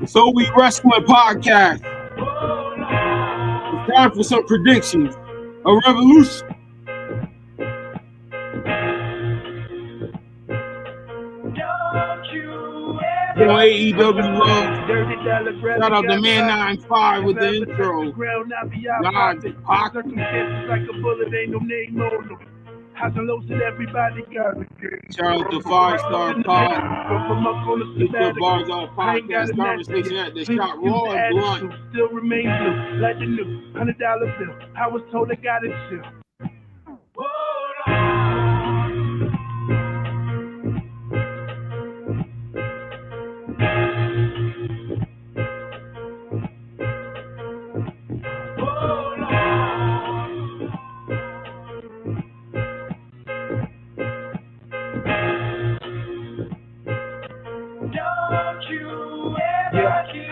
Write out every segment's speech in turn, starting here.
It's Oh We Wrasslin podcast. It's time for some predictions of ReVolution. On AEW shout out to Man 95 with the intro. God's pocket. Circumstances like a bullet, ain't no name on them. Highs and lows that everybody got a game. Shout out to 5-Star Pod. It's the Bars Off Podcast conversation at the shop raw and blunt. Still remain blue, like the new $100 bill. I was told I got it chill.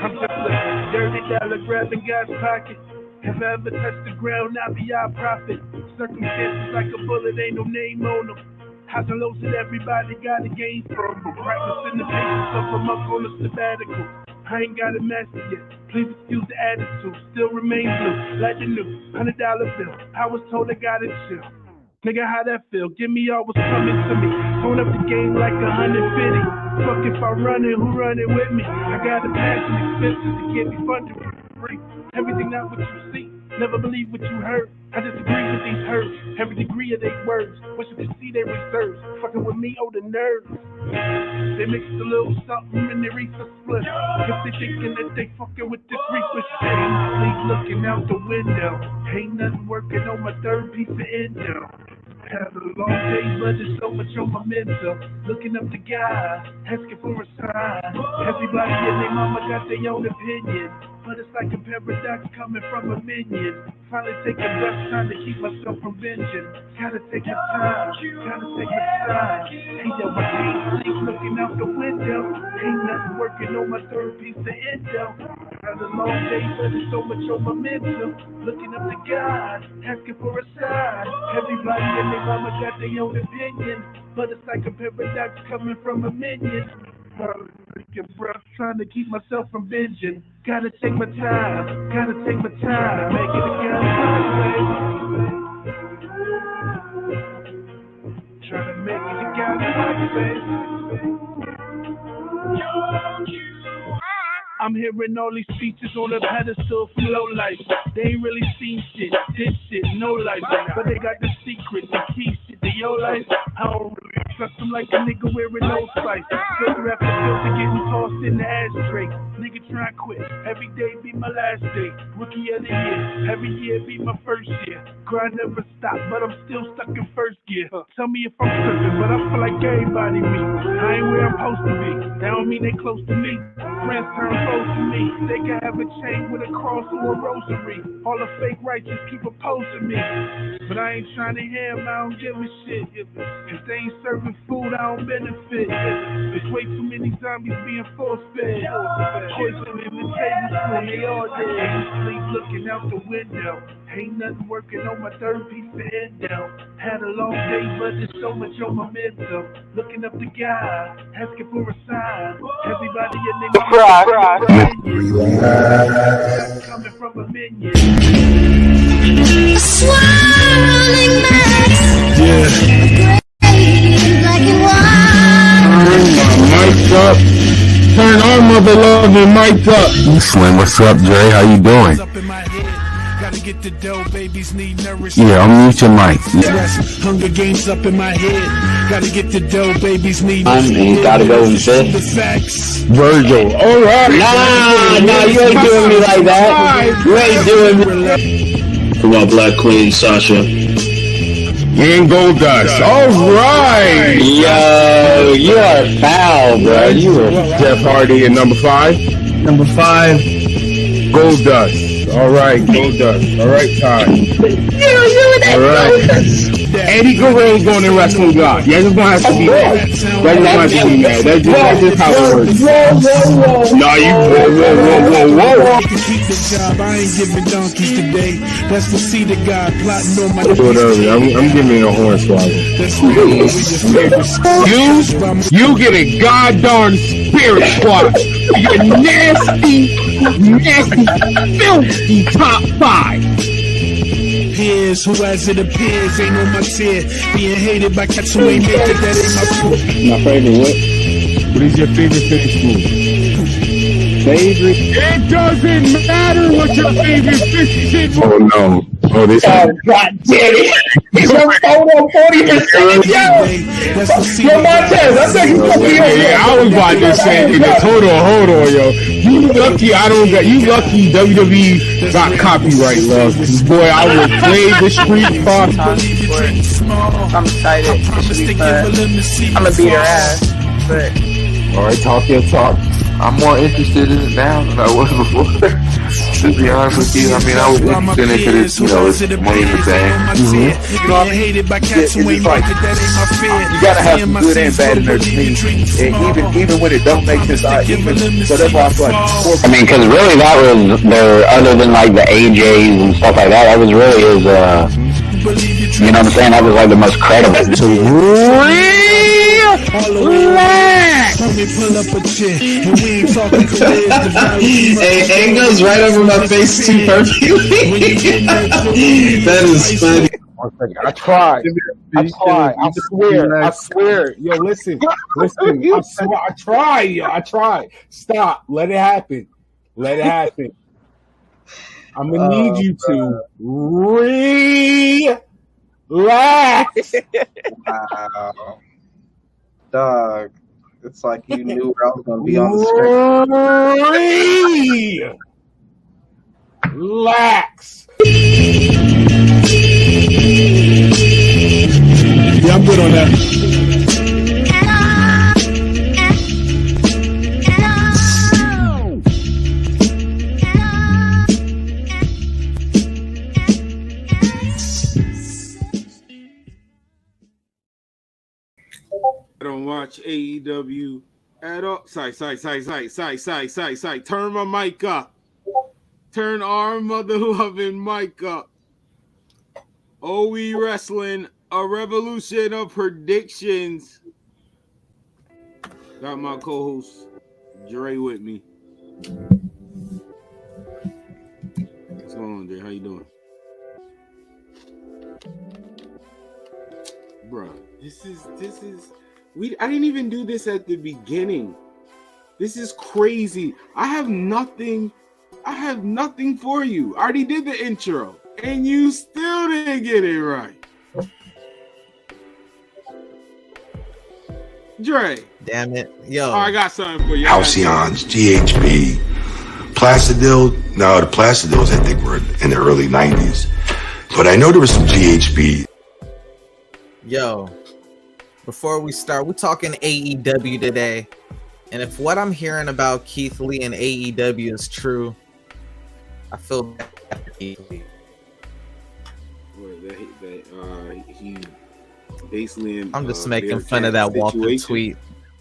I'm just a dirty dollar grabbing God's pocket. Have I ever touched the ground, I be our prophet. Circumstances like a bullet, ain't no name on them. Highs and lows that everybody got a game from. Practicing the patience, so I'm up on a sabbatical. I ain't got it mastered yet, please excuse the attitude. Still remain blue, like the new $100 bill. I was told I got it chill. Nigga, how that feel? Give me all what's coming to me. Throwing up the game like 150. Fuck if I'm running, who running with me? I got a passion, expenses to get me funded for free. Everything not what you see, never believe what you heard. I disagree with these hurts, every degree of their words. Wish you could see their reserves. Fucking with me, oh the nerves. They mix a little something and they reach a split. If they thinking that they fucking with this reaper shit. Sleep looking out the window. Ain't nothing working on my third piece of endo. Had a long day, but there's so much on my mental. Looking up to God, asking for a sign. Everybody and their mama got their own opinion, but it's like a paradox coming from a minion. Finally taking breath, trying to keep myself from binging. Gotta take my time, gotta take my time. Hey yo, I can't sleep looking out the window. Ain't nothing working on my third piece of endo. Had a long day, but there's so much on my mental. Looking up to God, asking for a sign. Everybody and their mama got their own opinion, but it's like a paradox coming from a minion. Taking breath, trying to keep myself from binging. Gotta take my time, gotta take my time. Make it again, trying to make it again, I'm hearing all these speeches on a pedestal from low life. They ain't really seen shit, this shit, no life. But they got the secret, the key shit, the yo life. I don't really trust them like a nigga wearing no spice. Filter after filter getting tossed in the ashtray. Nigga try to quit, every day be my last day. Rookie of the year, every year be my first year. Grind never stop, but I'm still stuck in first gear. Tell me if I'm tripping, but I feel like everybody me. I ain't where I'm supposed to be, that don't mean they close to me. Friends turn foes to me, they can have a chain with a cross or a rosary. All the fake righteous keep opposing me, but I ain't trying to hear them, I don't give a shit. If they ain't serving food, I don't benefit. There's way too many zombies being force-fed. Poison in the tablespoon, they all dead. Ain't sleep looking out the window. Ain't nothing working on my third piece of endo. Had a long day, but there's so much on my mental. Looking up to God, asking for a sign. Everybody in their coming from a minion. Swirling mass. Yeah. Black and white. Mic's up. Turn our mother loving mic up. Slim, what's up, Dre? How you doing? Get the dough, babies need nourishment. Yeah, I'll mute your mic. Hunger games up in my head. Gotta get the dough, babies need You gotta go and sit. the facts. Virgil, alright. Nah, you ain't doing me like that. You ain't doing me. Come on, Black Queen, Sasha. And Goldust, alright. Yo, you are foul, bro. You are Jeff Hardy at number 5. Number 5. Goldust. Alright, Goldust. Alright, time. Alright. Eddie Guerrero's going in Wrestling God. You're just gonna have to be mad. That's just how it works. Nah, you whoa. the job. I ain't giving donkeys today. That's the seed of God plotting on my Whatever. I'm giving it a horn swallow. You get a goddamn spirit squad. You're nasty, filthy top 5. Peers, who as it appears, ain't on my tier. Being hated by cats who ain't make it, that ain't my fault. My favorite what? What is your favorite fish food? Favorite? It doesn't matter what your favorite fish is. Oh no. Oh, this God damn it. Your photo 40%. Yo, Montez, I think you put me on. Yeah, I was about to say, nigga, hold on, yo. You lucky lucky WWE got copyright laws. Boy, I would play the street fight. I'm excited. It should be fun. I'm gonna beat her ass, but All right, talk your talk. I'm more interested in it now than I was before. To be honest with you, I mean, I was interested in it because it's, it's money in the bank. you gotta have some good and bad in there to me. And even when it don't make sense, so that's why I thought. I mean, because really that was their, other than like the AJs and stuff like that was really his, you know what I'm saying? That was like the most credible. Hey, it goes right over my face too perfectly. That is funny. I tried. I swear. Yo, listen. I tried. Stop. Let it happen. I'm gonna need you to relax. Wow. Dog. It's like you knew where I was going to be on the screen. Relax. Yeah, I'm good on that. I don't watch AEW at all. Sorry. Turn my mic up. Turn our mother loving mic up. Oh We Wrasslin, a revolution of predictions. Got my co-host Dre with me. What's going on, Dre? How you doing? Bruh, this is I didn't even do this at the beginning. This is crazy. I have nothing for you. I already did the intro, and you still didn't get it right. Dre. Damn it. Yo. Oh, I got something for you. Halcyons, GHB, Placidyl. No, the Placidyls I think were in the early 90s. But I know there was some GHB. Yo. Before we start, we're talking AEW today. And if what I'm hearing about Keith Lee and AEW is true, I feel bad for Keith Lee. He basically I'm just making fun of that Walter tweet.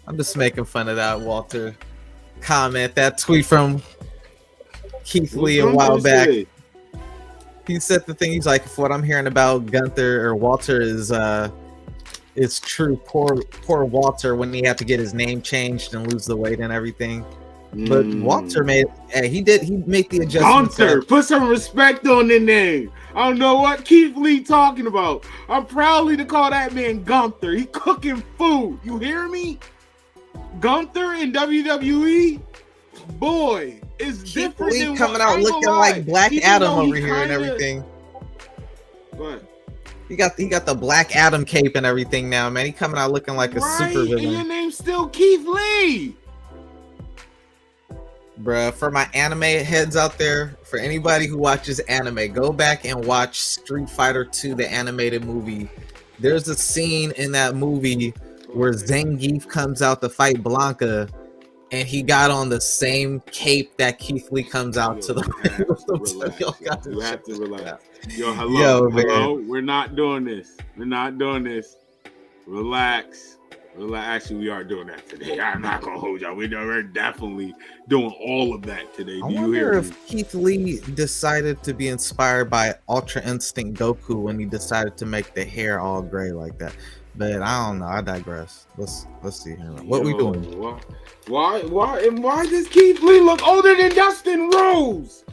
I'm just making fun of that Walter comment, that tweet from Keith Lee a while back. He said the thing, he's like, if what I'm hearing about Gunther or Walter is true, poor Walter when he had to get his name changed and lose the weight and everything. But Walter made he made the adjustment. Gunther, put some respect on the name. I don't know what Keith Lee talking about. I'm proudly to call that man Gunther. He cooking food. You hear me? Gunther in WWE, boy, is Keith different Lee than coming out looking like Black Adam over here and everything. What? He got the Black Adam cape and everything now, man. He coming out looking like a super villain. And your name's still Keith Lee. Bruh, for my anime heads out there, for anybody who watches anime, go back and watch Street Fighter 2, the animated movie. There's a scene in that movie where Zangief comes out to fight Blanca, and he got on the same cape that Keith Lee comes out to the You have to relax. Yo, hello. We're not doing this. Relax. Well, actually, we are doing that today. I'm not gonna hold y'all. We're definitely doing all of that today. I Do you wonder hear if me? Keith Lee decided to be inspired by Ultra Instinct Goku when he decided to make the hair all gray like that. But I don't know. I digress. Let's see here. What we doing? Why does Keith Lee look older than Dustin Rose?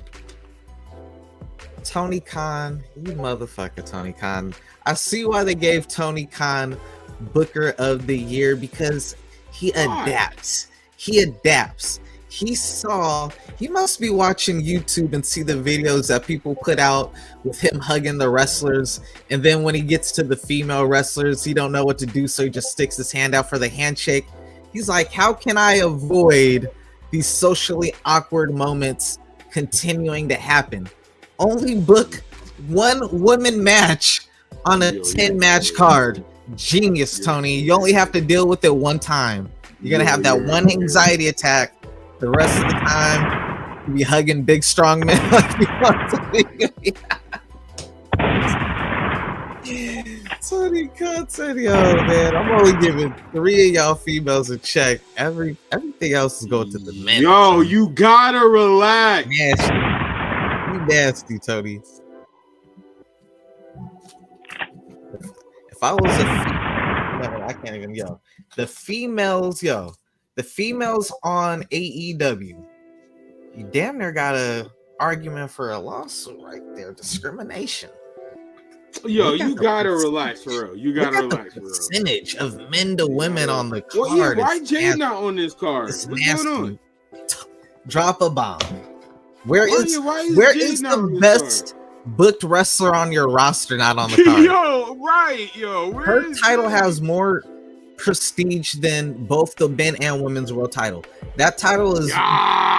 Tony Khan, you motherfucker, Tony Khan. I see why they gave Tony Khan Booker of the Year, because he adapts. He adapts. He must be watching YouTube and see the videos that people put out with him hugging the wrestlers, and then when he gets to the female wrestlers, he don't know what to do, so he just sticks his hand out for the handshake. He's like, how can I avoid these socially awkward moments continuing to happen? Only book one woman match on a 10-match card. Genius, Tony. You only have to deal with it one time. You're gonna have that one anxiety attack. The rest of the time, you be hugging big, strong men like you want to be. Tony Khan said, "Yo, man, I'm only giving 3 of y'all females a check. Everything else is going to the men." Yo, you gotta relax. Nasty. You nasty, Tony. If I was I can't even the females on AEW, you damn near got a argument for a lawsuit right there. Discrimination. Yo, you gotta relax, for real. You gotta relax, for real. Percentage of men to women on the card. Well, why Jay not on this card? What's going on? Drop a bomb. Where is Jay the best booked wrestler on your roster not on the card? Her title has more prestige than both the men and women's world title. That title has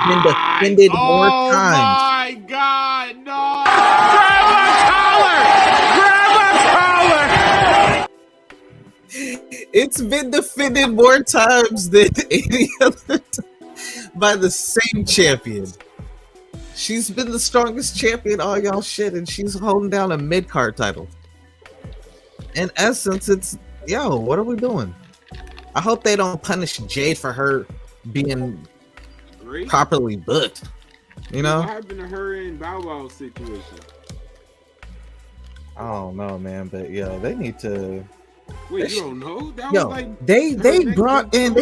been defended more times. Oh my God, no! Grab a collar! It's been defended more times than any other by the same champion. She's been the strongest champion, all y'all shit, and she's holding down a mid-card title. In essence, it's, what are we doing? I hope they don't punish Jade for her being properly booked. You know? What happened to her in Bow Wow's situation? I don't know, man, but they need to. Wait, you don't know? That was like they brought in,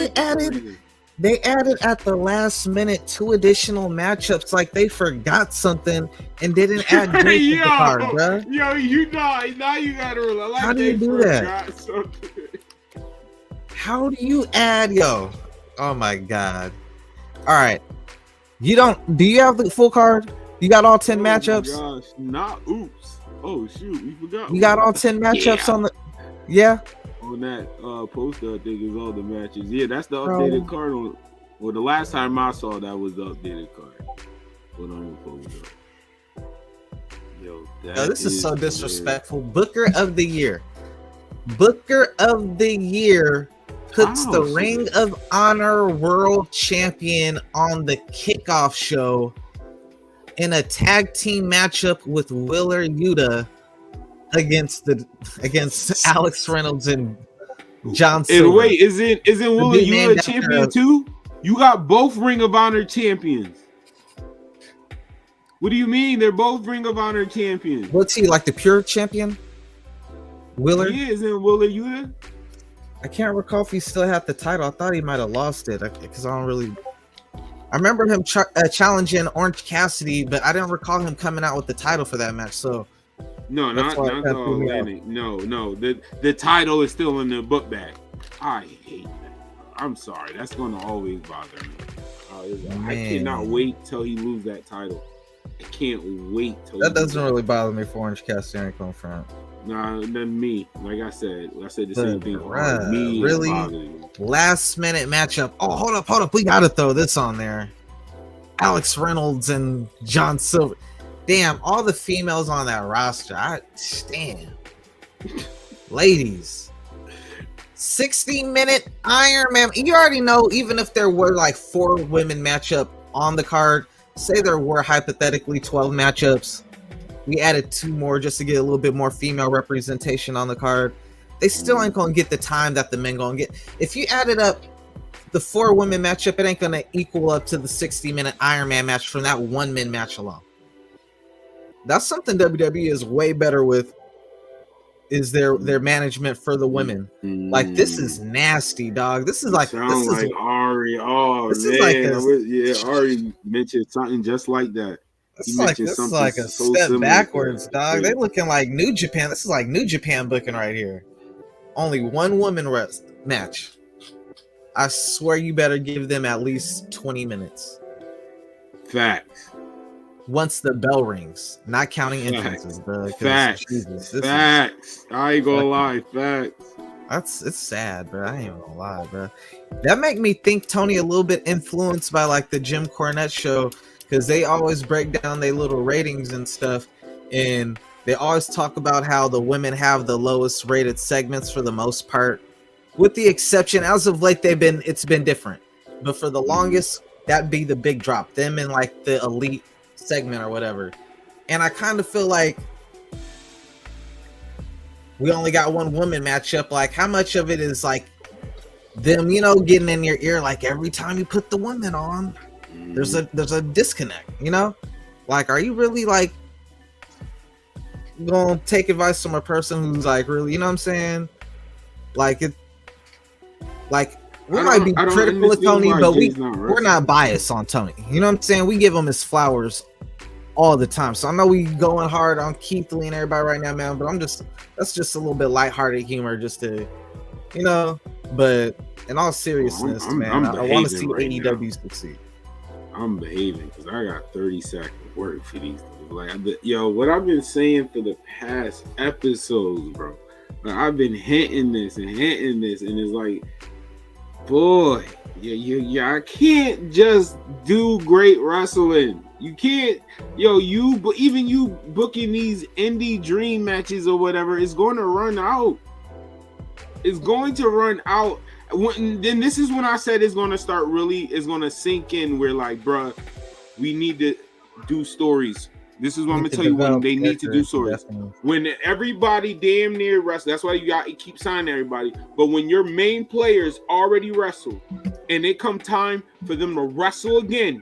they added at the last minute 2 additional matchups, like they forgot something and didn't add Jade to the card, bro. Yo, now you gotta relax. Like, how do you do that? How do you add, oh my God. All right. Do you have the full card? You got all 10 matchups? Oh my gosh, oops. Oh shoot, we forgot. You got all 10 matchups on the, on that poster, I think is all the matches. Yeah, that's the updated card. Well, the last time I saw that was the updated card. Hold on, Yo, this is so disrespectful. Booker of the Year. Booker of the Year puts the Ring of Honor World Champion on the kickoff show in a tag team matchup with Willer Yuta against Alex Reynolds and John Silver. And wait, isn't Willer Yuta a champion too? You got both Ring of Honor champions. What do you mean? They're both Ring of Honor champions. What's he, like the pure champion? Willer? Yeah, isn't Willer Yuta? I can't recall if he still had the title. I thought he might have lost it because I don't really. I remember him challenging Orange Cassidy, but I didn't recall him coming out with the title for that match. So no, not the Atlantic. No. The title is still in the book bag. I hate that. I'm sorry. That's going to always bother me. I cannot wait till he loses that title. I can't wait till that doesn't really bother me for Orange Cassidy and come front. Nah, then me. Like I said the same thing. Me really? Last minute matchup. Oh, hold up. We gotta throw this on there. Alex Reynolds and John Silver. Damn, all the females on that roster. Damn. Ladies. 60-minute Iron Man. You already know, even if there were like 4 women matchup on the card, say there were hypothetically 12 matchups. We added 2 more just to get a little bit more female representation on the card. they still ain't gonna get the time that the men gonna get. If you added up the 4 women matchup, it ain't gonna equal up to the 60-minute Iron Man match from that 1 men match alone. That's something WWE is way better with. Is their management for the women? Like, this is nasty, dog. This is like Ari. Oh this man, is like Ari mentioned something just like that. This is like a step backwards, dog. They looking like New Japan. This is like New Japan booking right here. Only 1 woman match. I swear you better give them at least 20 minutes. Facts. Once the bell rings, not counting entrances, bro. Facts. Facts. I ain't gonna lie. Facts. It's sad, bro. I ain't even gonna lie, bro. That make me think Tony a little bit influenced by like the Jim Cornette show, because they always break down their little ratings and stuff, and they always talk about how the women have the lowest rated segments for the most part, with the exception as of late it's been different, but for the longest that'd be the big drop, them in like the elite segment or whatever. And I kind of feel like we only got 1 woman matchup. Like, how much of it is like them, you know, getting in your ear like every time you put the woman on? There's a disconnect, you know? Like, are you really like gonna take advice from a person who's like really, you know what I'm saying? Like, it, like, we might be critical of Tony, but we're not biased on Tony. You know what I'm saying? We give him his flowers all the time. So I know we going hard on Keith Lee and everybody right now, man, but that's just a little bit lighthearted humor just to, you know, but in all seriousness, man, I want to see AEW succeed. I'm behaving because I got 30 seconds work for these things. Like, yo, what I've been saying for the past episodes, bro, like, I've been hinting this, and it's like, boy, yeah, I can't just do great wrestling. You can't, even you booking these indie dream matches or whatever, it's going to run out. It's going to run out. Then this is when I said it's going to sink in. Where like, bruh, we need to do stories. This is what I'm going to tell you, when they need to do stories. Definitely. When everybody damn near wrestle, that's why you got to keep signing everybody. But when your main players already wrestle and it come time for them to wrestle again,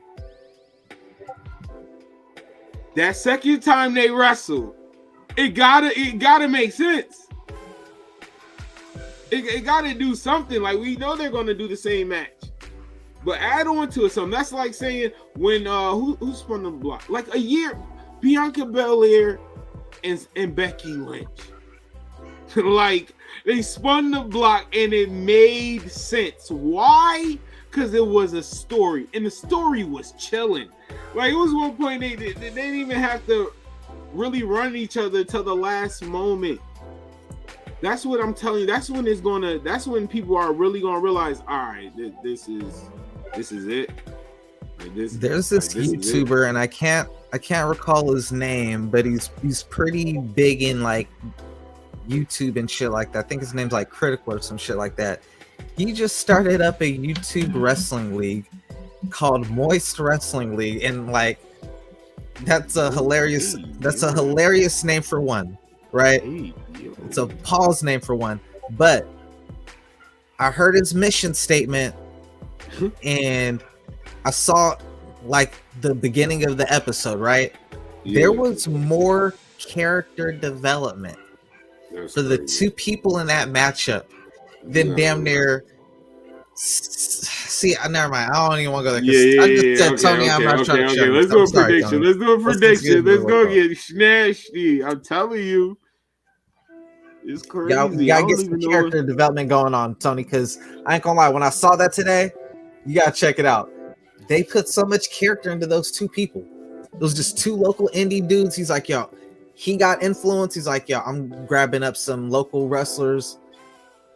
that second time they wrestle, it gotta make sense. It gotta do something. Like, we know they're gonna do the same match, but add on to it something. That's like saying when who spun the block like a year, Bianca Belair and Becky Lynch. Like, they spun the block and it made sense. Why? Because it was a story, and the story was chilling. Like, it was one point they didn't even have to really run each other till the last moment. That's what I'm telling you. That's when people are really gonna realize, all right, this is it. Like, there's this YouTuber, and I can't recall his name, but he's pretty big in like YouTube and shit like that. I think his name's like Critical or some shit like that. He just started up a YouTube wrestling league called Moist Wrestling League, and like that's a hilarious name for one, right? It's a pause name for one, but I heard his mission statement and I saw like the beginning of the episode, right? There was more character development for the two people in that matchup than damn near. See, never mind. I don't even want to go there. I just said, Tony, I'm not trying to. Let's do a prediction. Let's go get snatchy. I'm telling you, it's crazy. You gotta get some character development going on, Tony. Because I ain't gonna lie, when I saw that today, you gotta check it out. They put so much character into those two people. It was just two local indie dudes. He's like, yo, he got influence. He's like, yo, I'm grabbing up some local wrestlers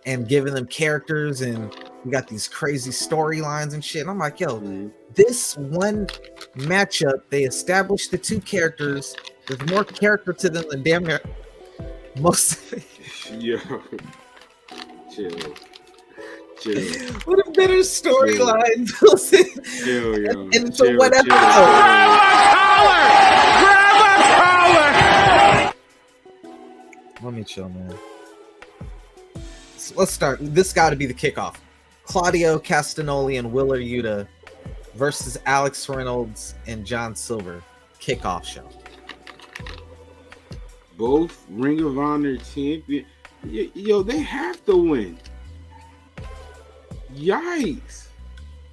and giving them characters, and we got these crazy storylines and shit. And I'm like, yo, this one matchup, they established the two characters. There's more character to them than damn near most. Yo, chill. What a better storyline. Chill, yo. And so what episode? Grab a collar! Let me chill, man. let's start. This got to be the kickoff. Claudio Castagnoli and Willer Yuta versus Alex Reynolds and John Silver kickoff show. Both Ring of Honor champion. Yo, they have to win. Yikes.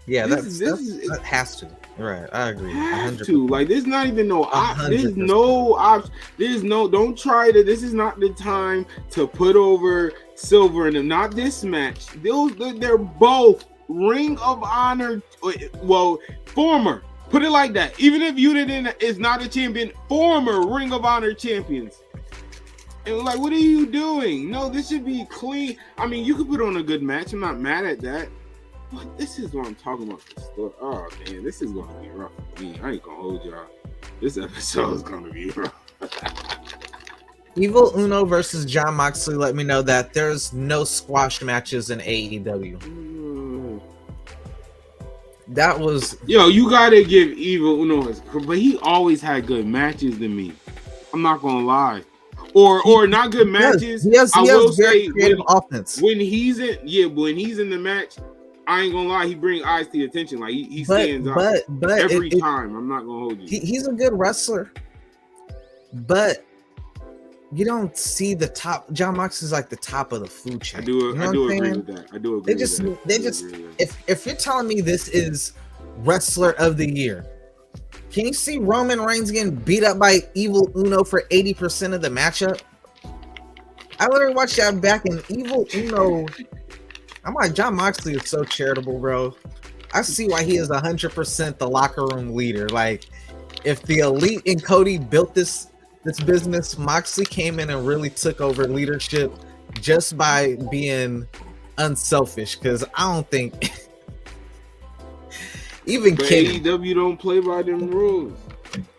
Yeah, that has to. Right, I agree. Have 100%. to. Like, there's not even no there's no option. There's no, don't try to, this is not the time to put over Silver and them. Not this match. They're both Ring of Honor, well, former. Put it like that. Even if Yuta is not a champion, former Ring of Honor champions. And like, what are you doing? No, this should be clean. I mean, you could put on a good match. I'm not mad at that. But this is what I'm talking about. Oh, man, this is going to be rough for me. I ain't going to hold y'all. This episode is going to be rough. Evil Uno versus John Moxley let me know that there's no squash matches in AEW. That was... Yo, you got to give Evil Uno his... But he always had good matches to me. I'm not going to lie. Or not good matches. He has very creative offense. When he's in the match, I ain't gonna lie, he brings eyes to the attention. Like he stands out every time. I'm not gonna hold you. He's a good wrestler, but you don't see the top. John Moxley's like the top of the food chain. I do agree with that. I do agree. If you're telling me this is wrestler of the year, can you see Roman Reigns getting beat up by Evil Uno for 80% of the matchup? I literally watched that back in Evil Uno. I'm like, John Moxley is so charitable, bro. I see why he is 100% the locker room leader. Like, if the Elite and Cody built this business, Moxley came in and really took over leadership just by being unselfish. Because I don't think even Kenny, AEW don't play by them rules.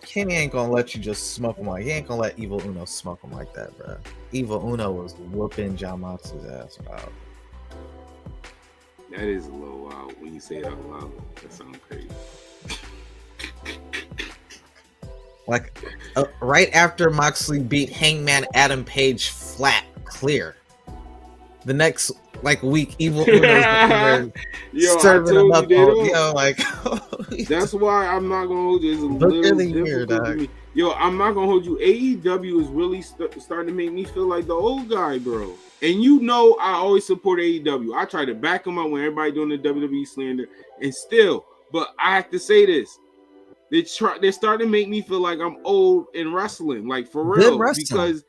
Kenny ain't gonna let you just smoke him like he ain't gonna let Evil Uno smoke him like that, bro. Evil Uno was whooping John Moxley's ass, bro. That is a little wild when you say it out loud. That sounds crazy. Like, right after Moxley beat Hangman Adam Page flat, clear. The next week, Evil Uno's serving him up. That's why I'm not gonna hold you. It's a little difficult for me. Yo, I'm not gonna hold you. AEW is really starting to make me feel like the old guy, bro. And you know, I always support AEW. I try to back them up when everybody doing the WWE slander, and still, but I have to say this: they're starting to make me feel like I'm old in wrestling, like for real, because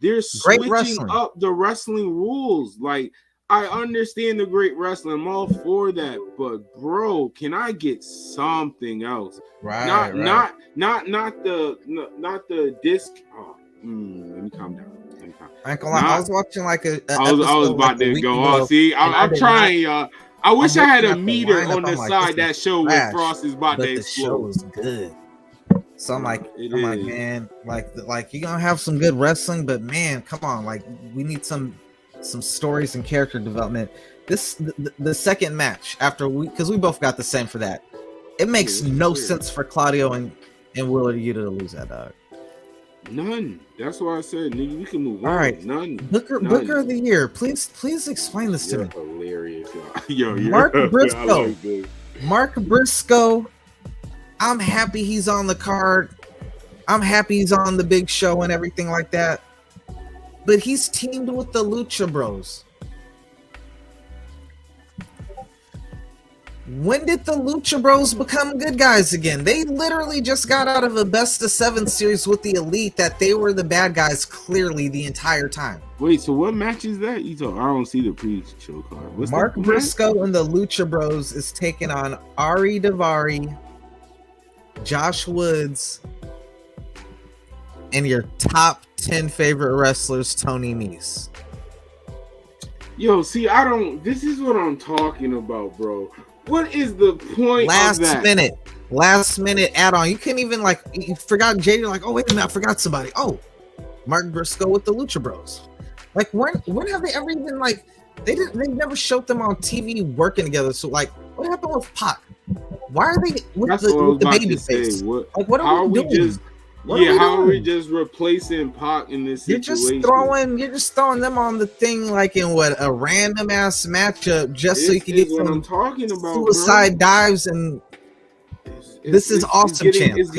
they're switching up the wrestling rules. Like, I understand the great wrestling, I'm all for that, but bro, can I get something else? Right, not the disc. Oh, let me calm down. I ain't gonna lie, I was watching like a I was about to go on. See, I'm trying, y'all. I wish I had a meter on the side that showed when Frost is about to explode. The show was good. So I'm like, man, like you're gonna have some good wrestling, but man, come on, like we need some stories and character development. The second match after because we both got the same for that. It makes no sense for Claudio and Willer Yuta to lose that, dog. None. That's why I said, nigga, we can move on. All right, none. Booker of the year. Please explain this to me. Hilarious, yo. Mark Briscoe. Like Mark Briscoe. I'm happy he's on the card. I'm happy he's on the big show and everything like that. But he's teamed with the Lucha Bros. When did the Lucha Bros become good guys again? They literally just got out of a best of 7 series with the Elite that they were the bad guys clearly the entire time. Wait, so what match is that? I don't see the pre-show card. What's Mark Briscoe and the Lucha Bros is taking on Ari Daivari, Josh Woods, and your top 10 favorite wrestlers, Tony Nese. Yo, see, this is what I'm talking about, bro. What is the point of that? Last minute add-on. You can't even you forgot JD. You're like, oh wait a minute, I forgot somebody. Oh, Mark Briscoe with the Lucha Bros. Like, when have they ever even they never showed them on TV working together? So what happened with Pac? Why are they with the baby face? What are we doing? Yeah, how are we just replacing Pac in this situation? You're just throwing them on the thing like in what a random ass matchup just so you can get what some I'm talking about, suicide dives and this is awesome. It's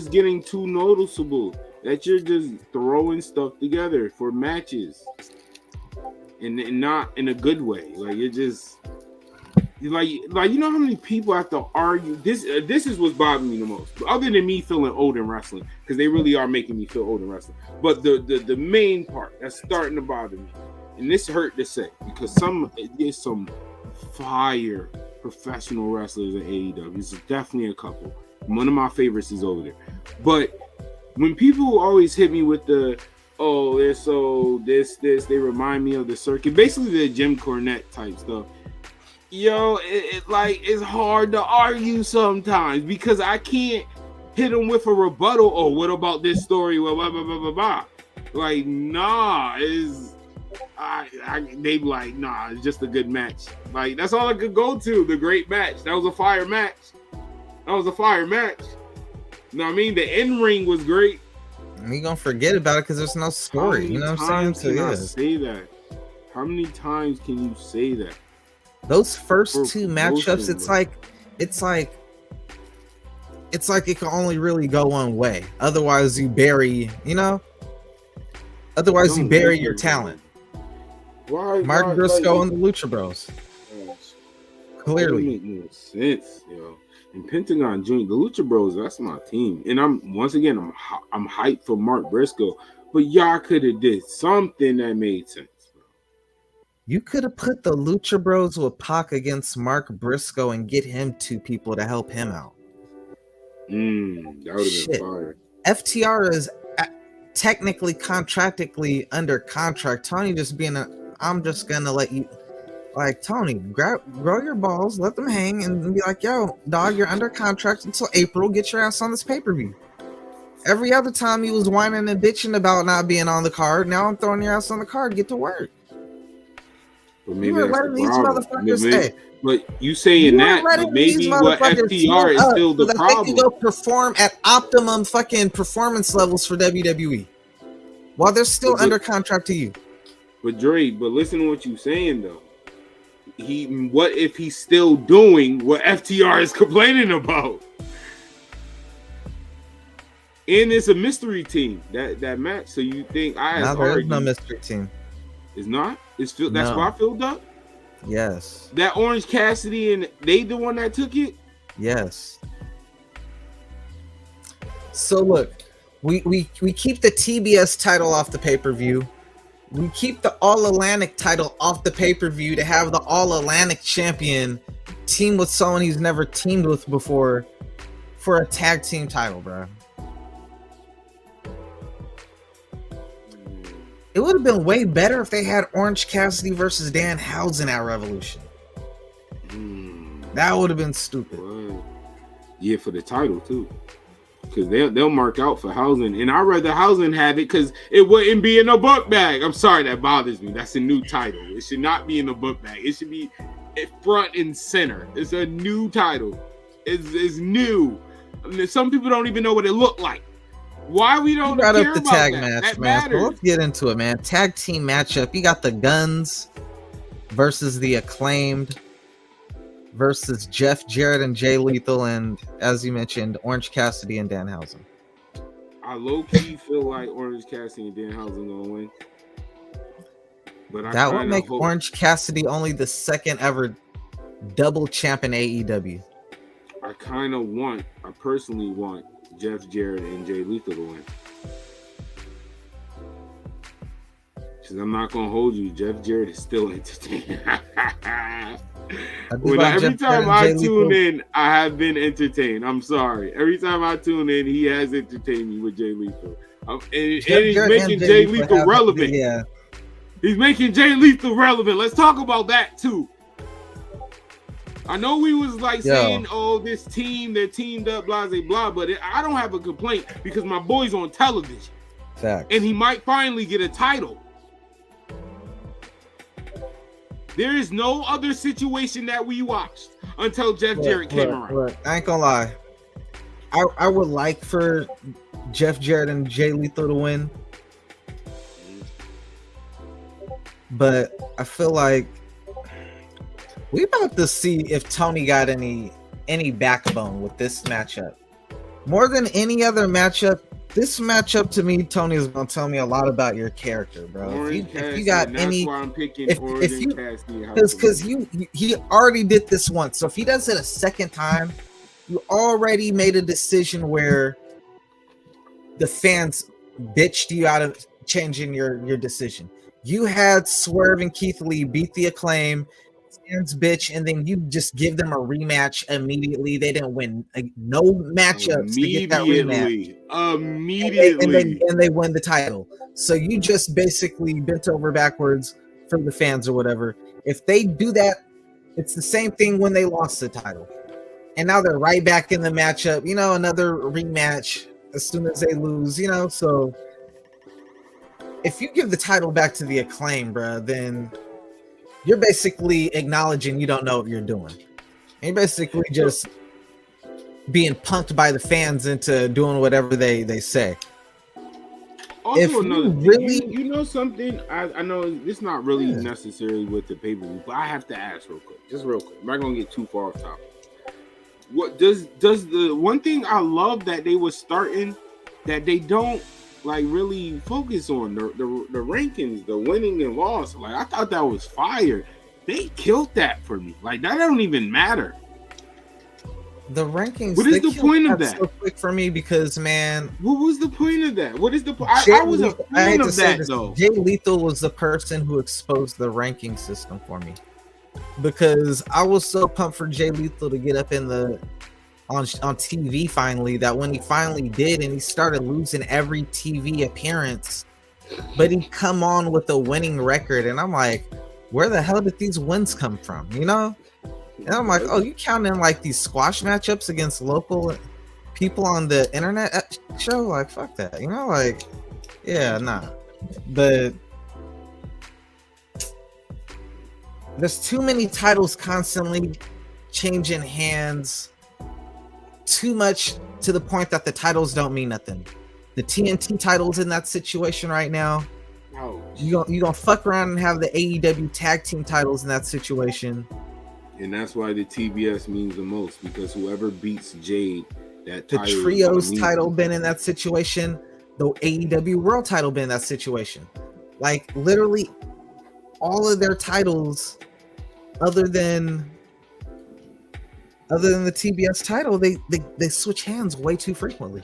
getting too noticeable that you're just throwing stuff together for matches, and not in a good way. Like you're just like you know how many people have to argue. This is what's bothering me the most. Other than me feeling old in wrestling, because they really are making me feel old in wrestling. But the main part that's starting to bother me, and this hurt to say because there's some fire professional wrestlers in AEW. There's definitely a couple. One of my favorites is over there. But when people always hit me with the they're so this, they remind me of the circuit, basically the Jim Cornette type stuff. Yo, it's hard to argue sometimes because I can't hit them with a rebuttal. Oh, what about this story? Well, blah, blah, blah, blah, blah. Like, nah, they be like, nah, it's just a good match. Like, that's all I could go to. The great match. That was a fire match. You know what I mean? The in-ring was great. We gonna forget about it because there's no story. You know what I'm saying? How many times can I say that? How many times can you say that? Those first two matchups, it's like it can only really go one way. Otherwise, you bury, your talent. Why? Mark Briscoe and the Lucha Bros. Clearly, make no sense, yo. And Pentagon Jr., the Lucha Bros, that's my team. And I'm hyped for Mark Briscoe, but y'all could have did something that made sense. You could have put the Lucha Bros with Pac against Mark Briscoe and get him two people to help him out. That would have been fire. FTR is technically contractually under contract. Tony just being I'm just gonna let you, like, Tony, grow your balls, let them hang, and be like, yo, dog, you're under contract until April. Get your ass on this pay-per-view. Every other time he was whining and bitching about not being on the card. Now I'm throwing your ass on the card. Get to work. But maybe that's the problem. But you saying that, but maybe what FTR is still the problem. They can go perform at optimum fucking performance levels for WWE while they're still under contract to you. But Dre, listen to what you're saying though. What if he's still doing what FTR is complaining about? And it's a mystery team that match. So you think there's no mystery team? It's not. That's why I filled up. Yes. That Orange Cassidy and they the one that took it. Yes. So look, we keep the TBS title off the pay-per-view. We keep the All Atlantic title off the pay-per-view to have the All Atlantic champion team with someone he's never teamed with before for a tag team title, bro. It would have been way better if they had Orange Cassidy versus Danhausen at Revolution. That would have been stupid. Yeah, for the title too. Because they'll mark out for Hausen. And I'd rather Hausen have it because it wouldn't be in a book bag. I'm sorry, that bothers me. That's a new title. It should not be in a book bag. It should be front and center. It's a new title. It's new. I mean, some people don't even know what it looked like. Why we don't care up the about tag that? match, That man. matters. So let's get into it, man. Tag team matchup. You got the Guns versus the Acclaimed versus Jeff Jarrett and Jay Lethal, and as you mentioned, Orange Cassidy and Danhausen. I low-key feel like Orange Cassidy and Danhausen gonna win. But that would make Orange Cassidy only the second ever double champ in AEW. I personally want Jeff Jarrett and Jay Lethal to win. Because I'm not going to hold you. Jeff Jarrett is still entertaining. Every time I tune in, I have been entertained. I'm sorry. Every time I tune in, he has entertained me with Jay Lethal. And he's making Jay Lethal relevant. Yeah. He's making Jay Lethal relevant. Let's talk about that too. I know we was saying, oh, this team, they're teamed up, blah, blah, blah, but I don't have a complaint because my boy's on television. Facts. And he might finally get a title. There is no other situation that we watched until Jeff Jarrett came around. Look, I ain't gonna lie. I would like for Jeff Jarrett and Jay Lethal to win, but I feel like we about to see if Tony got any backbone with this matchup. More than any other matchup, this matchup to me, Tony, is gonna tell me a lot about your character, bro. If you got any, why I'm picking if you, because he already did this once, so if he does it a second time, you already made a decision where the fans bitched you out of changing your decision. You had Swerve and Keith Lee beat the Acclaim, fans bitch, and then you just give them a rematch immediately. They didn't win no matchups to get that rematch. Immediately. And they win the title. So you just basically bent over backwards for the fans or whatever. If they do that, it's the same thing when they lost the title. And now they're right back in the matchup, you know, another rematch as soon as they lose, you know. So if you give the title back to the Acclaim, bro, then you're basically acknowledging you don't know what you're doing. You're basically just being punked by the fans into doing whatever they say. Also, if another you thing, really, you know something? I know it's not really necessary with the pay-per-view, but I have to ask real quick. I'm not gonna get too far off topic. What does the one thing I love that they were starting that they don't like really focus on the rankings, the winning and loss. Like I thought that was fire. They killed that for me. Like that don't even matter. The rankings. What is the point of that? So quick for me because man, what was the point of that? What is the point? I was a fan of that though. Jay Lethal was the person who exposed the ranking system for me because I was so pumped for Jay Lethal to get up in the on TV finally, that when he finally did and he started losing every TV appearance, but he come on with a winning record, and I'm like, where the hell did these wins come from, you know? And I'm like, oh, you counting like these squash matchups against local people on the internet show? Like, fuck that, you know? Like, yeah, nah. But there's too many titles constantly changing hands. Too much to the point that the titles don't mean nothing. The TNT title's in that situation right now. Oh, you gonna fuck around and have the AEW tag team titles in that situation. And that's why the TBS means the most, because whoever beats Jade, that the trios title been in that situation. The AEW World title been in that situation. Like literally all of their titles, other than the TBS title, they switch hands way too frequently.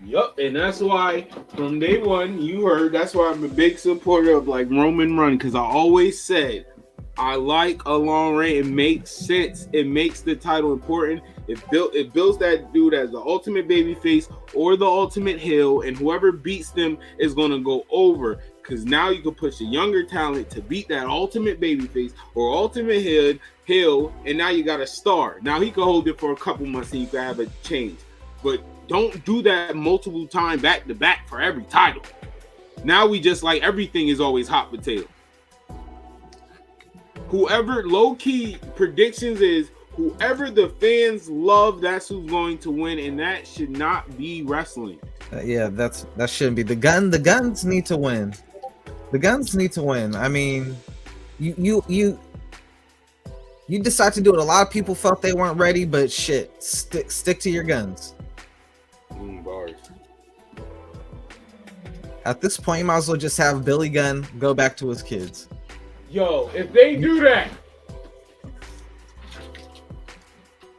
Yup, and that's why from day one you heard. That's why I'm a big supporter of like Roman Run, because I always said I like a long reign. It makes sense. It makes the title important. It builds that dude as the ultimate babyface or the ultimate heel, and whoever beats them is gonna go over. Because now you can push a younger talent to beat that ultimate babyface or ultimate heel, and now you got a star. Now he can hold it for a couple months and you can have a change. But don't do that multiple times back to back for every title. Now we just like everything is always hot potato. Whoever low-key predictions is whoever the fans love, that's who's going to win, and that should not be wrestling. Yeah, that shouldn't be. The guns need to win. The guns need to win. I mean, you decide to do it. A lot of people felt they weren't ready, but shit, stick to your guns. Bars. At this point, you might as well just have Billy Gunn go back to his kids. Yo, if they do that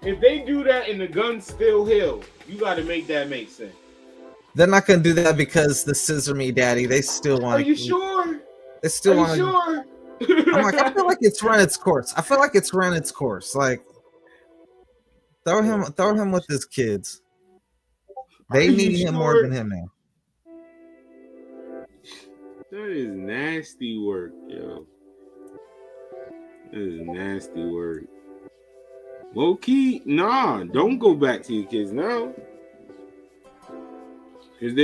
and the Gun's still heel, you got to make that make sense. They're not gonna do that because the Scissor Me Daddy. They still want. Are you sure? They still want. Sure? I'm like, I feel like it's run its course. Like, throw him with his kids. They need him more than him now. That is nasty work, yo. That is nasty work. Low key, nah, don't go back to your kids now. Because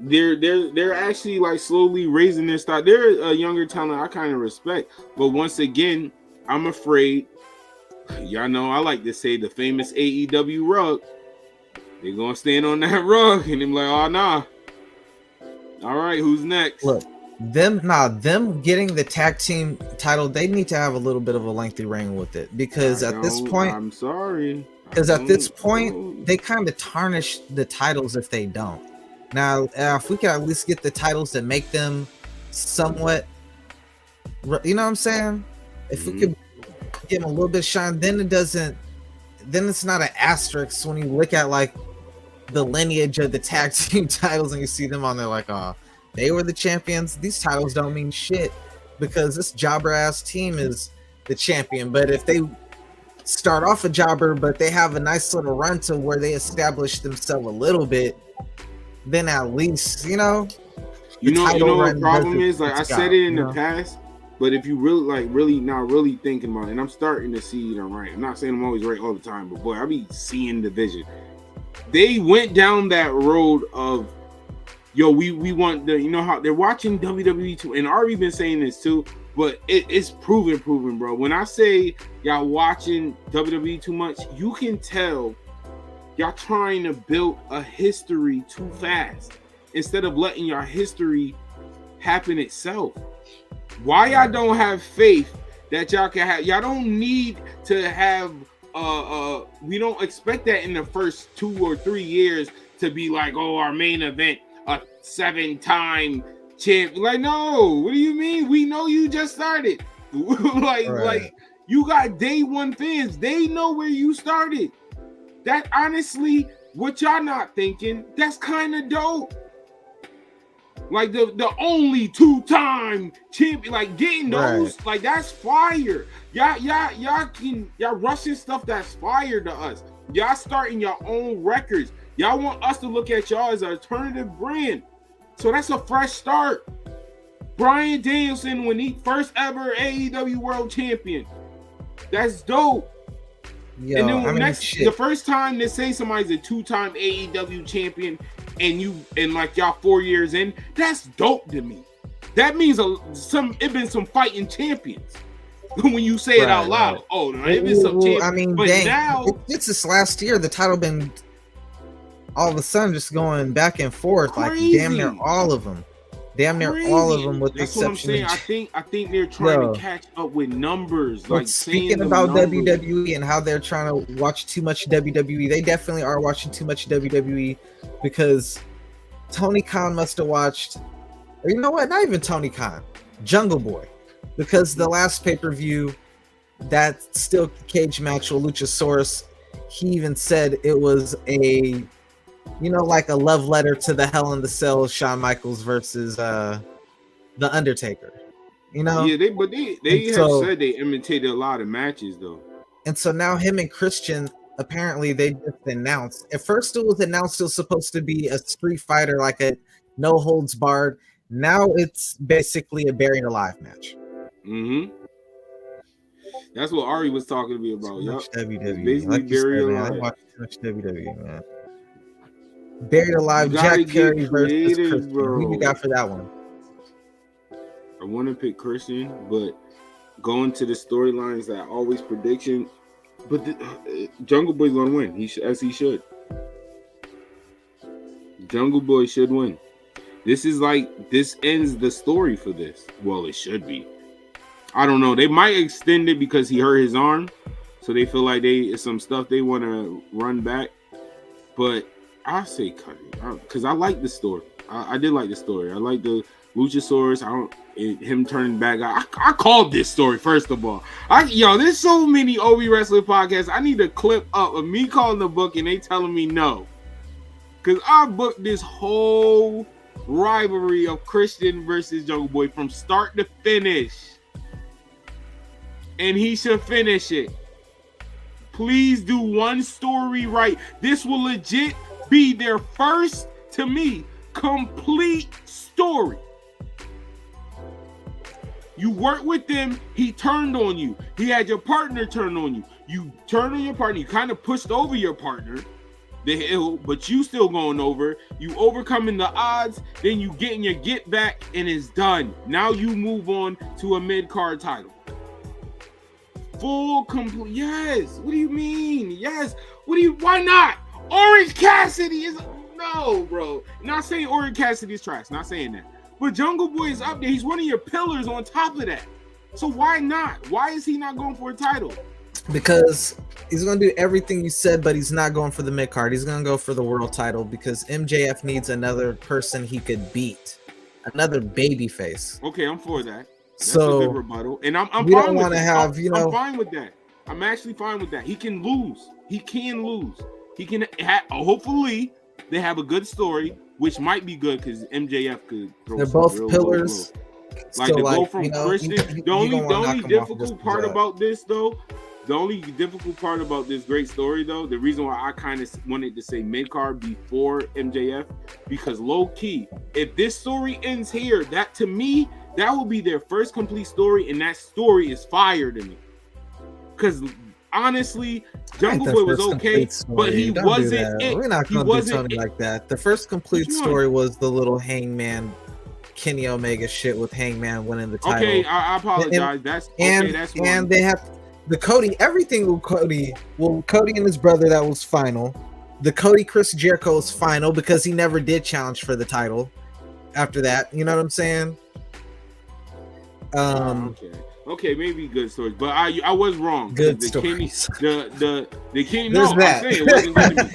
they're actually like slowly raising their stock. They're a younger talent I kind of respect. But once again, I'm afraid Y'all know I like to say the famous AEW rug. They're gonna stand on that rug and them like, oh nah. All right, who's next? Look, them getting the tag team title, they need to have a little bit of a lengthy reign with it because at this point, I'm sorry. Because at this point, they kind of tarnish the titles if they don't. Now, if we can at least get the titles that make them somewhat, you know what I'm saying? If we could give them a little bit of shine, then it's not an asterisk when you look at like the lineage of the tag team titles and you see them on there like, oh, they were the champions. These titles don't mean shit because this jobber ass team is the champion. But if they start off a jobber, but they have a nice little run to where they establish themselves a little bit, then at least, you know what the problem is? Like I said it in the past, but if you really not really thinking about it, and I'm starting to see it, I'm right. I'm not saying I'm always right all the time, but boy, I be seeing the vision. They went down that road of, yo, we want the, how they're watching WWE too, and Ari been saying this too, but it's proven, bro. When I say y'all watching WWE too much, you can tell y'all trying to build a history too fast instead of letting your history happen itself. Why y'all don't have faith that y'all can have? Y'all don't need to have. We don't expect that in the first 2 or 3 years to be like, oh, our main event, a 7-time champ. Like, no, what do you mean? We know you just started. like you got day one fans. They know where you started. That honestly, what y'all not thinking, that's kind of dope. Like the only 2-time champion, like getting those, like that's fire. Y'all rushing stuff that's fire to us. Y'all starting your own records. Y'all want us to look at y'all as an alternative brand. So that's a fresh start. Bryan Danielson, when he first ever AEW World Champion. That's dope. Yo, and then the first time they say somebody's a 2-time AEW champion and like y'all 4 years in, that's dope to me. That means it been some fighting champions. When you say it out loud, it been some champions. I mean, but dang, now it's this last year the title been all of a sudden just going back and forth, crazy. Like damn near all of them. Damn near Crazy. all of them, with the That's exception. What I'm saying. I think they're trying to catch up with numbers. Like speaking about WWE and how they're trying to watch too much WWE, they definitely are watching too much WWE because Tony Khan must have watched, or you know what? Not even Tony Khan, Jungle Boy, because the last pay-per-view, that steel cage match with Luchasaurus, he even said it was a, like a love letter to the Hell in the Cell, Shawn Michaels versus the Undertaker. Yeah, they have said they imitated a lot of matches though. And so now him and Christian, apparently they just announced. At first it was announced it was supposed to be a street fighter, like a no holds barred. Now it's basically a buried alive match. That's what Ari was talking to me about. WWE. Basically like buried said, alive. man, I watch too much WWE, man. Buried alive, Jack Perry versus Christian. Who you got for that one? I want to pick Christian, but going to the storylines that I always prediction, but Jungle Boy's gonna win. As he should. Jungle Boy should win. This ends the story for this. Well, it should be. I don't know. They might extend it because he hurt his arm, so they feel like it's some stuff they want to run back. But I say cut it because I like the story. I did like the story. I like the Luchasaurus. Him turning back. I called this story first of all. There's so many Oh We Wrasslin podcasts. I need a clip up of me calling the book and they telling me no, because I booked this whole rivalry of Christian versus Jungle Boy from start to finish, and he should finish it. Please do one story right. This will legit be their first, to me, complete story. You worked with them, he turned on you. He had your partner turn on you. You turned on your partner, you kind of pushed over your partner, the hill, but you still going over. You overcoming the odds, then you getting your get back, and it's done. Now you move on to a mid-card title. full complete. Yes. What do you mean? Yes. Why not? Orange Cassidy is no, bro. Not saying Orange Cassidy is trash. Not saying that. But Jungle Boy is up there. He's one of your pillars on top of that. So why not? Why is he not going for a title? Because he's going to do everything you said, but he's not going for the mid card. He's going to go for the world title because MJF needs another person he could beat, another baby face. Okay, I'm for that. That's so a good rebuttal, and I'm we fine don't with want to that. have I'm fine with that. I'm actually fine with that. He can lose. He can hopefully they have a good story, which might be good because MJF could throw. They're both pillars. Like to go from Christian. The only difficult part about this though. The only difficult part about this great story, though, the reason why I kind of wanted to say mid-card before MJF, because low-key, if this story ends here, that to me, that will be their first complete story, and that story is fire to me. Because honestly, Jungle Boy was okay, but he wasn't it. We're not going to do Tony like that. The first complete story was the little Hangman Kenny Omega shit with Hangman winning the title. Okay, I apologize. That's one. And they have the Cody, everything with Cody. Well, Cody and his brother, that was final. The Cody Chris Jericho is final because he never did challenge for the title after that. You know what I'm saying? Okay, maybe good stories, but I was wrong. Good the stories. The Kenny. There's no, that. I'm saying it wasn't good to me.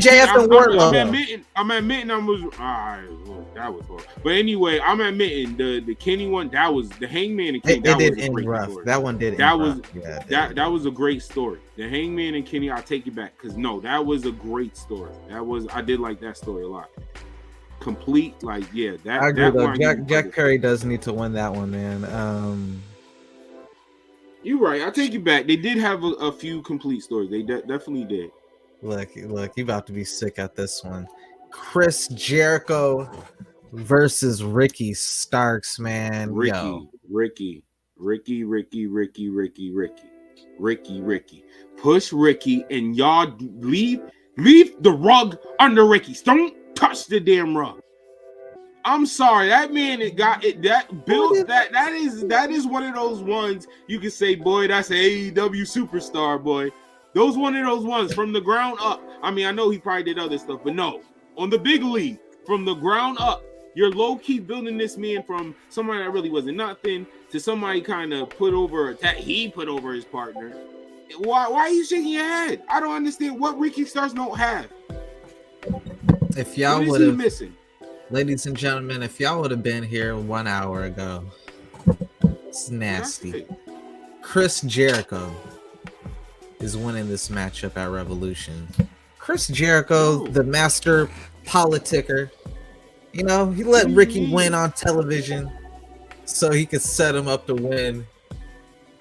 MJF and Wardlow. I'm admitting I was. That was horrible. But anyway, I'm admitting the Kenny one. That was the Hangman and Kenny. It that did was a end great rough. story. That one did. That end was rough. Yeah, that was a great story. The Hangman and Kenny. I'll take it back because no, that was a great story. I did like that story a lot. Complete, like that. I agree that though. Jack Perry does need to win that one, man. You're right. I take it back. They did have a few complete stories. They definitely did. Look, you about to be sick at this one. Chris Jericho versus Ricky Starks, man. Ricky. Push Ricky and y'all leave the rug under Ricky. Don't touch the damn rug. I'm sorry, that man that is one of those ones you can say, boy, that's an AEW superstar, boy. Those one of those ones from the ground up. I mean, I know he probably did other stuff, but no, on the big league, from the ground up, you're low-key building this man from somebody that really wasn't nothing to somebody kind of put over that he put over his partner. Why are you shaking your head? I don't understand what Ricky Starks don't have. If y'all would have missing. Ladies and gentlemen, if y'all would have been here 1 hour ago, it's nasty. Chris Jericho is winning this matchup at Revolution. Chris Jericho, the master politicker, he let Ricky win on television so he could set him up to win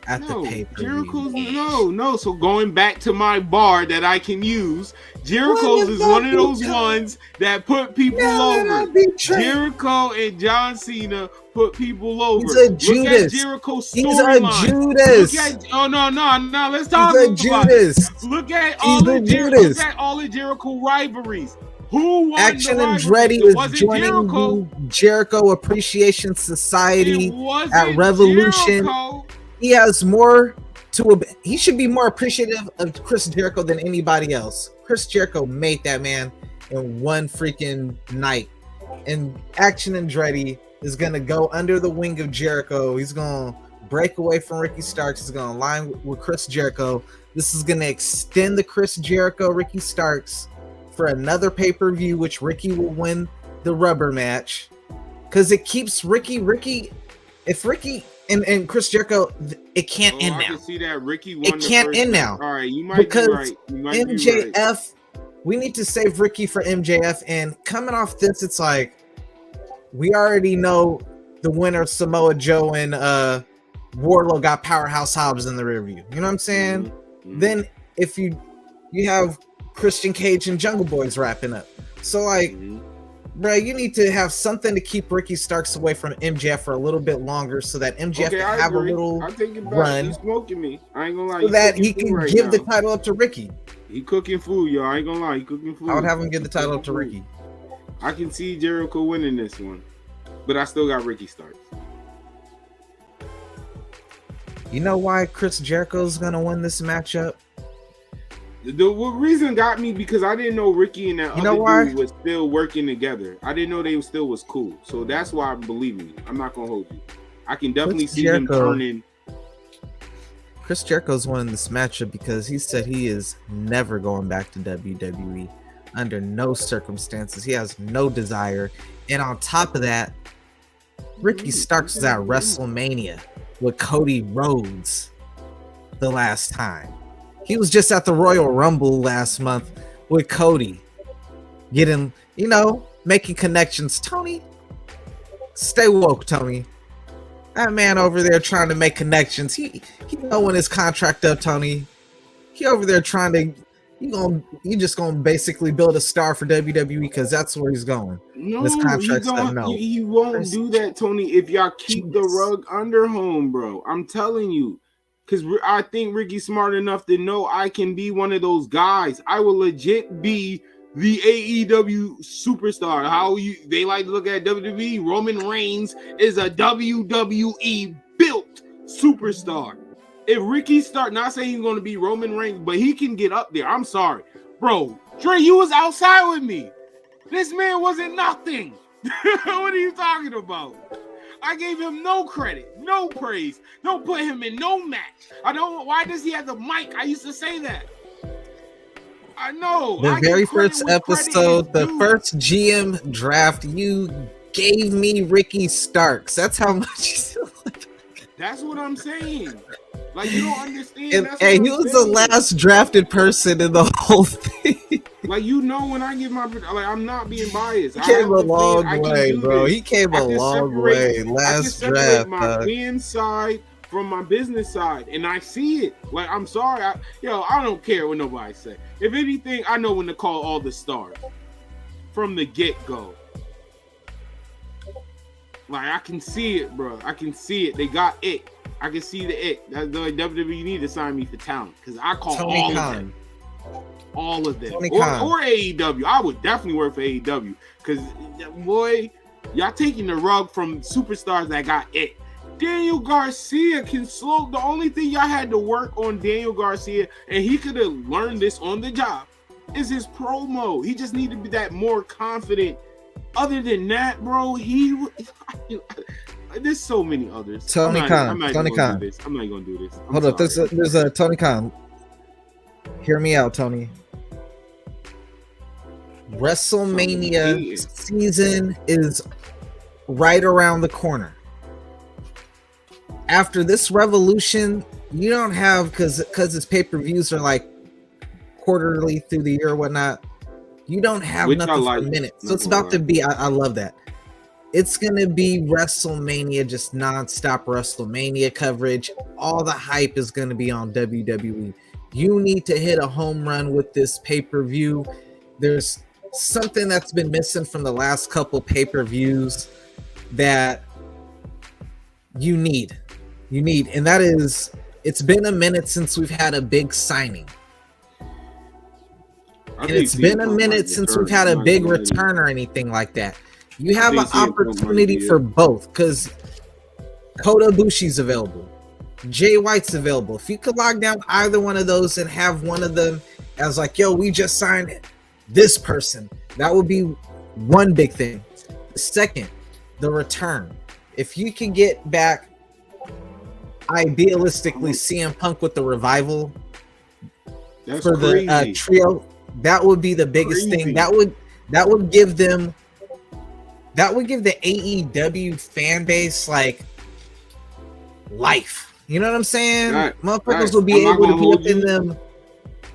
at the pay-per-view. No. So going back to my bar that I can use, Jericho's is one of those ones that put people over. Jericho and John Cena put people over. He's a Judas. Look at Jericho's storyline. He's a Judas. No. Let's talk about Judas. Look at all the Jericho rivalries. Who won Action the Andretti is joining the Jericho Appreciation Society at Revolution. Jericho. He has more he should be more appreciative of Chris Jericho than anybody else. Chris Jericho made that man in one freaking night. And Action Andretti is going to go under the wing of Jericho. He's going to break away from Ricky Starks. He's going to align with Chris Jericho. This is going to extend the Chris Jericho Ricky Starks for another pay-per-view, which Ricky will win the rubber match. Because it keeps Ricky, if Ricky and Chris Jericho, it can't end now. I can see that Ricky won. It can't end now. All right, you might because be right. MJF, we need to save Ricky for MJF. And coming off this, it's like we already know the winner, Samoa Joe and Wardlow, got Powerhouse Hobbs in the rear view. You know what I'm saying? Mm-hmm. Then if you have Christian Cage and Jungle Boys wrapping up, so like. Mm-hmm. Bro, you need to have something to keep Ricky Starks away from MJF for a little bit longer so that MJF can have a little run. He's smoking me. I ain't gonna lie. So that he can give the title up to Ricky. He cooking food, y'all. I ain't gonna lie. He cooking food. I would have him give the title up to Ricky. I can see Jericho winning this one, but I still got Ricky Starks. You know why Chris Jericho's gonna win this matchup? The reason got me because I didn't know Ricky and that You know other why? dude was still working together. I didn't know they still was cool. So that's why I'm believing you. I'm not gonna hold you. I can definitely see him turning. Chris Jericho's winning this matchup because he said he is never going back to WWE under no circumstances. He has no desire. And on top of that, Ricky Starks was at WrestleMania with Cody Rhodes the last time. He was just at the Royal Rumble last month with Cody. Getting, making connections. Tony, stay woke, Tony. That man over there trying to make connections. He knowing his contract up, Tony. He over there trying to you just gonna basically build a star for WWE because that's where he's going. No, his contract's up. No, he won't do that, Tony. If y'all keep the rug under home, bro, I'm telling you, because I think Ricky's smart enough to know I can be one of those guys. I will legit be the AEW superstar. They like to look at WWE. Roman Reigns is a WWE built superstar. If Ricky Stark, not saying he's going to be Roman Reigns, but he can get up there. I'm sorry, bro. Dre, you was outside with me. This man wasn't nothing. What are you talking about? I gave him no credit, no praise. Don't put him in no match. I don't. Why does he have the mic? I used to say that. I know. The very first episode, the first GM draft, you gave me Ricky Starks. That's how much. That's what I'm saying. Like, you don't understand. And he was the last drafted person in the whole thing. Like, when I give I'm not being biased. He came a long way, bro. He came a long way. Last draft. My fan side from my business side, and I see it. Like, I'm sorry. I don't care what nobody say. If anything, I know when to call all the stars from the get-go. Like, I can see it, bro. I can see it. They got it. I can see the it. That's the WWE need to sign me for talent because I call all of them. All of them. Or AEW. I would definitely work for AEW because, boy, y'all taking the rug from superstars that got it. Daniel Garcia can slow. The only thing y'all had to work on Daniel Garcia, and he could have learned this on the job, is his promo. He just needed to be that more confident. Other than that, bro, there's so many others. Tony Khan. I'm not even gonna do this. Hold up. There's a Tony Khan. Hear me out, Tony. WrestleMania season is right around the corner. After this Revolution, you don't have because its pay-per-views are like quarterly through the year or whatnot. You don't have nothing for minutes. So it's about to be, I love that. It's going to be WrestleMania, just nonstop WrestleMania coverage. All the hype is going to be on WWE. You need to hit a home run with this pay-per-view. There's something that's been missing from the last couple pay-per-views that you need. And that is, it's been a minute since we've had a big signing. And it's been a minute since we've had a big return or anything like that. You have an opportunity for both because Kota Ibushi's available. Jay White's available. If you could lock down either one of those and have one of them as like, yo, we just signed this person, that would be one big thing. The second, the return. If you can get back, idealistically, CM Punk with the revival for the trio, that would be the biggest thing. That would give them, that would give the AEW fan base like life. You know what I'm saying? Motherfuckers will be able to be up in them.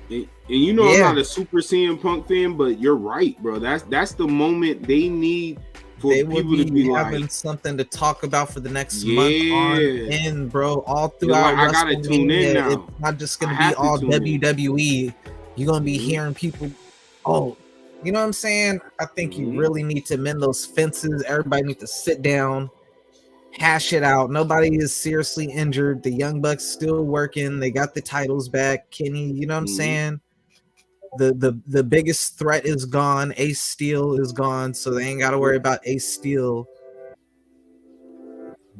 And I'm not a super CM Punk fan, but you're right, bro. That's the moment they need for people to be having like something to talk about for the next month on end, bro. All throughout I gotta tune in now. It's not just gonna be all WWE. You're gonna be hearing people. Oh, you know what I'm saying? I think you really need to mend those fences. Everybody needs to sit down, hash it out. Nobody is seriously injured. The Young Bucks still working. They got the titles back. Kenny, you know what I'm saying? The biggest threat is gone. Ace Steel is gone, so they ain't got to worry about Ace Steel.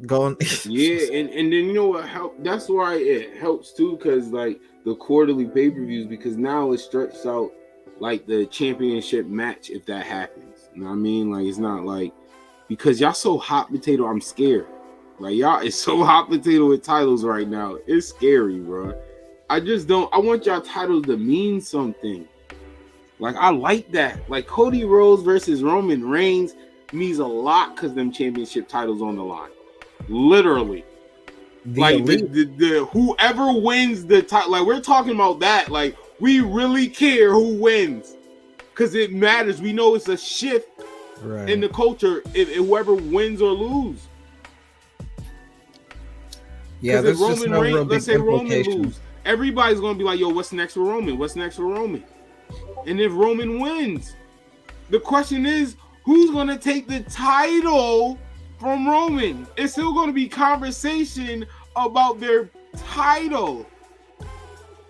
Going. Yeah, and then you know what help? That's why it helps too, because like the quarterly pay-per-views, because now it stretches out like the championship match if that happens. You know what I mean? Like it's not like because y'all so hot potato, I'm scared. Like y'all is so hot potato with titles right now. It's scary, bro. I just don't. I want y'all titles to mean something. Like I like that. Like Cody Rhodes versus Roman Reigns means a lot because them championship titles on the line. Literally. Like the whoever wins the title, like we're talking about that. Like we really care who wins because it matters. We know it's a shift in the culture if whoever wins or lose. Yeah, there's Roman just no real big let's say Roman implications. lose, everybody's gonna be like, "Yo, what's next for Roman? What's next for Roman?" And if Roman wins, the question is, who's gonna take the title from Roman? It's still gonna be conversation about their title,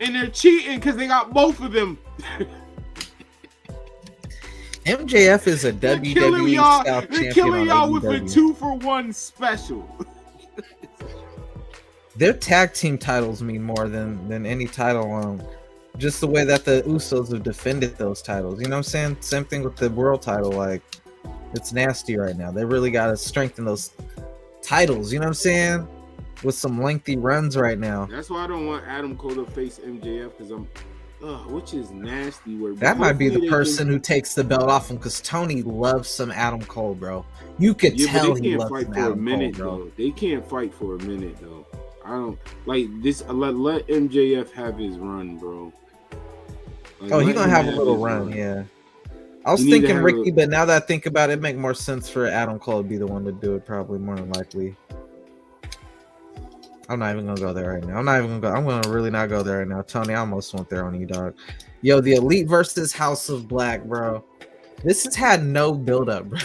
and they're cheating because they got both of them. MJF is a WWE South champion. They're killing y'all with a AEW. 2-for-1 special. Their tag team titles mean more than any title. Just the way that the Usos have defended those titles. You know what I'm saying? Same thing with the world title. Like, it's nasty right now. They really got to strengthen those titles. You know what I'm saying? With some lengthy runs right now. That's why I don't want Adam Cole to face MJF because which is nasty. That might be the person who takes the belt off him because Tony loves some Adam Cole, bro. You could tell he loves some Adam Cole, bro. They can't fight for a minute, though. I don't like this. Let MJF have his run, bro. Like, he's gonna have a little run, yeah. I was thinking Ricky, but now that I think about it, it'd make more sense for Adam Cole to be the one to do it, probably more than likely. I'm not even gonna go there right now. I'm gonna really not go there right now. Tony, I almost went there on you, dog. Yo, the Elite versus House of Black, bro. This has had no build-up, bro.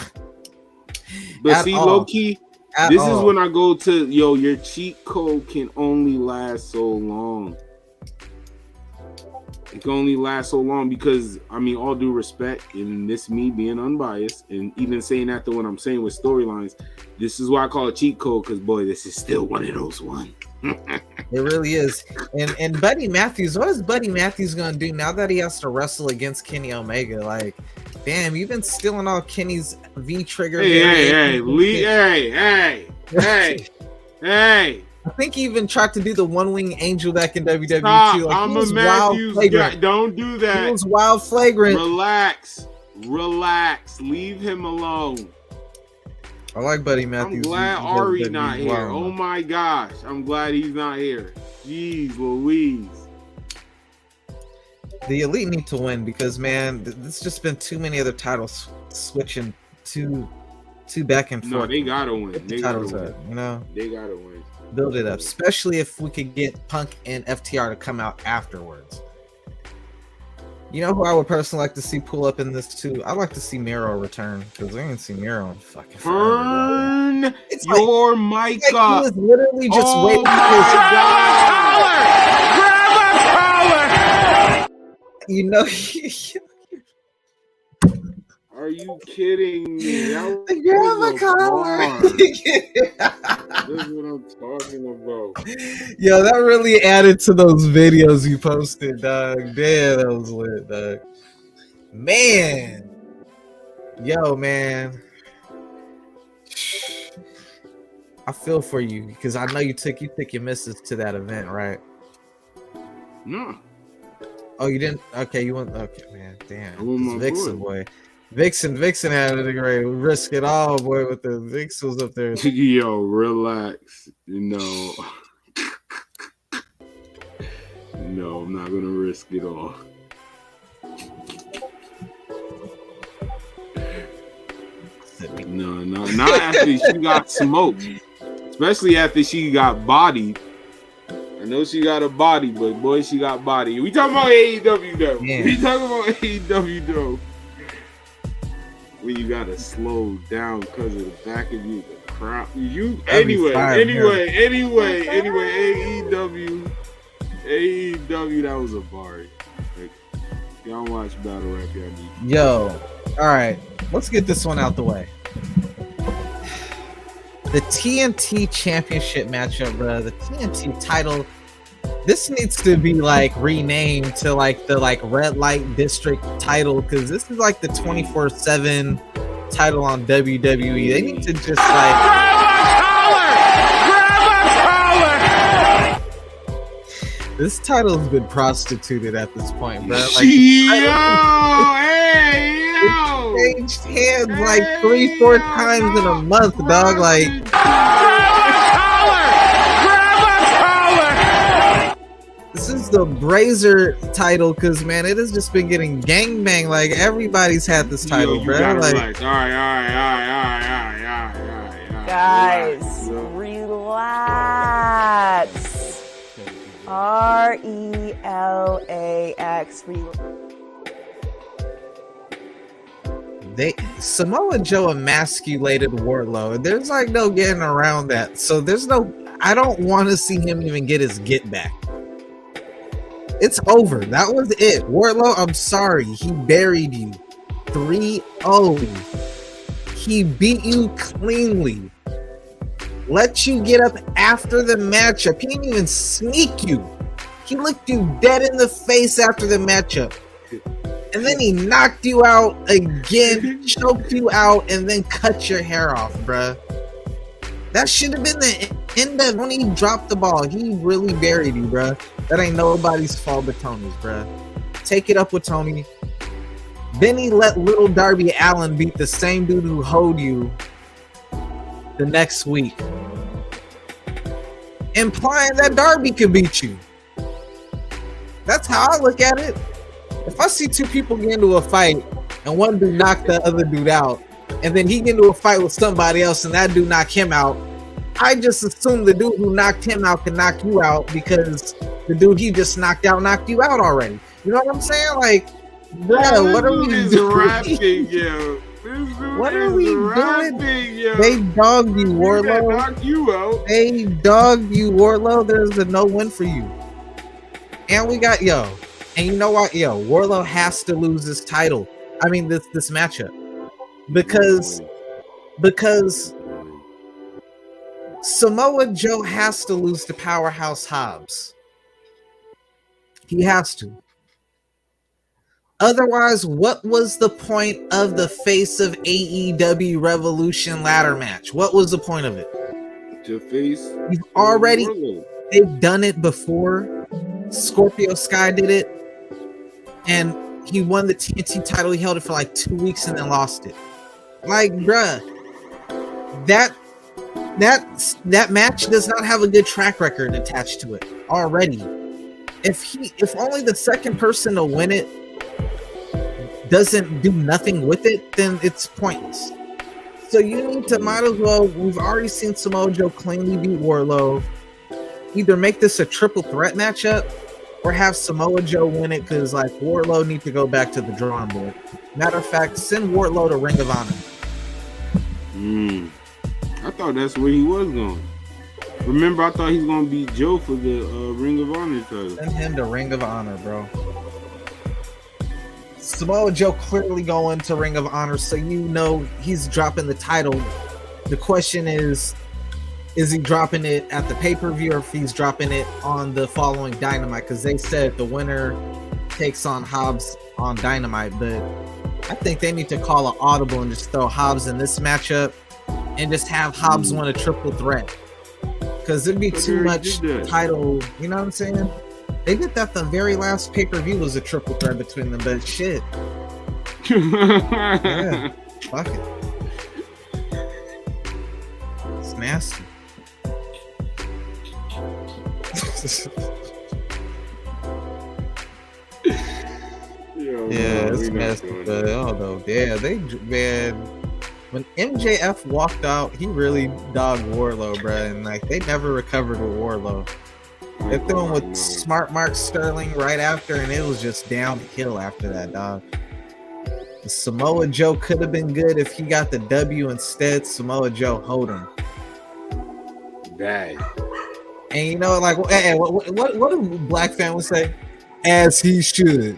But see, low key, this is when I go to your cheat code can only last so long. It can only last so long because, I mean, all due respect, and this me being unbiased, and even saying that to what I'm saying with storylines, this is why I call it cheat code, because, boy, this is still one of those ones. It really is. And Buddy Matthews, what is Buddy Matthews going to do now that he has to wrestle against Kenny Omega? Like, damn, you've been stealing all Kenny's V-trigger. Hey. I think he even tried to do the one-wing angel back in WWE too. Like, I'm a Matthews guy. Don't do that. He was wild flagrant. Relax. Leave him alone. I like Buddy Matthews. I'm glad Ari's not here. Oh my gosh. I'm glad he's not here. Jeez Louise. The Elite need to win because, man, there's just been too many other titles switching too back and forth. No, they gotta win. They gotta win. You know? They gotta win. Build it up, especially if we could get Punk and FTR to come out afterwards. You know who I would personally like to see pull up in this too? I'd like to see Miro return because we ain't seen Miro in fucking forever. Turn your mic up. He was literally just waiting. Grab a collar. You know. Are you kidding me? Grab a collar. This is what I'm talking about. Yo, that really added to those videos you posted, dog. Damn, that was lit, dog. Man. Yo, man. I feel for you because I know you took your missus to that event, right? No. Oh, you didn't? Okay, you went. Okay, man. Damn. I want my Vixen, boy. Vixen had it great. Risk it all, boy, with the Vixen was up there. Yo, relax. No, I'm not gonna risk it all. No, not after she got smoked. Especially after she got bodied. I know she got a body, but boy, she got body. We talking about AEW though. Yeah. We talking about AEW though. When you gotta slow down because of the back of you, the crowd. Anyway, AEW, that was a bar. Like, y'all watch battle rap, y'all need. Yo, all right, let's get this one out the way. the TNT Championship matchup, bro. The TNT title. This needs to be like renamed to like the like Red Light District title, because this is like the 24/7 title on WWE. They need to just like this title has been prostituted at this point, bro. Like, it changed hands like 3-4 times in a month, dog. Like, this is the Brazier title, because man, it has just been getting gangbang. Like, everybody's had this title, bro. Like, all right. Guys, relax. RELAX. Samoa Joe emasculated Wardlow. There's like no getting around that. So there's no. I don't want to see him even get his get back. It's over. That was it. Wardlow, I'm sorry. He buried you. 3-0. He beat you cleanly. Let you get up after the matchup. He didn't even sneak you. He looked you dead in the face after the matchup. And then he knocked you out again, choked you out, and then cut your hair off, bruh. That should have been the end of when he dropped the ball. He really buried you, bruh. That ain't nobody's fault but Tony's, bruh. Take it up with Tony. Then he let little Darby Allin beat the same dude who hoed you the next week, implying that Darby could beat you. That's how I look at it. If I see two people get into a fight and one dude knock the other dude out, and then he get into a fight with somebody else and that dude knock him out, I just assume the dude who knocked him out can knock you out because the dude he just knocked you out already. You know what I'm saying? Like, bro, what are we doing? What are we doing? They dogged you, Wardlow. They dogged you, Wardlow. There's a no win for you. And we got and you know what? Wardlow has to lose this title. I mean, this matchup. Because Samoa Joe has to lose to Powerhouse Hobbs. He has to. Otherwise, what was the point of the face of AEW ReVolution ladder match? What was the point of it? To face. You've already, they've done it before. Scorpio Sky did it, and he won the TNT title. He held it for like 2 weeks and then lost it. Like, bruh, that match does not have a good track record attached to it already. If only the second person to win it doesn't do nothing with it, then it's pointless. So you need to might as well. We've already seen Samoa Joe cleanly beat Wardlow. Either make this a triple threat matchup or have Samoa Joe win it, because like Wardlow needs to go back to the drawing board. Matter of fact, send Wardlow to Ring of Honor. I thought that's where he was going. Remember, I thought he was going to beat Joe for the Ring of Honor title. Send him to Ring of Honor, bro. Samoa Joe clearly going to Ring of Honor, so you know he's dropping the title. The question is he dropping it at the pay-per-view or if he's dropping it on the following Dynamite? Because they said the winner takes on Hobbs on Dynamite, but I think they need to call an audible and just throw Hobbs in this matchup and just have Hobbs win a triple threat. Because it'd be too much title, you know what I'm saying? They did that the very last pay-per-view was a triple threat between them, but shit. Yeah, fuck it. It's nasty. It's nasty, but when MJF walked out, he really dogged Wardlow, bruh, and like they never recovered with Wardlow. They threw him with Smart Mark Sterling right after, and it was just downhill after that, dog. Samoa Joe could have been good if he got the W. Instead, Samoa Joe hold him. Bad. And you know, like, what do black fans say? As he should.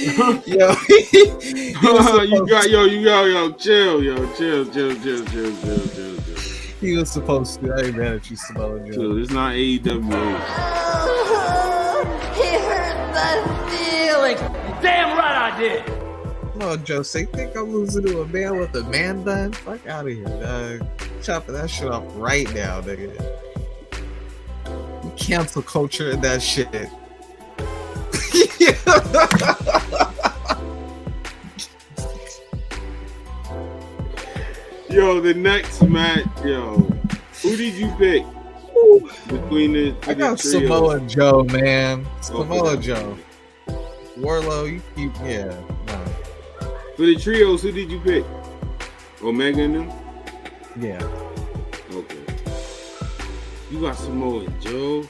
Yo, chill. He was supposed to. I ain't mad at you, Samoa Joe. Chill, it's not AEW. He hurt my feelings. Damn right I did. Come on, Joe. Say, think I'm losing to a man with a man bun? Fuck out of here, dog. Chopping that shit off right now, nigga. You cancel culture and that shit. Yo, the next match, yo. Who did you pick? Between the I got trio? Samoa Joe, man. Samoa Okay. Joe. Warlow, you keep, yeah. No. For the trios, who did you pick? Omega and them? Yeah. Okay. You got Samoa Joe.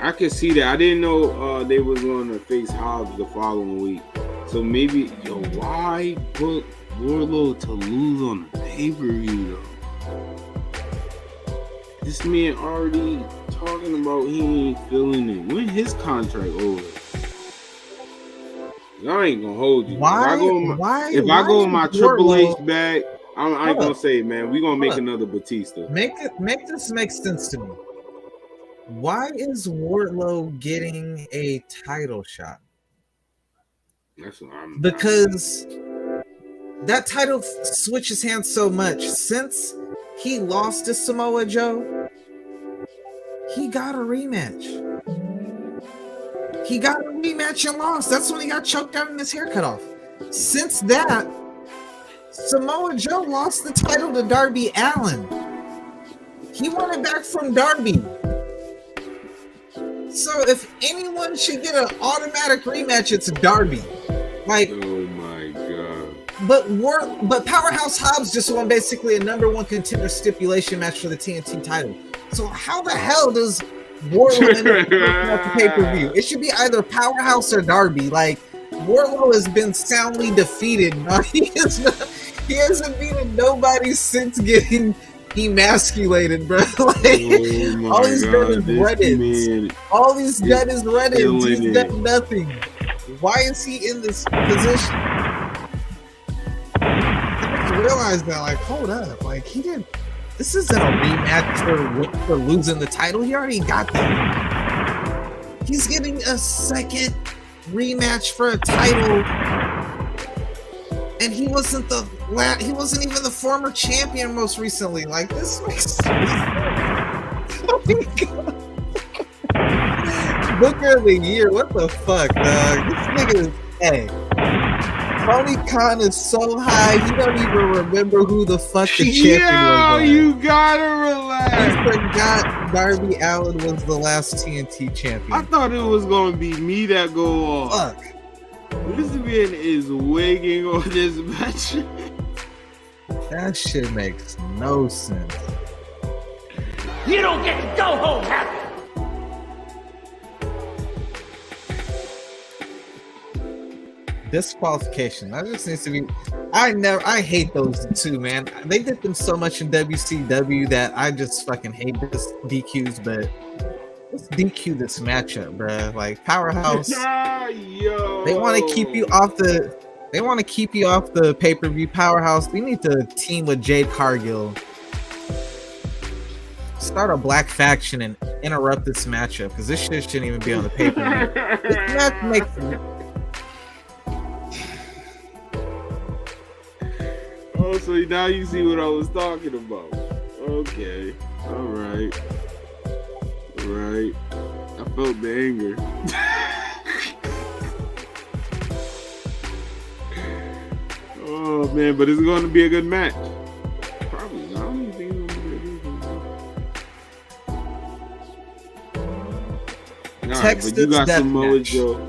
I could see that. I didn't know they was going to face Hobbs the following week. So maybe, yo, why put Warlow to lose on the pay-per-view, though? This man already talking about he ain't feeling it. When his contract over? I ain't gonna hold you. Why? If I go in my Triple H bag, I ain't gonna say it, man. We gonna make another Batista. Make this make sense to me. Why is Wardlow getting a title shot? That's what Because that title switches hands so much. Since he lost to Samoa Joe, he got a rematch. He got a rematch and lost. That's when he got choked out and his hair cut off. Since that, Samoa Joe lost the title to Darby Allin. He won it back from Darby. So if anyone should get an automatic rematch, it's Darby. Like, oh my god! But Powerhouse Hobbs just won basically a #1 contender stipulation match for the TNT title. So how the hell does Wardlow end up at the pay-per-view? It should be either Powerhouse or Darby. Like, Wardlow has been soundly defeated. He hasn't beaten nobody since getting emasculated, bro. Like, all he's done is Reddit. All he's done is Reddit. He's done nothing. Why is he in this position? I just realized that, like, hold up. Like, he didn't. This isn't a rematch for losing the title. He already got that. He's getting a second rematch for a title. And he wasn't even the former champion most recently. Like, this makes sense. Oh my God. Booker of the year, what the fuck, dog? This nigga is, hey, Tony Khan is so high, he don't even remember who the fuck the champion was. Yo, you gotta relax. He forgot Darby Allin was the last TNT champion. I thought it was gonna be me that go off. Fuck. This man is wigging on this match. That shit makes no sense. You don't get to go home happy. Disqualification. That just needs to be. I hate those two, man. They did them so much in WCW that I just fucking hate this DQs, but let's DQ this matchup, bruh. Like, Powerhouse. Yo. They want to keep you off the. They want to keep you off the pay-per-view. Powerhouse. We need to team with Jade Cargill. Start a black faction and interrupt this matchup, because this shit shouldn't even be on the pay-per-view. This match makes. Oh, so now you see what I was talking about. Okay. All right. I felt the anger. Oh, man, but it's going to be a good match. Probably not. I don't even think it's going to be a good match. All right, but you got Samoa Joe.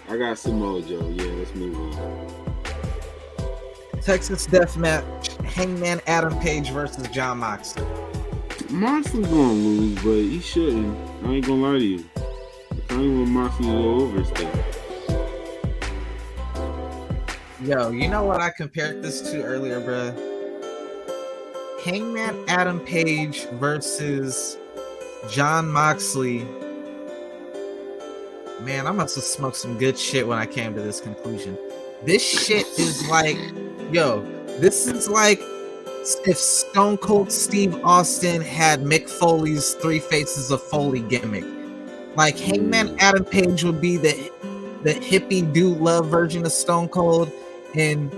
I got Samoa Joe. Yeah, let's move on. Texas Death Match, Hangman Adam Page versus John Moxley. Moxley's gonna lose, but he shouldn't. I ain't gonna lie to you. I don't want Moxley to go over stuff. Yo, you know what I compared this to earlier, bruh? Hangman Adam Page versus John Moxley Man, I must have smoked some good shit when I came to this conclusion. This shit is like, yo, this is like if Stone Cold Steve Austin had Mick Foley's Three Faces of Foley gimmick. Like Hangman Adam Page would be the hippie dude love version of Stone Cold, and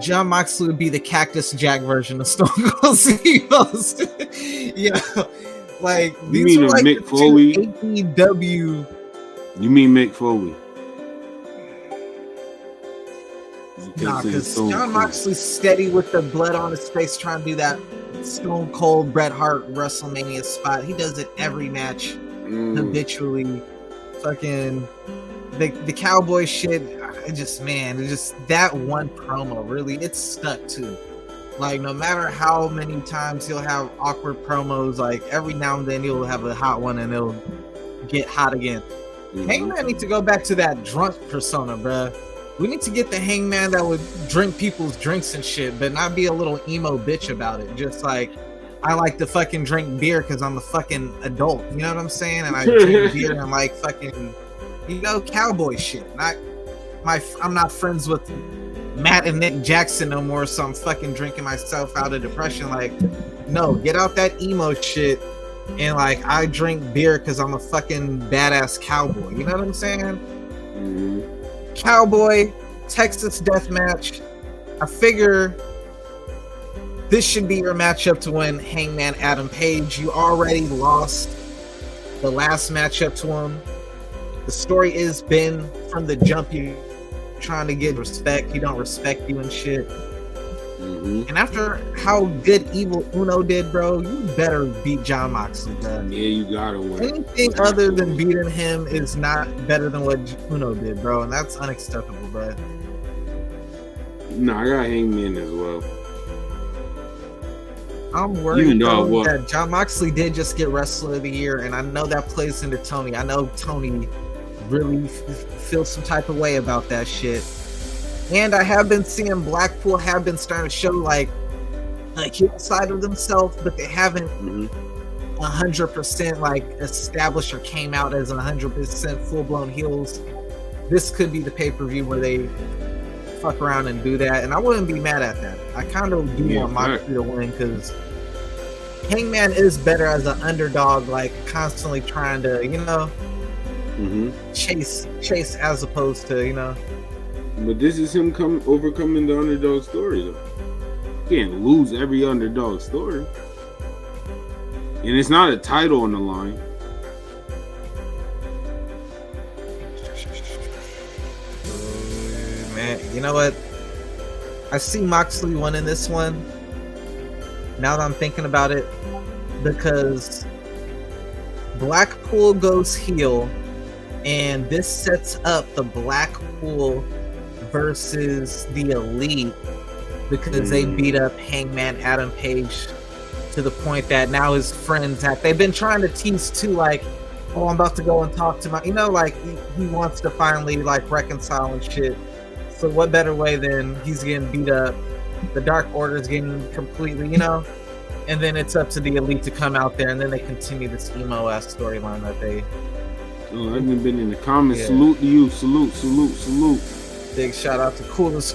John Moxley would be the Cactus Jack version of Stone Cold Steve Austin. Yeah, like you mean are like Mick Foley? AEW. You mean Mick Foley? Nah, because John Moxley's steady with the blood on his face trying to do that Stone Cold Bret Hart WrestleMania spot. He does it every match habitually. Fucking the cowboy shit. It's just that one promo really, it stuck too. Like no matter how many times he'll have awkward promos, like every now and then he'll have a hot one and it'll get hot again. Hangman need to go back to that drunk persona, bruh. We need to get the Hangman that would drink people's drinks and shit, but not be a little emo bitch about it. Just like, I like to fucking drink beer because I'm a fucking adult. You know what I'm saying? And I drink beer and like fucking, cowboy shit. I'm not friends with Matt and Nick Jackson no more, so I'm fucking drinking myself out of depression. Like, no, get out that emo shit. And like, I drink beer because I'm a fucking badass cowboy. You know what I'm saying? Cowboy, Texas death match. I figure this should be your matchup to win Hangman Adam Page. You already lost the last matchup to him. The story is Ben from the jump, you trying to get respect. He don't respect you and shit. And after how good Evil Uno did, bro, you better beat John Moxley, bro. Yeah, you gotta win. Anything other than beating him is not better than what Uno did, bro, and that's unacceptable, bro. No, I got Hangman as well. I'm worried that John Moxley did just get Wrestler of the Year, and I know that plays into Tony. I know Tony really feels some type of way about that shit. And I have been seeing Blackpool have been starting to show like heel side of themselves, but they haven't 100% like established or came out as 100% full-blown heels. This could be the pay-per-view where they fuck around and do that, and I wouldn't be mad at that. I kind of do want Moxley to win because Hangman is better as an underdog, like constantly trying to, chase as opposed to, But this is him overcoming the underdog story, though. You can't lose every underdog story. And it's not a title on the line. Man, you know what? I see Moxley winning this one. Now that I'm thinking about it, because Blackpool goes heel, and this sets up the Blackpool versus the Elite because they beat up Hangman Adam Page to the point that now his friends they've been trying to tease too, like, oh, I'm about to go and talk to my, like he wants to finally like reconcile and shit. So what better way than he's getting beat up, the Dark Order's getting completely, and then it's up to the Elite to come out there, and then they continue this emo ass storyline that they. Oh, I've been in the comments. Yeah. Salute to you. Salute. Big shout out to Cool is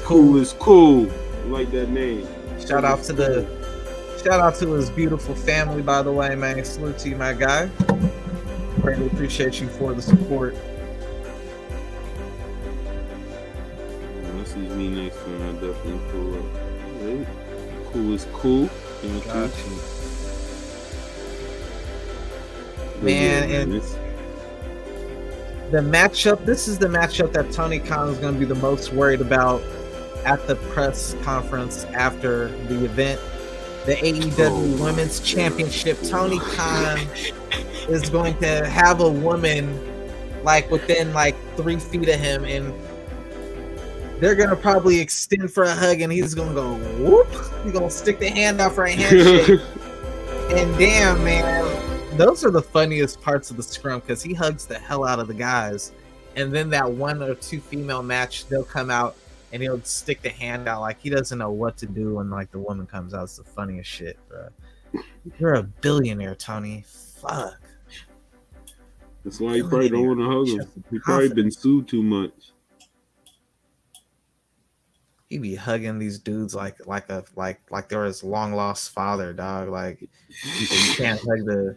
Cool. I like that name. Shout out to his beautiful family, by the way, man. Salute to you, my guy. Greatly appreciate you for the support. I'll see me next time. I'll definitely pull up. Right. Cool is cool. Got you. Man, and the matchup, this is the matchup that Tony Khan is going to be the most worried about at the press conference after the event. The AEW Women's Championship. Tony Khan is going to have a woman like within like 3 feet of him, and they're going to probably extend for a hug, and he's going to go whoop. He's going to stick the hand out for a handshake. And damn, man, those are the funniest parts of the scrum because he hugs the hell out of the guys. And then that 1 or 2 female match, they'll come out and he'll stick the hand out like he doesn't know what to do when like the woman comes out. It's the funniest shit, bro. You're a billionaire, Tony. Fuck. That's why he probably don't want to hug him. He probably been sued too much. He be hugging these dudes like they're his long lost father, dog. Like you can't hug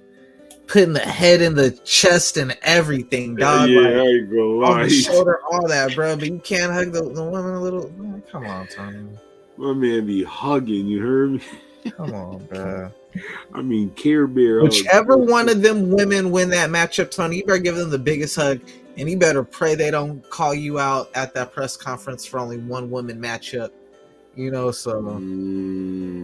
putting the head in the chest and everything, dog. Yeah, like, I ain't gonna lie. On the shoulder, all that, bro. But you can't hug the woman a little. Man, come on, Tony. My man be hugging. You heard me? Come on, bro. I mean, Care Bear. Whichever one of them women win that matchup, Tony, you better give them the biggest hug, and you better pray they don't call you out at that press conference for only one woman matchup. You know, so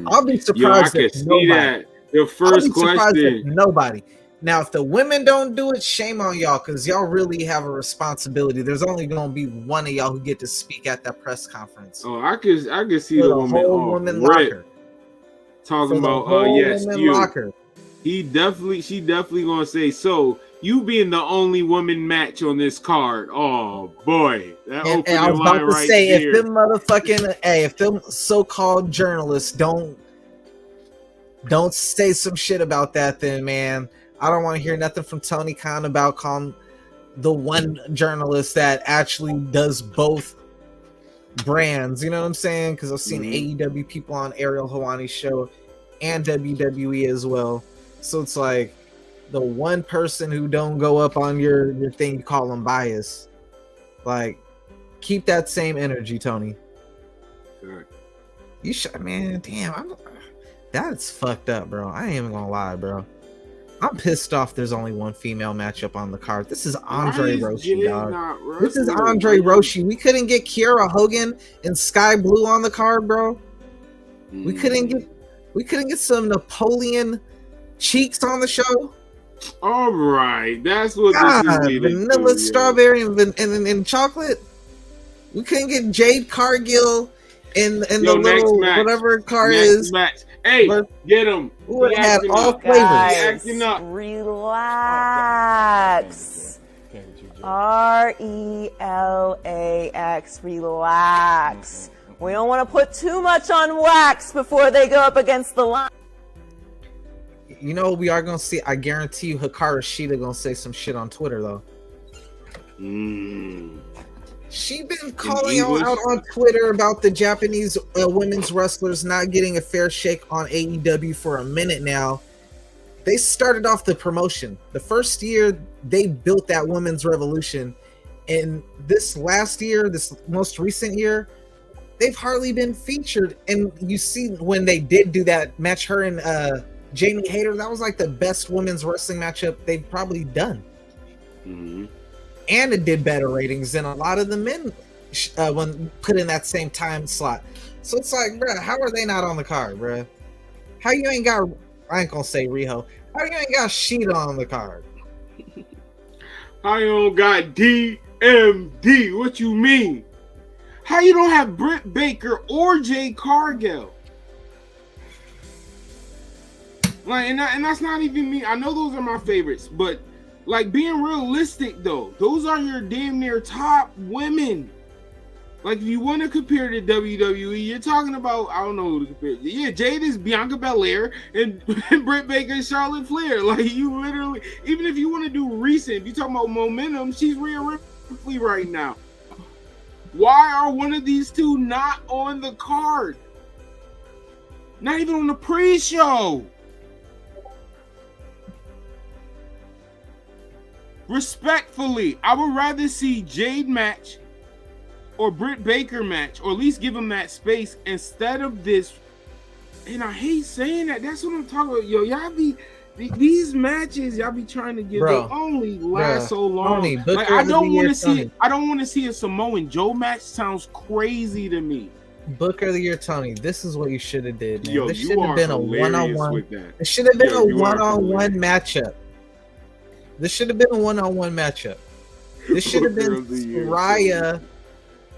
I'll be surprised if nobody. That. The first question. Nobody. Now, if the women don't do it, shame on y'all, because y'all really have a responsibility. There's only going to be one of y'all who get to speak at that press conference. Oh, I could see the woman locker. Talking about yes, you. Locker. She definitely gonna say, so you being the only woman match on this card. Oh boy. That and I was about to say, if them motherfucking if them so-called journalists don't say some shit about that, then man, I don't want to hear nothing from Tony Khan about calling the one journalist that actually does both brands, you know what I'm saying? Because I've seen AEW people on Ariel Helwani's show and WWE as well. So it's like the one person who don't go up on your thing, you call them biased. Like, keep that same energy, Tony. Sure. You should, man. Damn, that's fucked up, bro. I ain't even gonna lie, bro. I'm pissed off there's only one female matchup on the card. This is Andre Roshi, dog. This is Andre Roshi. We couldn't get Kiera Hogan and Sky Blue on the card, bro. We couldn't get some Napoleon Cheeks on the show. All right, that's what God, this is. Vanilla, strawberry, and chocolate. We couldn't get Jade Cargill and the little whatever card is. Match. Hey, get him. Who had all flavors? Relax. RELAX. Relax. We don't want to put too much on wax before they go up against the line. You know, we are going to see, I guarantee you, Hikaru Shida going to say some shit on Twitter, though. She been calling out on Twitter about the Japanese women's wrestlers not getting a fair shake on AEW for a minute now. They started off the promotion. The first year, they built that women's revolution. And this last year, this most recent year, they've hardly been featured. And you see when they did do that match, her and Jamie Hayter, that was like the best women's wrestling matchup they've probably done. And it did better ratings than a lot of the men when put in that same time slot. So it's like, bro, how are they not on the card, bro? How you ain't got, I ain't gonna say Riho, how you ain't got Sheeta on the card? How you don't got DMD? What you mean? How you don't have Britt Baker or Jade Cargill? Like, and that's not even me. I know those are my favorites, but like, being realistic though, those are your damn near top women. Like, if you want to compare to WWE, you're talking about, I don't know who to compare to. Yeah, Jade is Bianca Belair and Britt Baker and Charlotte Flair. Like, you literally, even if you want to do recent, if you're talking about momentum, she's Rhea Ripley right now. Why are one of these two not on the card? Not even on the pre-show. Respectfully, I would rather see Jade match or Britt Baker match, or at least give them that space instead of this. And I hate saying that. That's what I'm talking about. Yo, y'all be these matches, y'all be trying to give. They only last so long. Like, I don't want to see. I don't want to see a Samoan Joe match. Sounds crazy to me. Booker of the Year, Tony. This is what you should have did, man. Yo, this should have been a one-on-one. It should have been a one-on-one matchup. This should have been a one-on-one matchup. This should have been Raya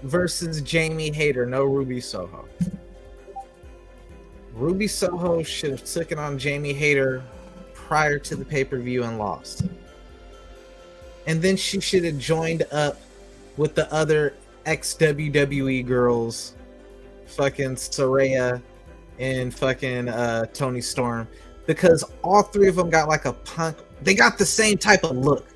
versus Jamie Hayter, no Ruby Soho. Ruby Soho should have taken on Jamie Hayter prior to the pay-per-view and lost. And then she should have joined up with the other ex-WWE girls, fucking Saraya and fucking Toni Storm, because all three of them got like a punk. They got the same type of look.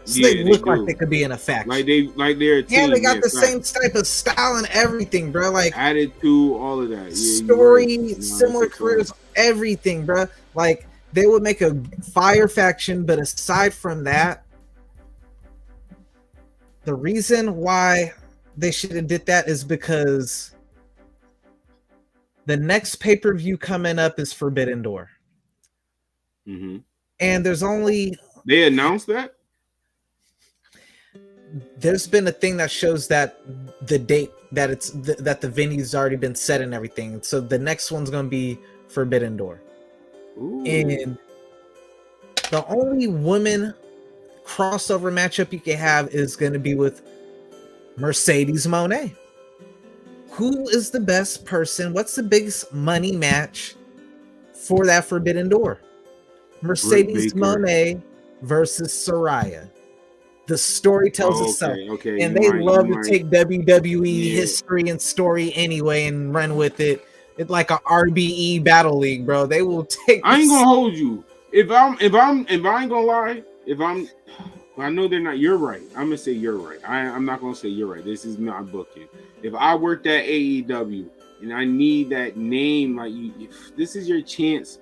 So they look like they could be in a faction. Like they're a team. Yeah, they got the same type of style and everything, bro. Like attitude, all of that. Story, similar careers, everything, bro. Like they would make a fire faction, but aside from that, the reason why they should have did that is because the next pay-per-view coming up is Forbidden Door. Mm-hmm. And there's only... They announced that? There's been a thing that shows that the date that it's that the venue's already been set and everything. So the next one's going to be Forbidden Door. Ooh. And the only women crossover matchup you can have is going to be with Mercedes Moné. Who is the best person? What's the biggest money match for that Forbidden Door? Mercedes Moné versus Saraya. The story tells itself. Okay. And they love to take WWE history and story anyway and run with it. It's like a RBE battle league, bro. They will take. I ain't gonna hold you. If I ain't gonna lie, I know they're not. You're right. I'm gonna say you're right. I'm not gonna say you're right. This is not booking. If I worked at AEW and I need that name, like if this is your chance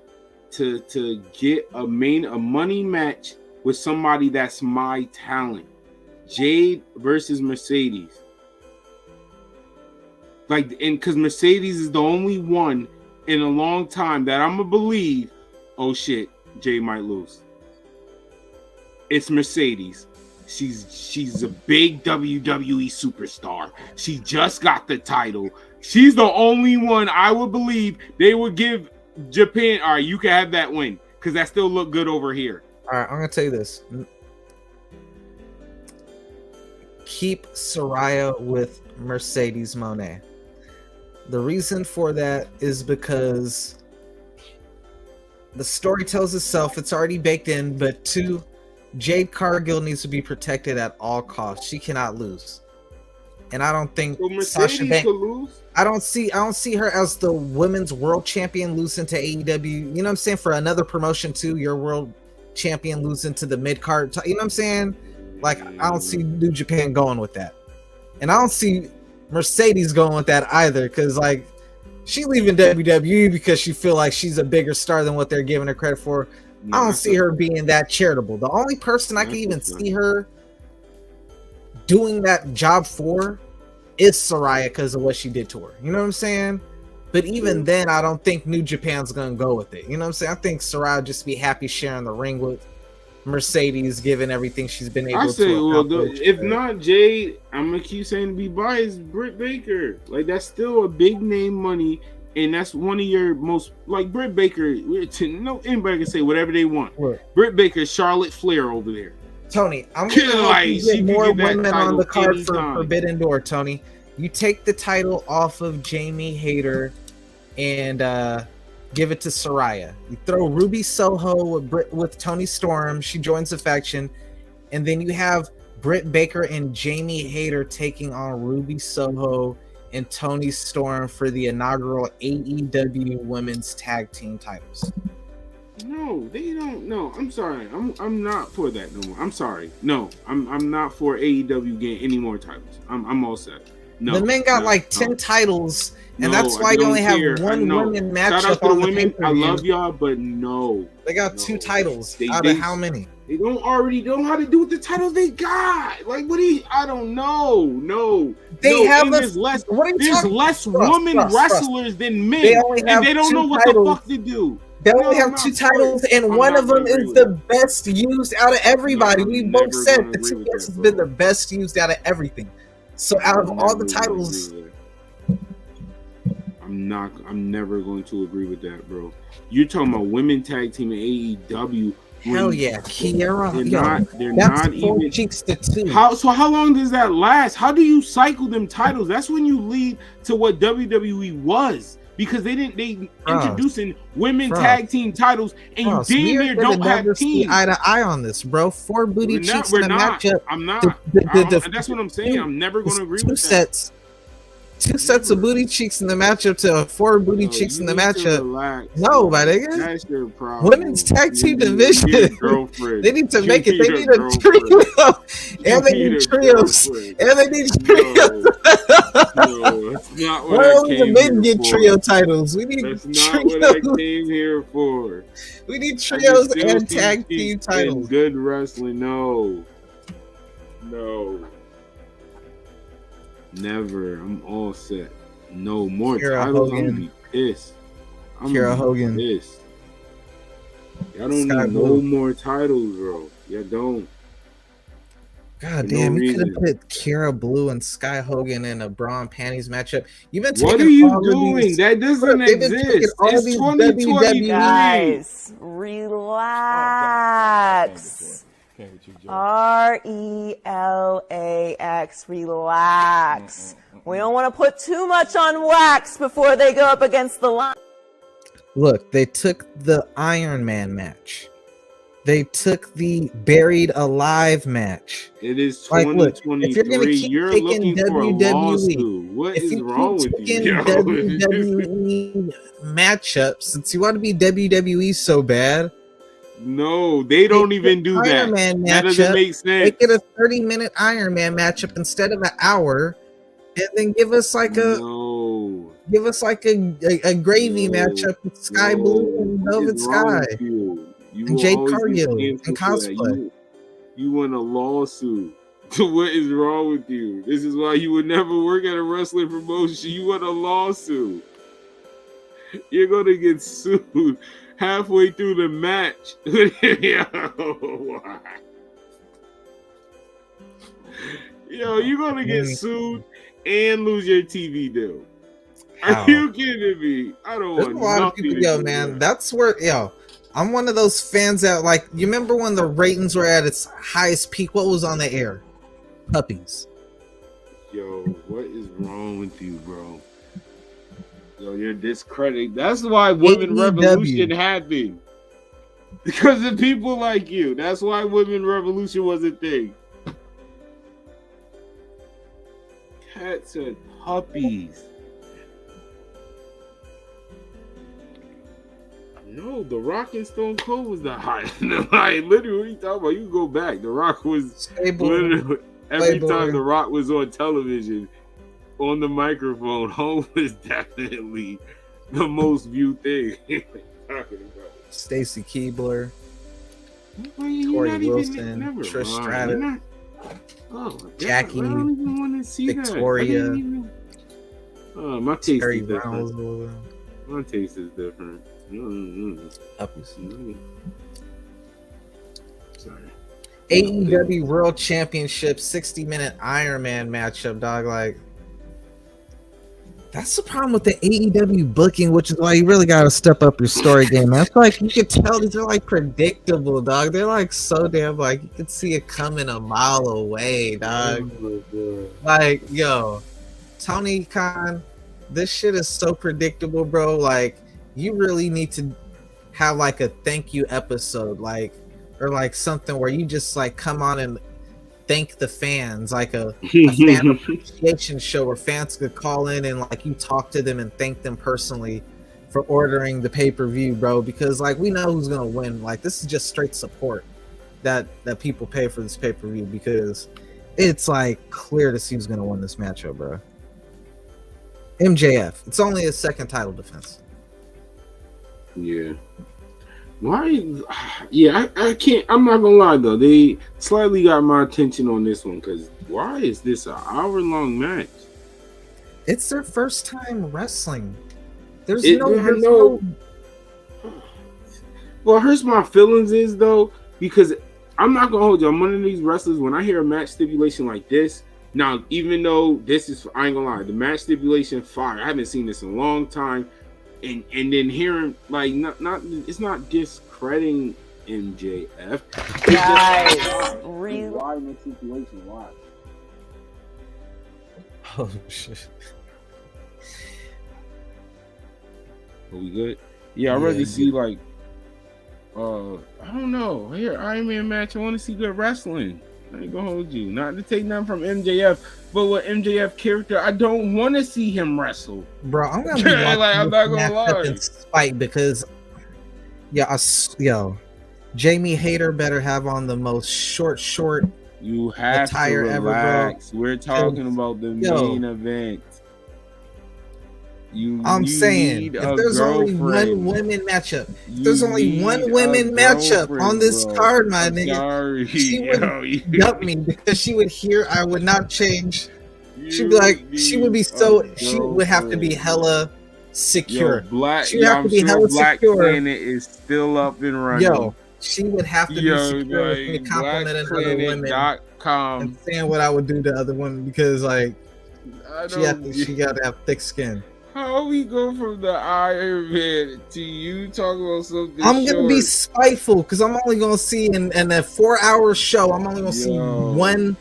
to get a money match with somebody that's my talent. Jade versus Mercedes. Like, and because Mercedes is the only one in a long time that I'm gonna believe, oh shit, Jade might lose. It's Mercedes. She's a big WWE superstar. She just got the title. She's the only one I would believe they would give Japan. All right, you can have that win because that still look good over here. All right, I'm gonna tell you this. Keep Saraya with Mercedes Moné. The reason for that is because the story tells itself. It's already baked in, but two, Jade Cargill needs to be protected at all costs. She cannot lose. And I don't think Sasha Banks could lose. I don't see her as the women's world champion losing to AEW. You know what I'm saying? For another promotion too, your world champion losing to the mid card. You know what I'm saying? Like I don't see New Japan going with that, and I don't see Mercedes going with that either. Because like she leaving WWE because she feel like she's a bigger star than what they're giving her credit for. I don't see her being that charitable. The only person I can even see her doing that job for is Saraya because of what she did to her. You know what I'm saying? But even then, I don't think New Japan's gonna go with it. You know what I'm saying? I think Saraya just be happy sharing the ring with Mercedes, given everything she's been able to accomplish. If not Jade, I'm gonna keep saying to be biased, Britt Baker. Like that's still a big name money. And that's one of your most, like Britt Baker. No, anybody can say whatever they want. Right. Britt Baker, Charlotte Flair over there. Tony, I'm gonna like, get more women on the card for Forbidden Door. Tony, you take the title off of Jamie Hayter and give it to Saraya. You throw Ruby Soho with Toni Storm. She joins the faction, and then you have Britt Baker and Jamie Hayter taking on Ruby Soho and Toni Storm for the inaugural AEW Women's Tag Team titles. No, they don't. No, I'm sorry. I'm not for that no more. I'm sorry. No, I'm not for AEW getting any more titles. I'm all set. No, the men got 10 titles, and that's why you only have one women matchup on the women. I love y'all, but no, they got 2 titles out of how many? They don't how to do with the titles they got. Like what? I don't know. No, there's less women wrestlers than men, and they don't know what the fuck to do. They only have 2 titles, and one of them is the best used out of everybody. We both said the TBS has been the best used out of everything. So out of all the titles, I'm never going to agree with that, bro. You're talking about women tag team in AEW. Hell yeah, Kiera. They're not even cheeks to 2. How long does that last? How do you cycle them titles? That's when you lead to what WWE was. Because they introducing women tag team titles, and you damn near don't have teams. Eye to eye on this, bro. 4 booty cheeks in a matchup. I'm not. That's what I'm saying. I'm never going to agree with sets. 2 sets of booty cheeks in the matchup to 4 booty cheeks in the matchup. No, my nigga. That's your problem. Women's tag team division. They need to make it. They need a trio. And they need trios. And they need trios. No, that's not what Why I only the came men here get for. trio titles? We need That's trios. not what I came here for. We need trios and tag team titles. Good wrestling, no. Never. I'm all set. No more Kira titles. Hogan. I'm gonna be pissed. Kira Hogan. Pissed. Y'all don't Sky need Blue. no more titles, bro. Y'all don't. God For damn, no you could reason. have put Kira Blue and Sky Hogan in a bra and panties matchup. You've been What taking are you all of doing? these- That doesn't They've been taking exist. all It's these 2023. Guys, relax. RELAX, relax. We don't want to put too much on wax before they go up against the line. Look, they took the Iron Man match. They took the Buried Alive match. It is Like, look, if 2023. you're gonna keep You're taking looking for a WWE, lawsuit. What if is you wrong keep with you? taking WWE matchups, since you want to be WWE so bad, No, they don't even do that. Iron Man That doesn't matchup, make sense. make it a 30-minute Iron Man matchup instead of an hour, and then give us like a gravy matchup with Sky Blue and Velvet Sky and Jade Cargill and cosplay. You want a lawsuit. What is wrong with you? This is why you would never work at a wrestling promotion. You want a lawsuit. You're gonna get sued halfway through the match. Yo, you're gonna get sued and lose your TV deal. How? Are you kidding me? I don't There's a want lot of nothing people, to yo, do man. with That's where, yo, I'm one of those fans that, like, you remember when the ratings were at its highest peak? What was on the air? Puppies. Yo, what is wrong with you, bro? Yo, you're discrediting. That's why Women AEW. Revolution happened. Because of people like you. That's why Women Revolution was a thing. Cats and puppies. No, The Rock and Stone Cold was the highest. Like, literally, what are you talking about? You can go back. The Rock was literally every time The Rock was on television, on the microphone, home was definitely the most viewed thing. Stacy Keibler, You're Tori not even- Wilson, never Trish mind. Stratus, You're not- Oh, Jackie, I don't even want to see Victoria, that. I didn't even- my taste Terry is different. Brown. My taste is different. Puppies. Sorry. AEW World Championship 60-minute Iron Man matchup, dog. Like, that's the problem with the AEW booking, which is why you really got to step up your story game, man. It's like you can tell these are like predictable, dog. They're like so damn like you can see it coming a mile away, dog. Like, yo, Tony Khan, this shit is so predictable, bro. Like, you really need to have like a thank you episode, like, or like something where you just like come on and thank the fans, like a fan appreciation show where fans could call in and like you talk to them and thank them personally for ordering the pay-per-view, bro. Because like we know who's gonna win. Like, this is just straight support that people pay for this pay-per-view, because it's like clear to see who's gonna win this matchup, bro. MJF. It's only his second title defense. Yeah. Why? Yeah, I can't. I'm not gonna lie though. They slightly got my attention on this one because why is this an hour-long match? It's their first time wrestling. There's It- no. I know. What hurts my feelings is though, because I'm not gonna hold you. I'm one of these wrestlers. When I hear a match stipulation like this, now even though this is, I ain't gonna lie, the match stipulation fire. I haven't seen this in a long time. And then hearing like not it's not discrediting MJF. Guys, why in this situation? Why? Oh shit. Are we good? Yeah, I'd rather see like I don't know. Here, Iron Man match. I want to see good wrestling. I ain't gonna hold you. Not to take nothing from MJF, but with MJF character, I don't want to see him wrestle. Bro, I'm gonna be like, I'm not gonna lie. in spite because Jamie Hayter better have on the most short you have attire to relax. Ever, bro. We're talking about the main event. I'm saying if there's only one women matchup, on this card, my nigga, she would dump me because she would hear I would not change. She'd be like, she would have to be hella secure. She would have to be hella secure. Planet is still up and running. She would have to be secure with me complimenting other women and saying what I would do to other women because like she got to have thick skin. How we go from the Iron Man to you talking about something? I'm gonna be spiteful because I'm only gonna see in a 4-hour show. I'm only gonna see one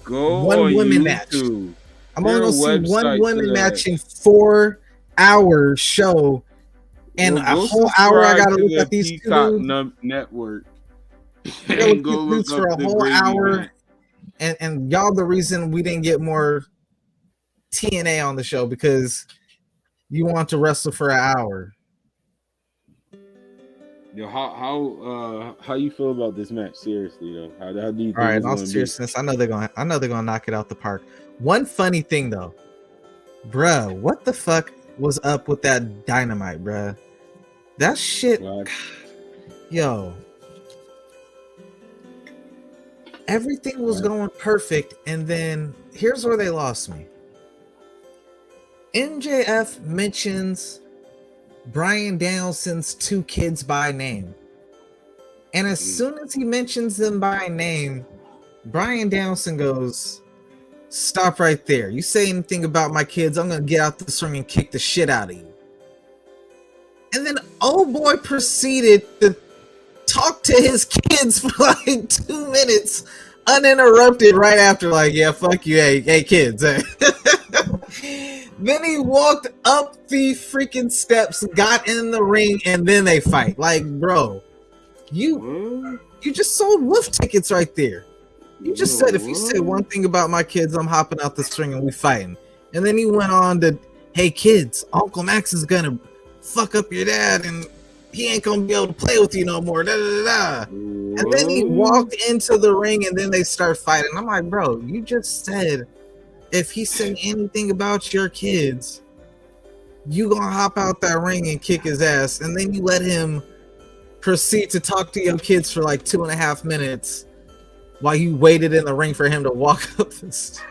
women match. I'm only gonna see one women match in 4-hour show, and a whole hour I gotta look at these two network. And go look for a whole hour, and y'all the reason we didn't get more TNA on the show because you want to wrestle for an hour. Yo, how you feel about this match? Seriously, though, how do you think? All right, in all seriousness, I know they're gonna knock it out the park. One funny thing though, bruh, what the fuck was up with that Dynamite, bruh? That shit, yo, everything was going perfect, and then here's where they lost me. MJF mentions Bryan Danielson's 2 kids by name. And as soon as he mentions them by name, Bryan Danielson goes, "Stop right there. You say anything about my kids, I'm going to get out this ring and kick the shit out of you." And then old boy proceeded to talk to his kids for like 2 minutes uninterrupted right after, like, yeah, fuck you, hey kids. Hey. Then he walked up the freaking steps, got in the ring, and then they fight. Like, bro, you just sold wolf tickets right there. You just said if you say one thing about my kids, I'm hopping out the ring and we fighting. And then he went on to, hey kids, Uncle Max is gonna fuck up your dad and he ain't gonna be able to play with you no more. Da, da, da, da. And then he walked into the ring and then they start fighting. I'm like, bro, you just said if he said anything about your kids, you gonna hop out that ring and kick his ass, and then you let him proceed to talk to your kids for like 2.5 minutes while you waited in the ring for him to walk up this.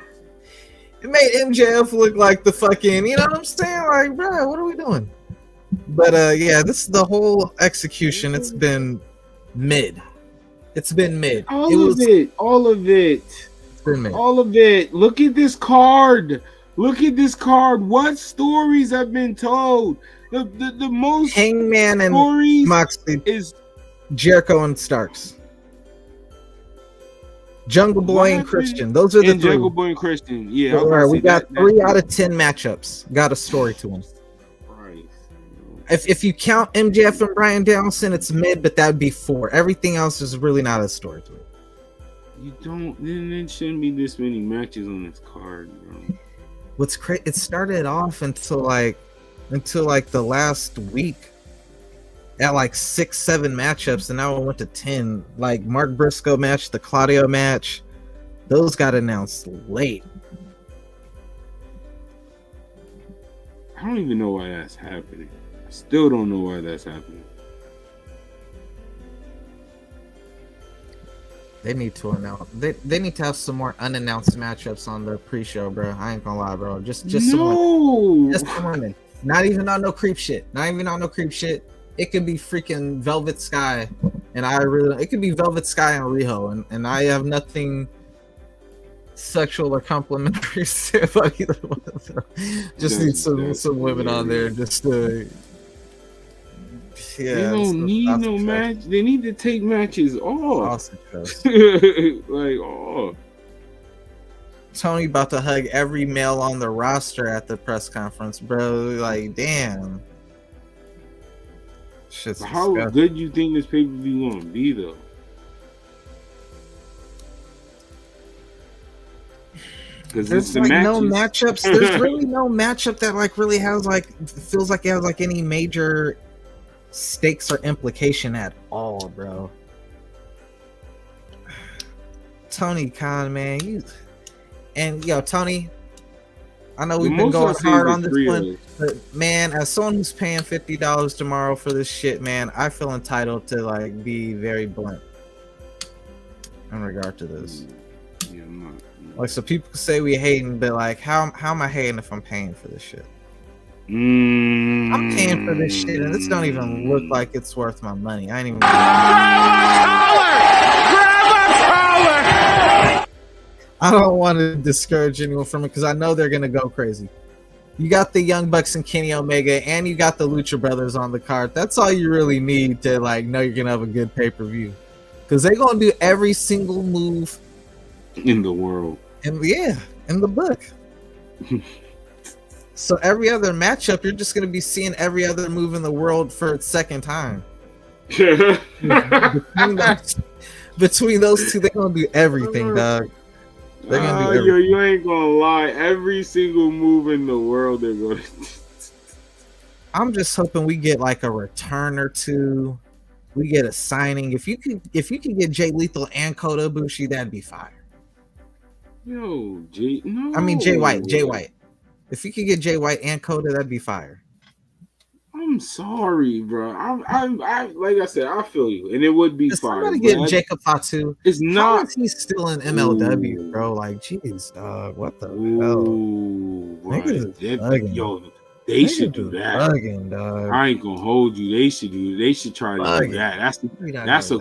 It made MJF look like the fucking, you know what I'm saying? Like, bro, what are we doing? But yeah, this is the whole execution. It's been mid. It's been mid. All of it. All of it. Look at this card. What stories have been told? The most Hangman and stories Moxley is Jericho and Starks. Jungle Boy and Christian. Those are the 3. Jungle Boy and Christian. Yeah. All right, we got 3 out of 10 matchups. Got a story to them. If you count MJF and Bryan Danielson, it's mid, but that would be 4. Everything else is really not a story to it. You don't. Then there shouldn't be this many matches on this card, bro. What's crazy? It started off until like the last week at like 6-7 matchups, and now it went to 10. Like Mark Briscoe match, the Claudio match, those got announced late. I don't even know why that's happening. I still don't know why that's happening. They need to announce. They need to have some more unannounced matchups on the pre-show, bro. I ain't gonna lie, bro. Just some women. Not even on no creep shit. It could be freaking Velvet Sky, and it could be Velvet Sky and Riho, and I have nothing sexual or complimentary to say about either one of them. Just need some women on there just to. Yeah, they don't need no match. They need to take matches off. Tony about to hug every male on the roster at the press conference, bro. Like, damn. Shit's how good you think this pay-per-view gonna be, though? because there's it's the like matches. no matchups. There's really no matchup that like really has like feels like it has like any major stakes or implication at all, bro. Tony Khan, man, Tony, I know we've been going hard on this one, but man, as someone who's paying $50 tomorrow for this shit, man, I feel entitled to like be very blunt in regard to this. Yeah, I'm not. Like, so people say we hating, but like, how am I hating if I'm paying for this shit? I'm paying for this shit, and this don't even look like it's worth my money. I ain't even. I don't want to discourage anyone from it because I know they're gonna go crazy. You got the Young Bucks and Kenny Omega, and you got the Lucha Brothers on the card. That's all you really need to like know you're gonna have a good pay-per-view, because they're gonna do every single move in the world, and in the book. So every other matchup, you're just gonna be seeing every other move in the world for its second time. Between those two, they're gonna do everything, dog. They're gonna do everything. You ain't gonna lie. Every single move in the world, they're gonna. I'm just hoping we get like a return or two. We get a signing. If you could get Jay Lethal and Kota Ibushi, that'd be fire. Yo, Jay White. If you could get Jay White and Kota, that'd be fire. I'm sorry, bro. I like I said, I feel you, and it would be fire. Somebody get Jacob Fatu. It's not. How is he still in MLW, bro? Like, jeez, dog. What the hell? They should do that. Bugging, dog. I ain't gonna hold you. They should try to do that. That's a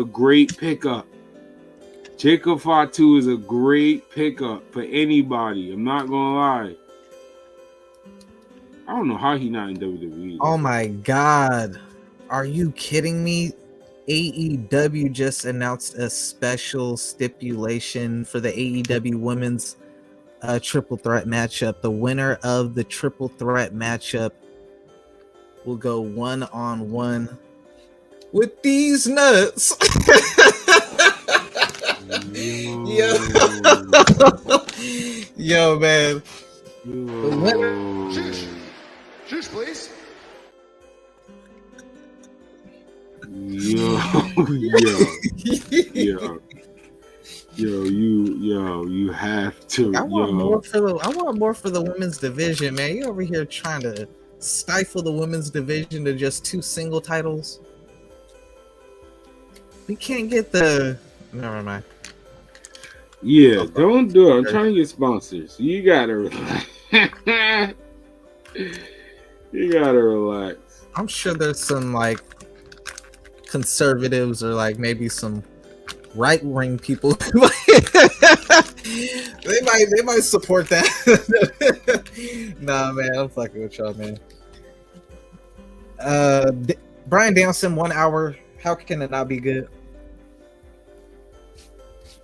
great pickup. Jacob Fatu is a great pickup for anybody. I'm not gonna lie. I don't know how he's not in WWE. Oh my god. Are you kidding me? AEW just announced a special stipulation for the AEW women's triple threat matchup. The winner of the triple threat matchup will go 1-on-1 with these nuts. Yo, man. The winner. Cheers, please. You have to. I want more for the women's division, man. You over here trying to stifle the women's division to just 2 single titles. We can't get the. Never mind. Yeah, don't do it. I'm trying to get sponsors. You gotta relax. You gotta relax. I'm sure there's some like conservatives or like maybe some right wing people. They might support that. Nah, man, I'm fucking with y'all, man. Bryan Danielson, 1 hour. How can it not be good?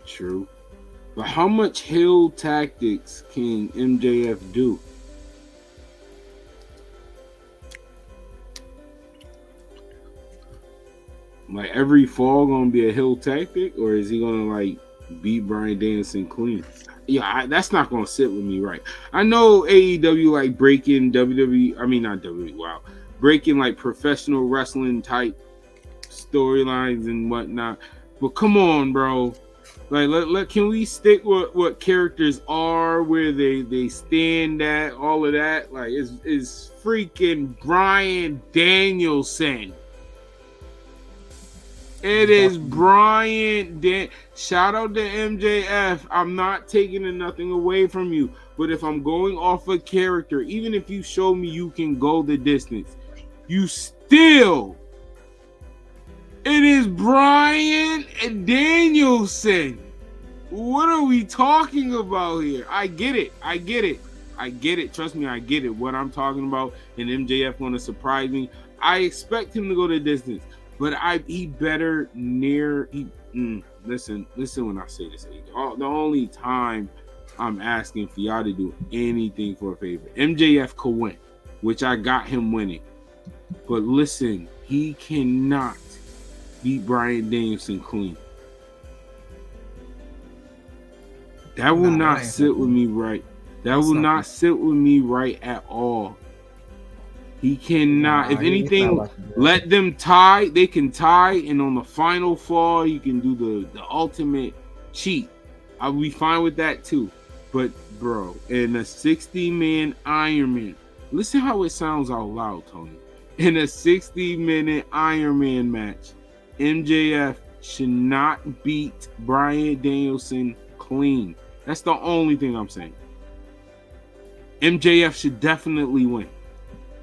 True. But how much heel tactics can MJF do? Like every fall gonna be a heel tactic, or is he gonna like beat Bryan Danielson clean? Yeah, that's not gonna sit with me right. I know AEW like breaking WWE. I mean not WWE. Wow, breaking like professional wrestling type storylines and whatnot. But come on, bro. Like, can we stick with what characters are, where they stand at, all of that? Like, is freaking Bryan Danielson. It is Bryan. Shout out to MJF. I'm not taking nothing away from you, but if I'm going off a character, even if you show me you can go the distance, you still. It is Bryan Danielson. What are we talking about here? I get it. Trust me, I get it. What I'm talking about, and MJF going to surprise me. I expect him to go the distance, but he better near. Listen when I say this. The only time I'm asking for y'all to do anything for a favor, MJF could win, which I got him winning. But listen, he cannot beat Bryan Danielson clean. That will not sit with me right. That will not sit with me right at all. He cannot. If anything, let them tie. They can tie, and on the final fall, you can do the ultimate cheat. I'll be fine with that too. But bro, in a 60-man Iron Man, listen how it sounds out loud, Tony. In a 60-minute Iron Man match, MJF should not beat Bryan Danielson clean. That's the only thing I'm saying. MJF should definitely win.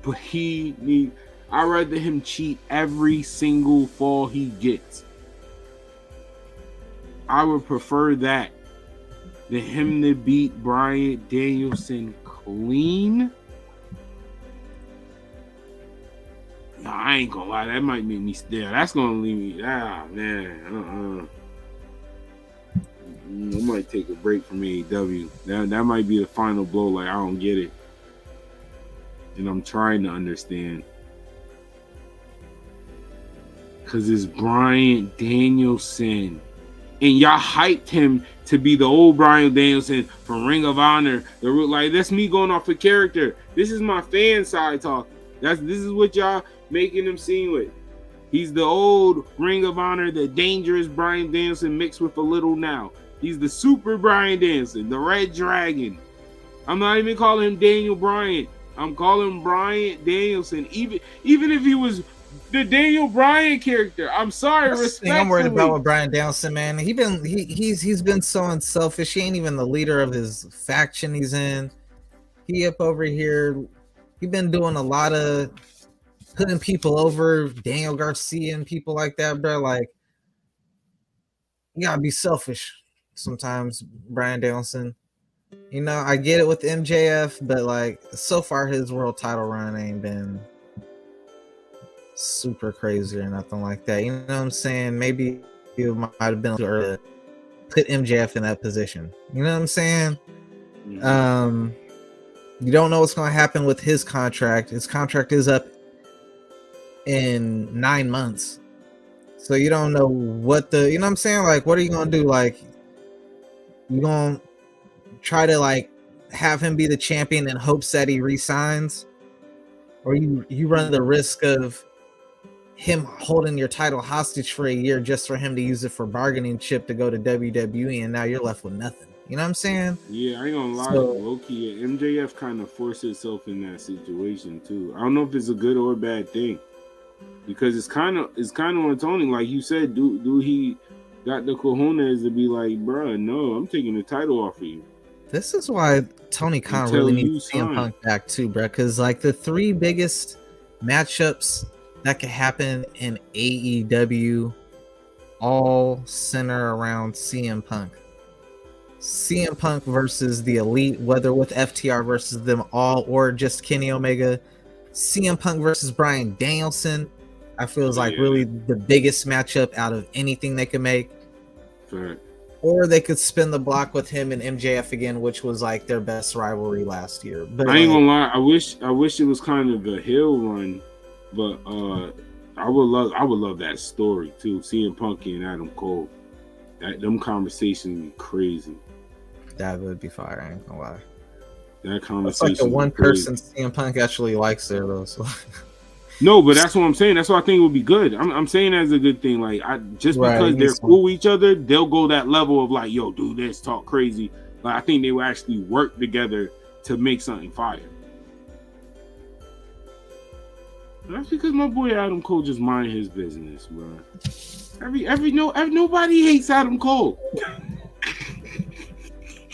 But I'd rather him cheat every single fall he gets. I would prefer that than him to beat Bryan Danielson clean. No, I ain't gonna lie, that might make me stare. That's gonna leave me. Man. I might take a break from AEW. That might be the final blow. Like, I don't get it. And I'm trying to understand. Because it's Bryan Danielson. And y'all hyped him to be the old Bryan Danielson from Ring of Honor. Like, that's me going off a character. This is my fan side talking. This is what y'all making him seem with. He's the old Ring of Honor, the dangerous Bryan Danielson mixed with a little now. He's the super Bryan Danielson, the Red Dragon. I'm not even calling him Daniel Bryan. I'm calling him Bryan Danielson. Even if he was the Daniel Bryan character, I'm sorry, respectfully. I'm worried about with Bryan Danielson, man. He's been so unselfish. He ain't even the leader of his faction he's in. He up over here. He been doing a lot of putting people over, Daniel Garcia and people like that, bro. Like, you gotta be selfish sometimes, Bryan Danielson. You know, I get it with MJF, but like, so far his world title run ain't been super crazy or nothing like that. You know what I'm saying? Maybe it might have been too early to put MJF in that position. You know what I'm saying? Mm-hmm. You don't know what's going to happen with his contract. His contract is up in 9 months. So you don't know what you know what I'm saying? Like, what are you going to do? Like, you going to try to, like, have him be the champion in hopes that he resigns? Or you run the risk of him holding your title hostage for a year just for him to use it for bargaining chip to go to WWE, and now you're left with nothing. You know what I'm saying? Yeah, I ain't gonna lie. Low-key, MJF kind of forced himself in that situation too. I don't know if it's a good or a bad thing, because it's kind of on Tony. Like you said, do he got the cojones to be like, bruh, no, I'm taking the title off of you. This is why Tony Khan really needs CM Punk back too, bruh. Because like the three biggest matchups that could happen in AEW all center around CM Punk. CM Punk versus the Elite, whether with FTR versus them all or just Kenny Omega. CM Punk versus Bryan Danielson, I feel is like really the biggest matchup out of anything they could make. Fair. Or they could spin the block with him and MJF again, which was like their best rivalry last year. But I ain't gonna lie, I wish it was kind of a heel run, but I would love that story too. CM Punk and Adam Cole. Them conversations would be crazy. That would be fire, I ain't gonna lie. That conversation. It's like the one person CM Punk actually likes there though. So. No, but that's what I'm saying. That's what I think would be good. I'm saying that's a good thing. Like, because they're cool with each other, they'll go that level of like, yo, do this, talk crazy. Like, I think they will actually work together to make something fire. That's because my boy Adam Cole just mind his business, bro. Nobody hates Adam Cole.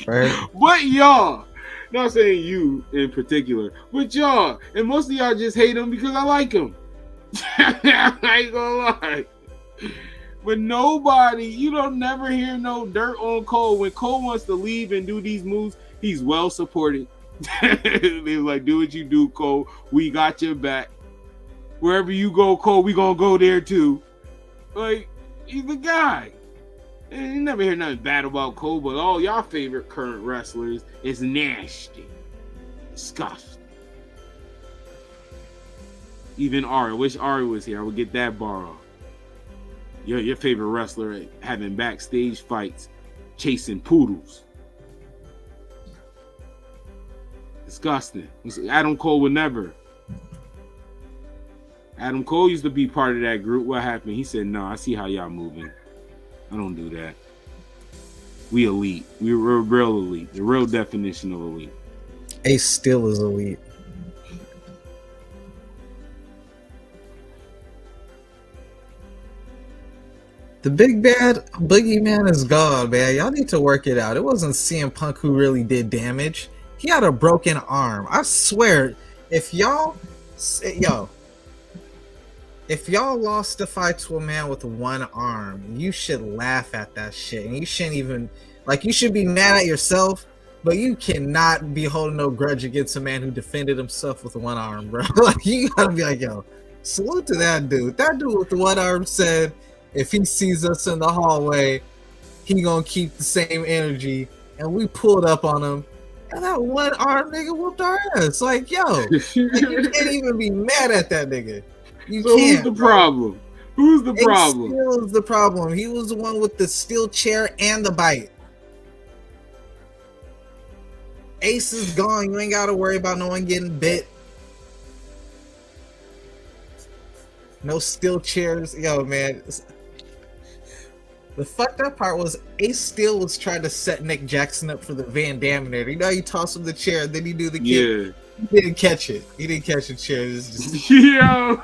Right. But y'all, not saying you in particular, but y'all, and most of y'all just hate him because I like him. I ain't gonna lie. But nobody, you don't never hear no dirt on Cole. When Cole wants to leave and do these moves, he's well supported. They're like, do what you do, Cole. We got your back. Wherever you go, Cole, we gonna go there too. Like, he's the guy. And you never hear nothing bad about Cole, but all y'all favorite current wrestlers is nasty. Disgusting. Even Ari. I wish Ari was here. I would get that bar off. Your favorite wrestler having backstage fights, chasing poodles. Disgusting. Adam Cole would never. Adam Cole used to be part of that group. What happened? He said, no, I see how y'all moving. I don't do that. We elite. We're real elite. The real definition of elite. Ace Steel is elite. The big bad boogeyman is gone, man. Y'all need to work it out. It wasn't CM Punk who really did damage. He had a broken arm. I swear, if y'all lost a fight to a man with one arm, you should laugh at that shit. And you shouldn't even, like, you should be mad at yourself, but you cannot be holding no grudge against a man who defended himself with one arm, bro. Like, you gotta be like, yo, salute to that dude. That dude with the one arm said, if he sees us in the hallway, he gonna keep the same energy. And we pulled up on him, and that one arm nigga whooped our ass. Like, yo, like, you can't even be mad at that nigga. You so can't. Who's the problem? Who's the problem? Steel is the problem. He was the one with the steel chair and the bite. Ace is gone. You ain't gotta worry about no one getting bit. No steel chairs. Yo, man. The fucked up part was Ace Steel was trying to set Nick Jackson up for the Van Damme there. You know, you toss him the chair, then he do the kick. Yeah. He didn't catch it. He didn't catch the chair. Just... Yo,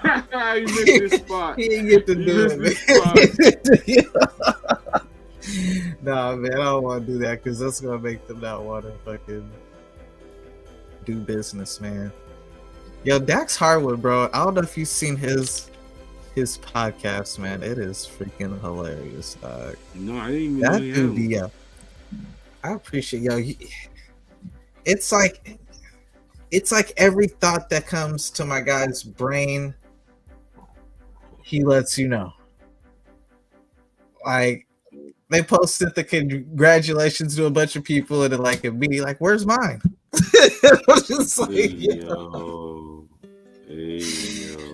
he missed his spot. He didn't get to do it, man. Nah, man, I don't want to do that because that's gonna make them not want to fucking do business, man. Yo, Dax Harwood, bro. I don't know if you've seen his podcast, man. It is freaking hilarious, dog. No, I didn't even that know dude. Yeah, I appreciate it's like every thought that comes to my guy's brain, he lets you know. Like, they posted the congratulations to a bunch of people, and then like immediately, like, where's mine? I'm just like, yo.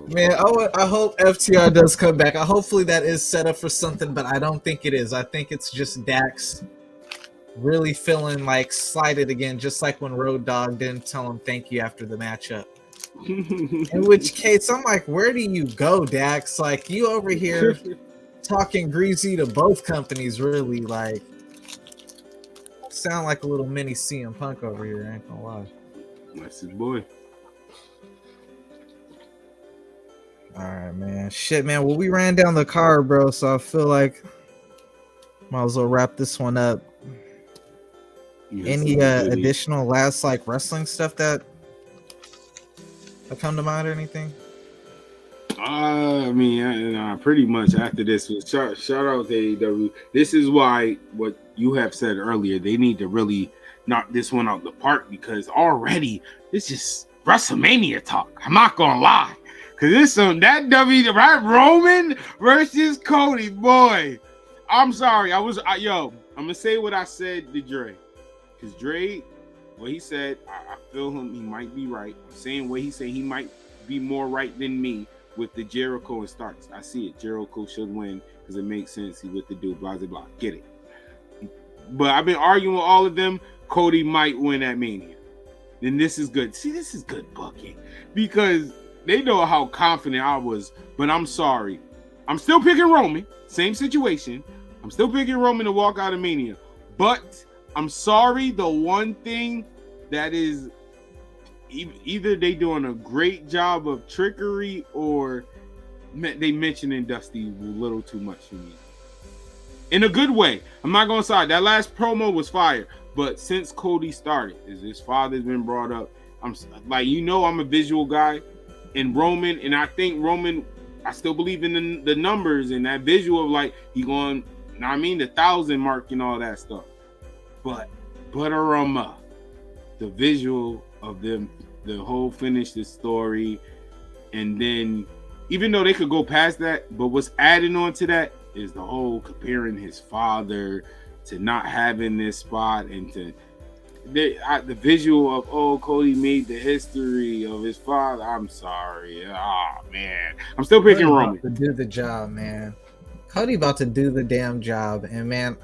Man, I hope FTR does come back. Hopefully that is set up for something, but I don't think it is. I think it's just Dax really feeling like slighted again, just like when Road Dogg didn't tell him thank you after the matchup. In which case, I'm like, where do you go, Dax? Like, you over here talking greasy to both companies, really. Like, sound like a little mini CM Punk over here, I ain't gonna lie. That's his boy. All right, man. Shit, man. Well, we ran down the card, bro, so I feel like might as well wrap this one up. Yes, any additional last like wrestling stuff that come to mind or anything? I mean, pretty much after this, shout out to AEW. This is why what you have said earlier, they need to really knock this one out the park, because already it's just WrestleMania talk. I'm not gonna lie. Cause this some that right Roman versus Cody, boy. I'm sorry. I'm gonna say what I said to Dre. Cause Dre, what he said, I feel him. He might be right. I'm saying what he said. He might be more right than me with the Jericho and Starks. I see it. Jericho should win because it makes sense. He with the dude. Blah blah blah. Get it. But I've been arguing with all of them. Cody might win at Mania. Then this is good. See, this is good booking because they know how confident I was, but I'm sorry. I'm still picking Roman. Same situation. I'm still picking Roman to walk out of Mania. But I'm sorry, the one thing that is either they doing a great job of trickery or they mentioning Dusty a little too much for me. In a good way. I'm not going to side. That last promo was fire. But since Cody started, as his father's been brought up, I'm like, I'm a visual guy. And Roman, and I think Roman, I still believe in the numbers and that visual of like he going, the 1,000 mark and all that stuff. But Butterama, the visual of them, the whole finish the story, and then even though they could go past that, but what's adding on to that is the whole comparing his father to not having this spot and to the visual of Cody made the history of his father. I'm sorry. Oh man, I'm still picking Roman to do the job, man. Cody about to do the damn job, and man,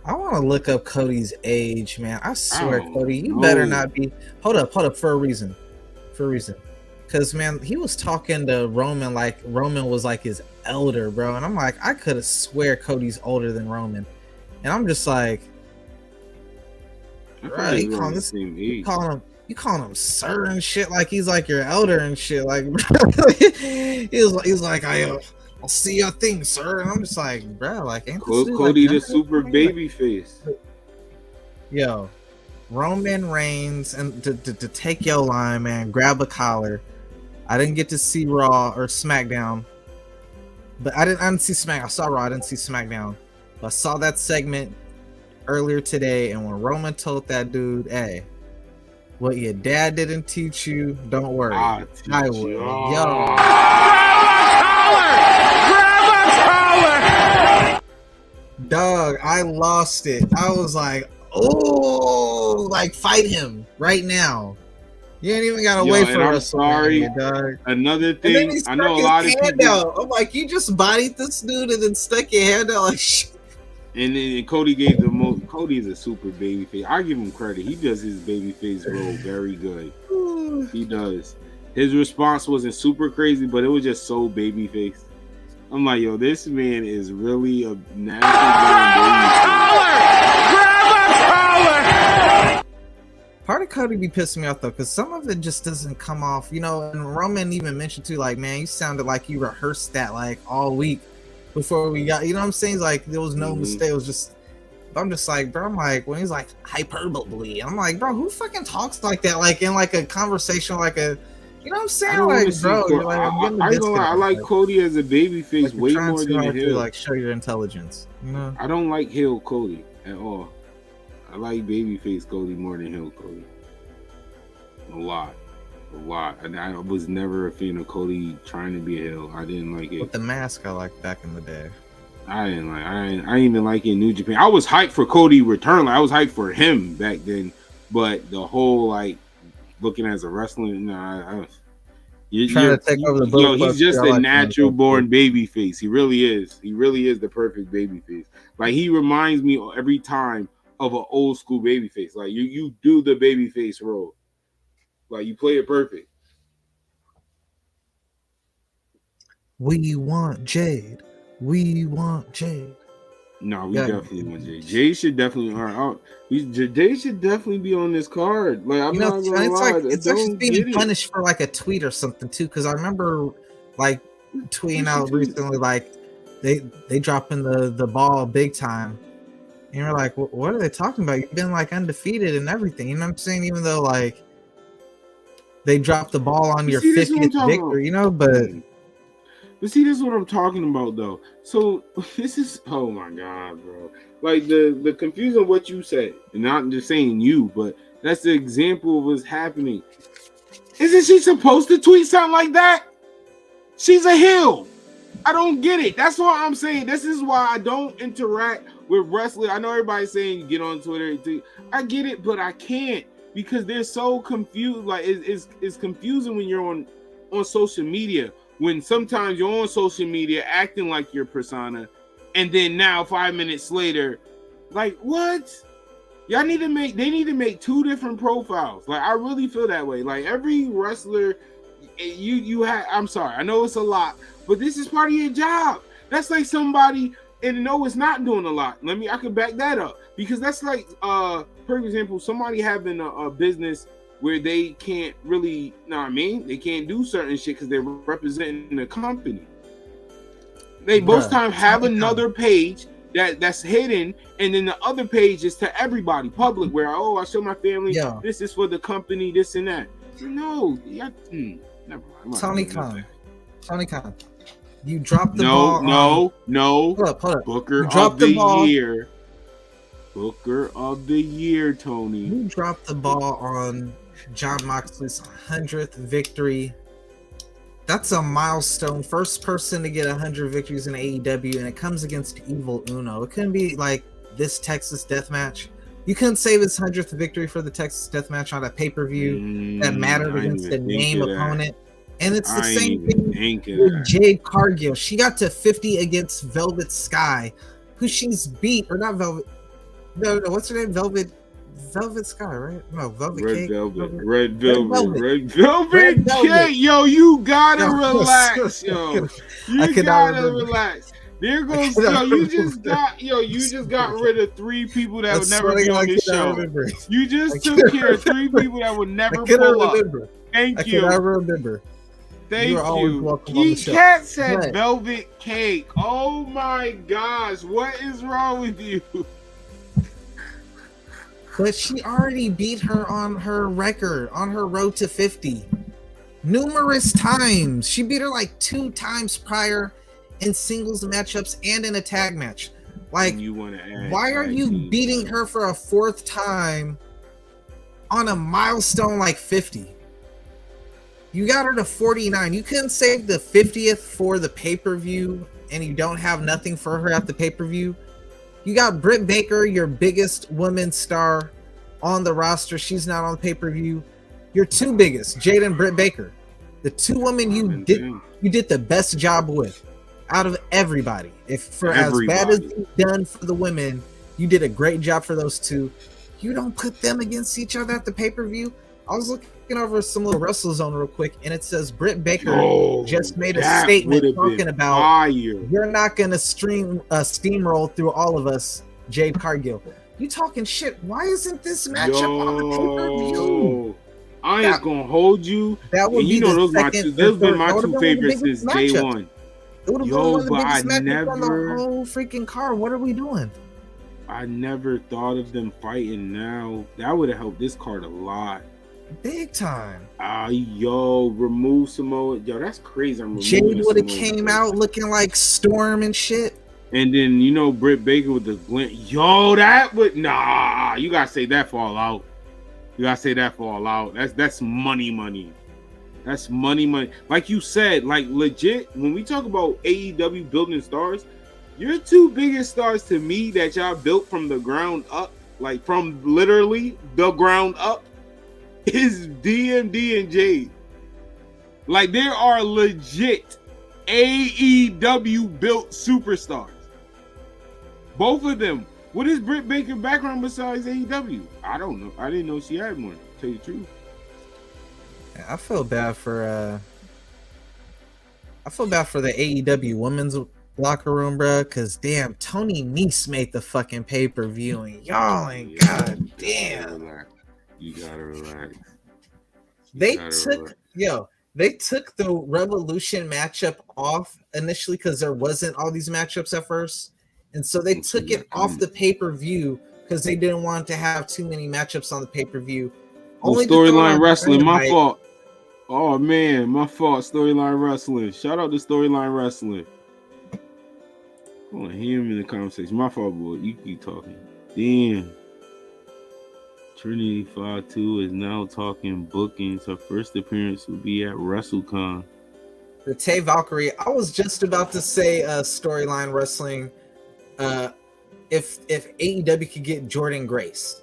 I want to look up Cody's age, man. I swear, Oh, Cody, you no. better not be. Hold up, for a reason. Because, man, he was talking to Roman like Roman was like his elder, bro. And I'm like, I could have swear Cody's older than Roman. And I'm just like, bro, you calling him sir and shit like he's like your elder and shit. Like, he's like, I'll see your thing, sir. And I'm just like, bro, like, ain't this dude Cody like, the super baby face. Yo, Roman Reigns, and to take your line, man, grab a collar. I didn't get to see Raw or SmackDown, but I didn't see SmackDown. I saw Raw, I didn't see SmackDown. But I saw that segment earlier today, and when Roman told that dude, hey, what your dad didn't teach you, don't worry, I will. Yo. Grab a collar! Dog, I lost it. I was like, oh, like, fight him right now. You ain't even gotta wait for us. Sorry, dog. Another thing, I know a lot of people. I'm like, you just bodied this dude and then stuck your hand out like shit. And then Cody gave the most. Cody's a super babyface. I give him credit. He does his babyface role very good. He does. His response wasn't super crazy, but it was just so babyface. I'm like, yo, this man is really a natural babyface. Part of Cody be pissing me off though, because some of it just doesn't come off, you know. And Roman even mentioned too, like, man, you sounded like you rehearsed that like all week before we got, you know what I'm saying? Like, there was no mistake. It was just, I'm just like, bro, I'm like, when he's like hyperbole, I'm like, bro, who fucking talks like that? Like in like a conversation, like a, you know what I'm saying? Like, bro, you're like, I like Cody as a babyface like way more than a heel. Like, show your intelligence. You know? I don't like heel Cody at all. I like babyface Cody more than heel Cody. A lot. And I was never a fan of Cody trying to be a heel. I didn't like it. With the mask, I liked back in the day. I didn't even like it in New Japan. I was hyped for Cody return. Like, I was hyped for him back then. But the whole like looking as a wrestling, you're trying to take over the boat. He's just a natural born baby face. He really is. He really is the perfect baby face. Like, he reminds me every time of an old school baby face. Like, you do the baby face role. Like, you play it perfect. We want Jade. We want Jade. No, we definitely want Jade. Jade should definitely Jade should definitely be on this card. Like, I'm not gonna lie. It's actually being punished for like a tweet or something too. Because I remember like tweeting out recently, like they dropping the ball big time. And you're like, what are they talking about? You've been like undefeated and everything. You know what I'm saying? Even though like they dropped the ball on your 50th victory, you know, but see, this is what I'm talking about, though. So this is, oh my god, bro! Like the confusion of what you said, and not just saying you, but that's the example of what's happening. Isn't she supposed to tweet something like that? She's a heel. I don't get it. That's what I'm saying. This is why I don't interact with wrestling. I know everybody's saying you get on Twitter. I get it, but I can't. Because they're so confused. Like, it's confusing when you're on social media. When sometimes you're on social media acting like your persona, and then now 5 minutes later, like, what? They need to make two different profiles. Like, I really feel that way. Like, every wrestler, you have. I'm sorry, I know it's a lot, but this is part of your job. That's like somebody, and no, it's not doing a lot. I can back that up, because that's like, for example, somebody having a business where they can't really, they can't do certain shit because they're representing the company. They most times have another page that's hidden, and then the other page is to everybody, public, where, I show my family, this is for the company, this and that. No, never mind. Tony Khan, you dropped the ball. No. Hold up. Booker of the year. Booker of the year, Tony. You dropped the ball on Jon Moxley's 100th victory. That's a milestone. First person to get 100 victories in AEW, and it comes against Evil Uno. It couldn't be like this Texas death match. You couldn't save his 100th victory for the Texas death match on a pay-per-view that mattered against the name opponent. And it's the same thing with Jade Cargill. She got to 50 against Velvet Sky, who she's beat, or not Velvet. No, what's her name? Velvet Sky, right? No, Velvet Red Cake. Velvet. Red Velvet. Red Velvet. Yo, you gotta relax, yo. I You cannot gotta remember. relax. There goes, yo. You just got rid of 3 people that would never be on this show. Remember. You just took care of 3 people that would never pull up. Thank you. I cannot remember. Thank you. Are always welcome on the show. Cat said But- Velvet Cake. Oh my gosh, what is wrong with you? But she already beat her on her record, on her road to 50. Numerous times. She beat her like 2 times prior in singles matchups and in a tag match. Like, You want to add why are tag you team. beating her for a 4th time on a milestone like 50? You got her to 49. You couldn't save the 50th for the pay-per-view, and you don't have nothing for her at the pay-per-view. You got Britt Baker, your biggest women's star on the roster. She's not on the pay-per-view. Your 2 biggest, Jade and Britt Baker. The 2 women you did the best job with out of everybody. As bad as you've done for the women, you did a great job for those 2. You don't put them against each other at the pay-per-view. I was looking over some little WrestleZone real quick, and it says Britt Baker just made a statement talking about you're not going to steamroll through all of us, Jade Cargill. You talking shit. Why isn't this matchup on the pay-per-view? I ain't gonna hold you. That would be those been my 2 favorites since day matchup. one. It would have been one of the biggest matchups on the whole freaking card. What are we doing? I never thought of them fighting now. That would have helped this card a lot. Big time. Remove Samoa. Yo, that's crazy. Jade would have came out looking like Storm and shit. And then, Britt Baker with the glint. Yo, that would... Nah, you got to say that for All Out. That's money. That's money. Like you said, like legit, when we talk about AEW building stars, your 2 biggest stars to me that y'all built from the ground up, like from literally the ground up, is DMD and Jade. Like, there are legit AEW built superstars. Both of them. What is Britt Baker's background besides AEW? I don't know. I didn't know she had one, to tell you the truth. I feel bad for the AEW women's locker room, bro, because damn, Tony Nese made the fucking pay-per-view and y'all ain't goddamn. You gotta relax. They took the Revolution matchup off initially because there wasn't all these matchups at first. And so they took it off the pay-per-view because they didn't want to have too many matchups on the pay-per-view. Storyline Wrestling, my fault. Oh man, my fault. Storyline Wrestling. Shout out to Storyline Wrestling. I want to hear him in the conversation. My fault, boy. You keep talking. Damn. Trinity 5-2 is now talking bookings. Her first appearance will be at WrestleCon. The Tay Valkyrie. I was just about to say Storyline Wrestling. If AEW could get Jordan Grace.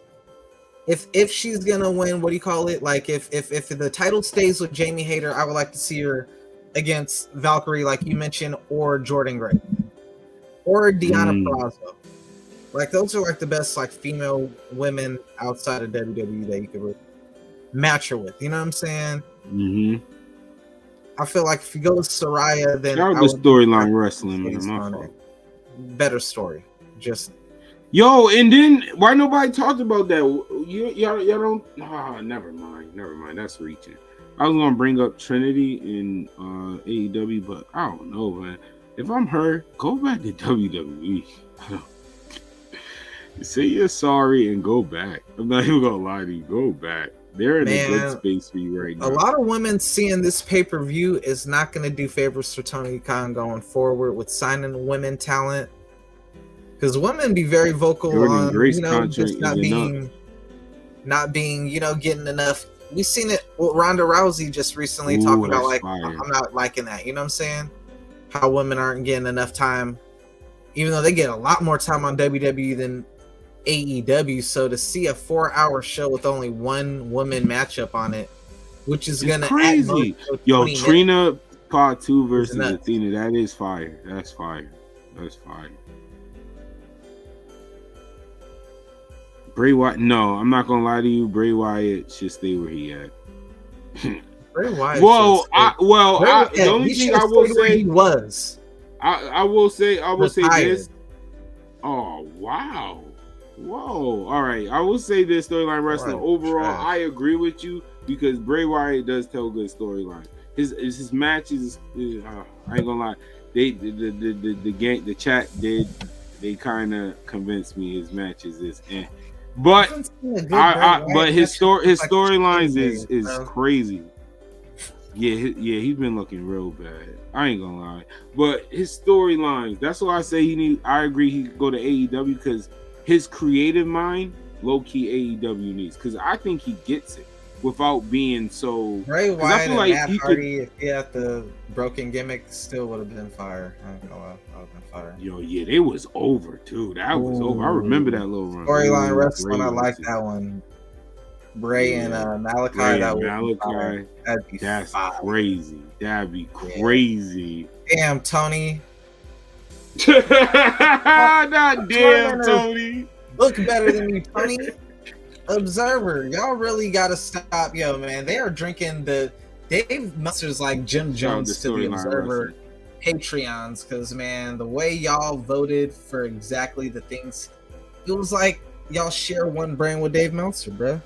If she's gonna win, what do you call it? Like if the title stays with Jamie Hayter, I would like to see her against Valkyrie, like you mentioned, or Jordan Grace, or Deonna Purrazzo. Like those are like the best like female women outside of WWE that you could match her with. You know what I'm saying? Mm-hmm. I feel like if you go with Saraya, then shout out to Storyline Wrestling, man. My fault. Better story. Just and then why nobody talked about that? Y'all don't. Never mind. That's reaching. I was gonna bring up Trinity in AEW, but I don't know, man. If I'm her, go back to WWE. Say you're sorry and go back. I'm not even gonna lie to you. Go back. They're in a good space for you right now. A lot of women seeing this pay-per-view is not going to do favors for Tony Khan going forward with signing women talent. Because women be very vocal on, just not being, getting enough. We've seen it with Ronda Rousey just recently talking about, like, I'm not liking that. You know what I'm saying? How women aren't getting enough time, even though they get a lot more time on WWE than AEW. So to see a 4-hour show with only one woman matchup on it, which is gonna crazy. Trina Part 2 versus Athena, that is fire. That's fire. Bray Wyatt. No, I'm not gonna lie to you. Bray Wyatt should stay where he at. Bray Wyatt. The only thing I will say he was. I will say Retired. this. Oh wow, whoa! All right, I will say this storyline wrestling overall. I agree with you because Bray Wyatt does tell good storyline. His matches. I ain't gonna lie. The chat did. They kind of convinced me his matches is but his storylines is crazy. Yeah, he's been looking real bad. I ain't gonna lie, but his storylines. That's why I say I agree he could go to AEW because his creative mind, low key AEW needs. Because I think he gets it without being so. Bray Wyatt and Matt Hardy, if he had the broken gimmick, still would have been fire. I ain't gonna lie, that would have been fire. Yo, yeah, it was over too. That was over. I remember that little run. Storyline wrestling, I like that one. Bray and Malachi. That's crazy. That'd be crazy. Damn, Tony. Not damn, Tony. Look better than you, Tony. Observer, y'all really gotta stop, yo, man. They are drinking the Dave Meltzer's like Jim Jones to the Observer Patreons, because man, the way y'all voted for exactly the things, it was like y'all share one brain with Dave Meltzer, bruh.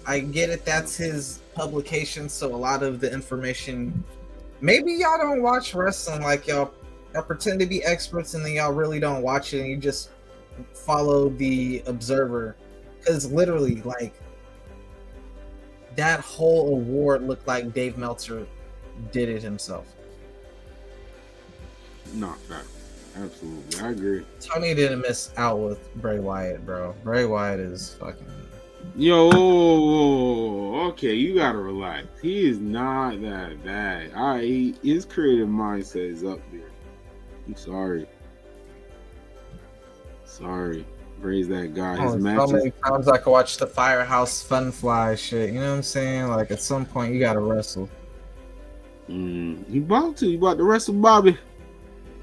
I get it, that's his publication, so a lot of the information, maybe y'all don't watch wrestling, like y'all pretend to be experts and then y'all really don't watch it and you just follow the Observer, because literally, like, that whole award looked like Dave Meltzer did it himself. No, absolutely, I agree. Tony didn't miss out with Bray Wyatt, bro. Bray Wyatt is fucking... Yo, okay, you gotta relax. He is not that bad. His creative mindset is up there. I'm sorry. Bray's that guy. His matches. So many times I could watch the Firehouse Funfly shit. You know what I'm saying? Like at some point you gotta wrestle. You about to wrestle Bobby.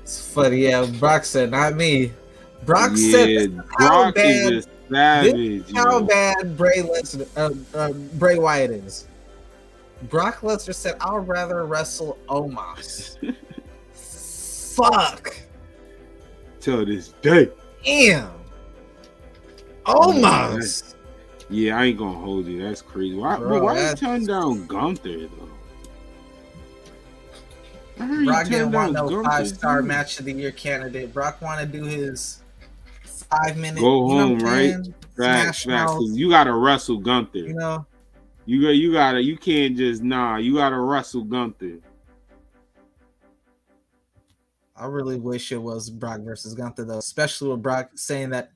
It's funny, yeah. Brock said, not me. Brock said, how Brock is just savage. How bad Bray Wyatt is. Brock Lesnar said, I'd rather wrestle Omos. Fuck. Till this day. Damn. Omos. Yeah, I ain't gonna hold you. That's crazy. Why you turn down Gunther though? Brock didn't want no 5-star match of the year candidate. Brock wanted to do his 5-minute. Go home, right? Facts. You gotta wrestle Gunther. You know, you can't just you gotta wrestle Gunther. I really wish it was Brock versus Gunther though, especially with Brock saying that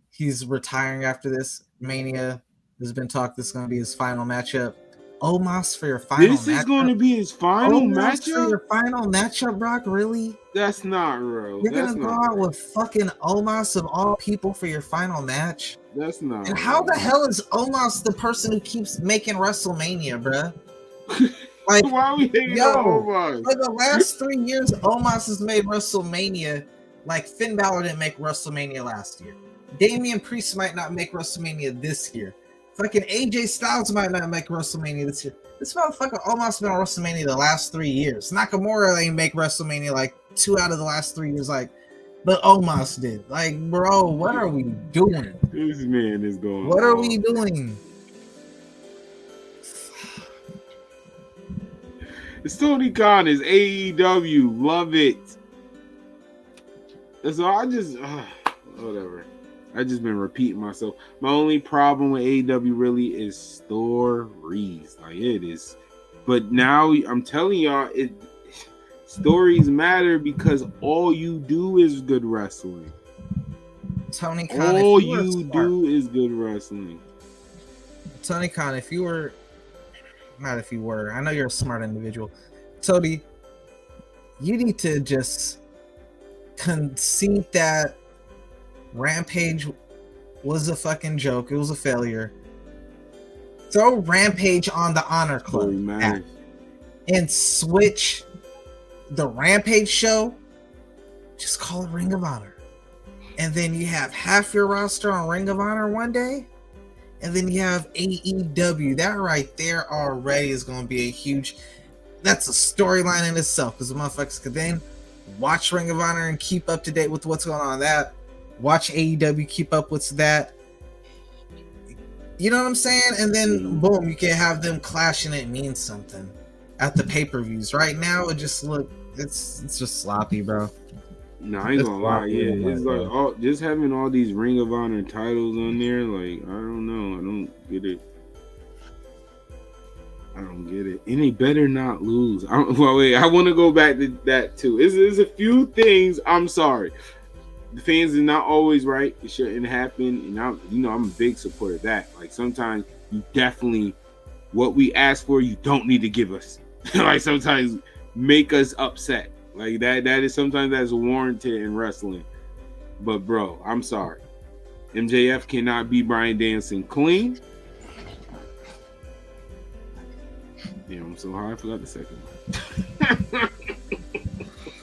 he's retiring after this Mania. There's been talk this is gonna be his final matchup. Omos for your final matchup. This is going to be his final Omos matchup? for your final matchup, Brock? Really? That's not real. You're going to go out with fucking Omos of all people for your final match? That's not And how the hell is Omos the person who keeps making WrestleMania, bruh? Like, why are we hating on Omos? For the last 3 years, Omos has made WrestleMania. Like, Finn Balor didn't make WrestleMania last year. Damian Priest might not make WrestleMania this year. Fucking AJ Styles might not make WrestleMania this year. This motherfucker almost been on WrestleMania the last 3 years. Nakamura ain't make WrestleMania like 2 out of the last 3 years, like, but Omos did. Like, bro, what are we doing? This man is going. What are we doing? It's Tony Khan is AEW. Love it. So I just whatever. I just been repeating myself. My only problem with AEW really is stories. Like it is. But now I'm telling y'all, stories matter because all you do is good wrestling. Tony Khan, all you do is good wrestling. Tony Khan, if you were, not if you were, I know you're a smart individual. Tony, you need to just concede that Rampage was a fucking joke. It was a failure. Throw Rampage on the Honor Club and switch the Rampage show. Just call it Ring of Honor. and then you have half your roster on Ring of Honor one day, and then you have AEW. That right there already is going to be a huge. That's a storyline in itself, because the motherfuckers could then watch Ring of Honor and keep up to date with what's going on that. Watch AEW, keep up with that. You know what I'm saying? And then boom, you can have them clash and it means something at the pay-per-views. Right now, it just it's just sloppy, bro. No, I ain't gonna lie. Yeah, it's like just having all these Ring of Honor titles on there. Like, I don't know. I don't get it. And they better not lose. I want to go back to that too. There's a few things. I'm sorry. The fans are not always right. It shouldn't happen. And I'm a big supporter of that. Like, sometimes you definitely, what we ask for, you don't need to give us. Like, sometimes make us upset. Like, that is sometimes that's warranted in wrestling. But bro, I'm sorry. MJF cannot beat Bryan Danielson clean. Yeah, I'm so high, I forgot the second one.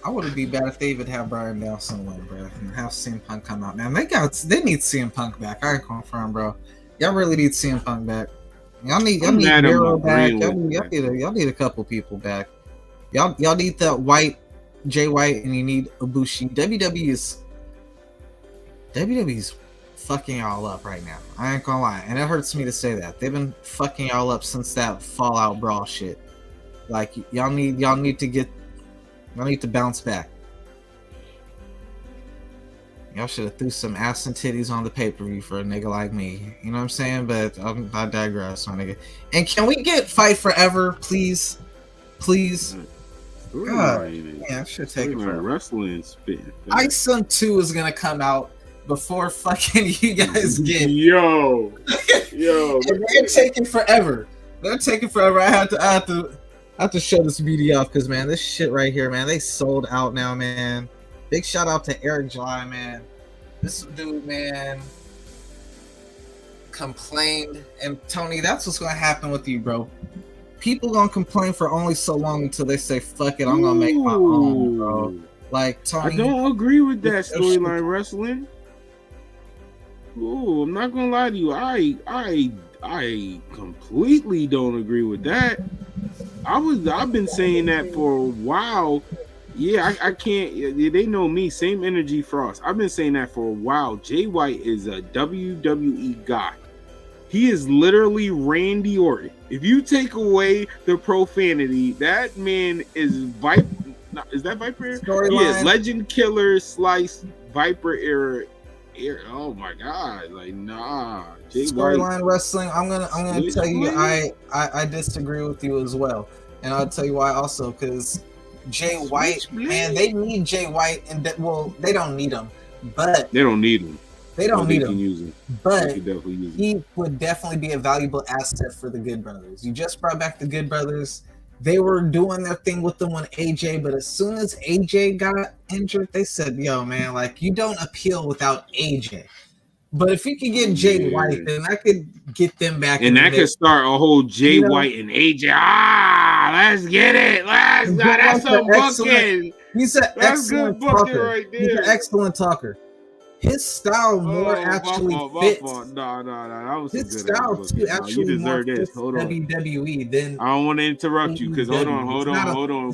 I wouldn't be bad if they even have Bryan Danielson win, bro, and have CM Punk come out. Man, they need CM Punk back. I can confirm, bro. Y'all really need CM Punk back. Y'all need Miro back. Y'all need a couple people back. Y'all need that Jay White, and you need Ibushi. WWE's fucking y'all up right now. I ain't gonna lie, and it hurts me to say that. They've been fucking y'all up since that Fallout Brawl shit. Like, y'all need to bounce back. Y'all should have threw some ass and titties on the pay-per-view for a nigga like me. You know what I'm saying? But I digress, my nigga. And can we get Fight Forever, please? Please. God, man, I should take it for wrestling spin. Isom 2 is gonna come out before fucking you guys get yo. They're taking forever. I have to show this beauty off, because man, this shit right here, man, they sold out now, man. Big shout out to Eric July, man. This dude, man, complained, and Tony, that's what's gonna happen with you, bro. People gonna complain for only so long until they say, "Fuck it, I'm gonna make my own," bro. Like, Tony, I don't agree with that storyline wrestling. Ooh, I'm not gonna lie to you. I completely don't agree with that. I've been saying that for a while. Yeah, I can't. They know me. Same energy, Frost. I've been saying that for a while. Jay White is a WWE guy. He is literally Randy Orton. If you take away the profanity, that man is Viper. Is that Viper? He is Legend Killer Slice Viper era. Oh my God! Like, nah. Storyline wrestling. I'm gonna tell you, I disagree with you as well, and I'll tell you why also, because Jay White, man, they need Jay White, and they don't need him, but they don't need him. They don't need him, but he would definitely be a valuable asset for the Good Brothers. You just brought back the Good Brothers. They were doing their thing with them on AJ, but as soon as AJ got injured, they said, "Yo, man, like, you don't appeal without AJ." But if you could get Jay White, then I could get them back. And that could start a whole Jay White and AJ. Let's get it. That's a booking. He's an excellent talker. Right there. He's an excellent talker. His style more actually fits. No. His style too actually more fits WWE than. I don't want to interrupt you, because hold on.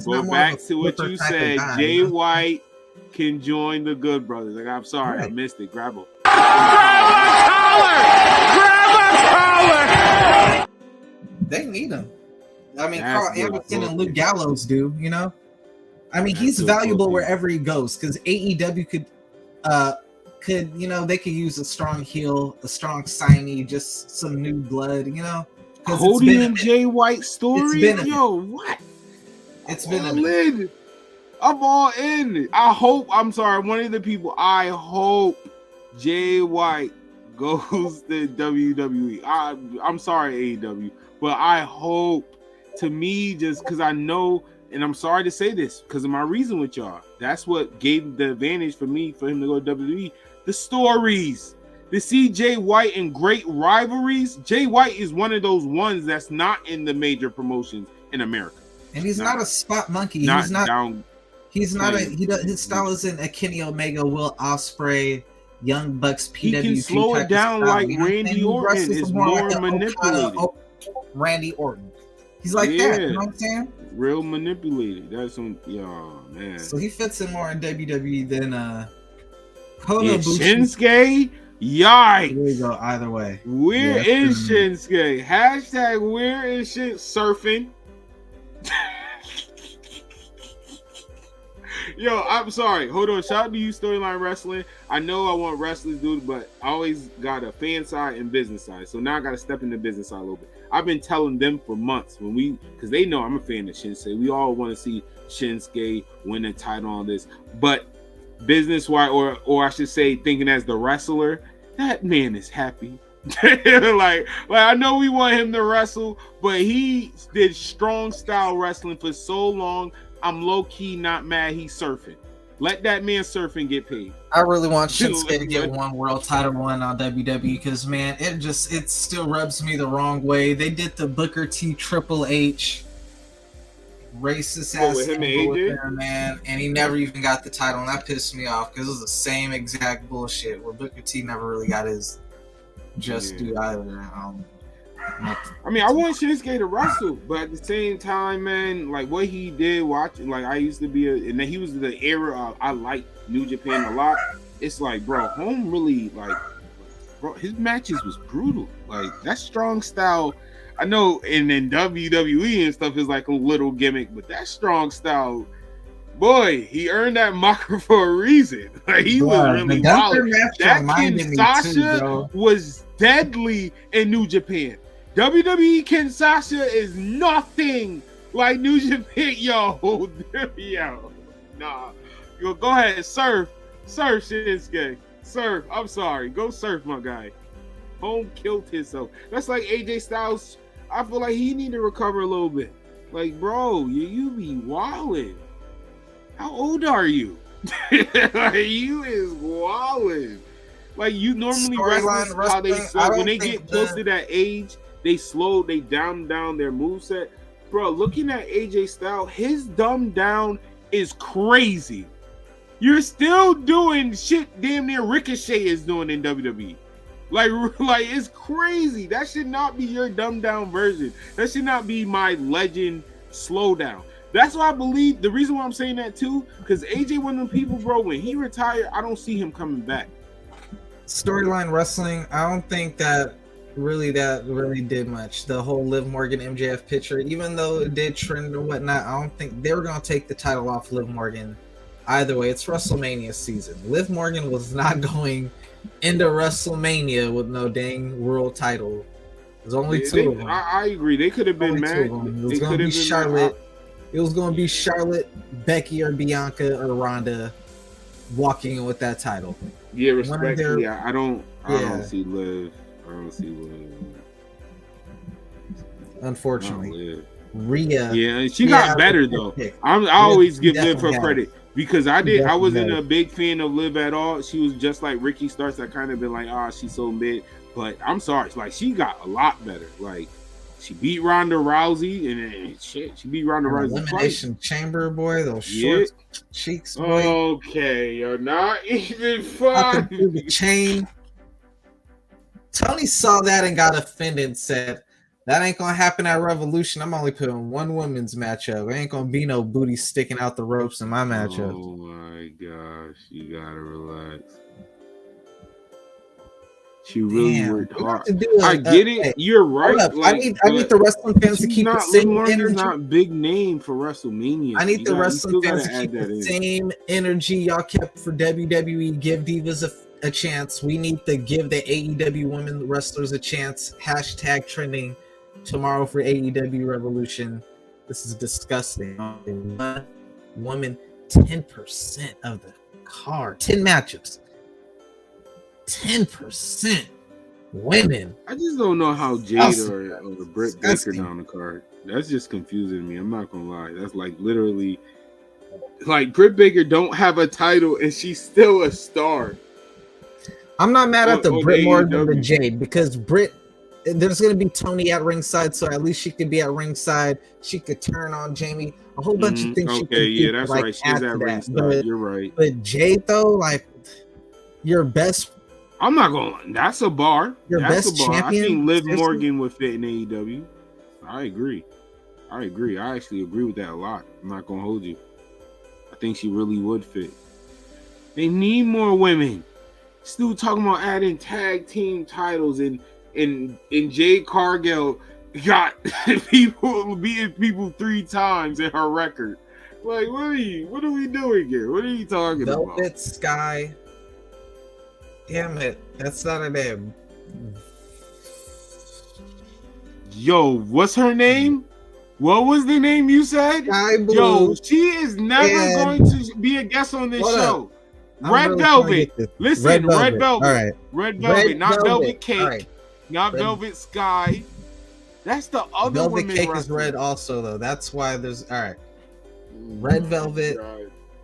Go back to what you said. Jay White can join the Good Brothers. Like, I'm sorry, I missed it. Grab him. They need him. I mean, Carl Anderson and Luke Gallows do. You know, I mean, he's valuable wherever he goes, because AEW could they could use a strong heel, a strong signee, just some new blood, you know. Cody and Jay White story, what? It's been a minute. I'm all in. I'm sorry, one of the people. I hope Jay White goes to WWE. I'm sorry, AEW, but I hope. To me, just because I know, and I'm sorry to say this, because of my reason with y'all, that's what gave the advantage for him to go to WWE. The stories, to see Jay White in great rivalries. Jay White is one of those ones that's not in the major promotions in America, and he's not a spot monkey. He's not. His style isn't a Kenny Omega, Will Ospreay, Young Bucks He PWG. can slow it down like Randy Orton. It's more manipulated. Randy Orton. He's like that. You know what I'm saying? Real manipulated. That's some, man. So he fits in more in WWE than Shinsuke. Yikes. Here we go. Either way. Where is Shinsuke? Hashtag where is Shin surfing? Yo, I'm sorry. Hold on. Shout out to you, Storyline Wrestling. I know I want wrestlers, dude, but I always got a fan side and business side. So now I got to step in the business side a little bit. I've been telling them for months because they know I'm a fan of Shinsuke. We all want to see Shinsuke win a title on this, but business-wise, or I should say, thinking as the wrestler, that man is happy. like I know we want him to wrestle, but he did strong style wrestling for so long. I'm low-key not mad he's surfing. Let that man surf and get paid. I really want Shinsuke to get one world title one on WWE because, man, it still rubs me the wrong way. They did the Booker T Triple H racist ass with him and man, and he never even got the title, and that pissed me off because it was the same exact bullshit where Booker T never really got his just due either. I mean, I want Shinsuke to wrestle, but at the same time, man, like what he did watching, like I used to be, and then he was the era of I like New Japan a lot. It's like, bro, Home really bro, his matches was brutal. Like that strong style. I know, and then WWE and stuff is like a little gimmick, but that strong style, boy, he earned that mockery for a reason. Like he was really wild. That Kinshasa was deadly in New Japan. WWE Kinshasa is nothing like New Japan. Yo, nah. Yo, go ahead, surf, Shinsuke, surf. I'm sorry, go surf, my guy. Home killed himself. That's like AJ Styles. I feel like he need to recover a little bit. Like, bro, you be wildin'. How old are you? Like, you is wildin'. Like, you normally wrestlers, how they slow, when they get close to that age, they down their moveset. Bro, looking at AJ Styles, his dumb down is crazy. You're still doing shit damn near Ricochet is doing in WWE. Like it's crazy. That should not be your dumbed down version. That should not be my legend slowdown. That's why I believe the reason why I'm saying that too, because AJ one of them people, bro, when he retired, I don't see him coming back. Storyline Wrestling, I don't think that really did much. The whole Liv Morgan MJF picture, even though it did trend or whatnot, I don't think they were gonna take the title off Liv Morgan. Either way, it's WrestleMania season. Liv Morgan was not going into WrestleMania with no dang world title. There's only two of them. I agree. They could have been mad. It was going to be Charlotte. It was going to be Charlotte, Becky, or Bianca, or Ronda walking in with that title. Yeah, respectfully, I don't see Liv. I don't see Liv. Unfortunately, Rhea. Yeah, she got better though. I always give Liv her credit. Because I wasn't a big fan of Liv at all. She was just like Ricky Starks. I kind of been like, she's so mid. But I'm sorry, like she got a lot better. Like she beat Ronda Rousey, and shit, she beat Ronda Rousey Elimination Chamber, boy. Those short cheeks, boy. Okay, you're not even fun. The chain. Tony saw that and got offended and said, that ain't gonna happen at Revolution. I'm only putting one women's matchup. There ain't gonna be no booty sticking out the ropes in my matchup. Oh my gosh, you gotta relax. She really worked hard. I get it. You're right. Like, I need the wrestling fans to keep the same energy. Not big name for WrestleMania. I need the wrestling fans to keep the same energy y'all kept for WWE. Give Divas a chance. We need to give the AEW women wrestlers a chance. Hashtag trending tomorrow for AEW ReVolution. This is disgusting. One woman, 10% of the card, 10 matchups, 10% women. I just don't know how Jade or Britt Baker down the card. That's just confusing me. I'm not gonna lie. That's like literally, like Britt Baker don't have a title and she's still a star. I'm not mad at the Britt more than the Jade because Britt. There's going to be Tony at ringside, so at least she could be at ringside. She could turn on Jamie. A whole bunch of things she could do. That's right. She's at ringside. You're right. But Jade, though, like, Your best. I'm not going. That's a bar. Your That's best a bar. champion? I think Liv Seriously? Morgan would fit in AEW. I agree. I actually agree with that a lot. I'm not gonna hold you. I think she really would fit. They need more women. Still talking about adding tag team titles, and Jade Cargill got people beating people 3 times in her record. Like, what are we doing here? What are you talking about? Velvet Sky. Damn it, that's not a name. Yo, what's her name? What was the name you said? Sky Blue. Yo, she is never going to be a guest on this show. Red Velvet. Listen, Red Velvet. All right. Red Velvet, not Velvet Cake. Right. Not Velvet Sky. That's the other Velvet women Cake wrestler. is red also, though. That's why there's... All right. Red Velvet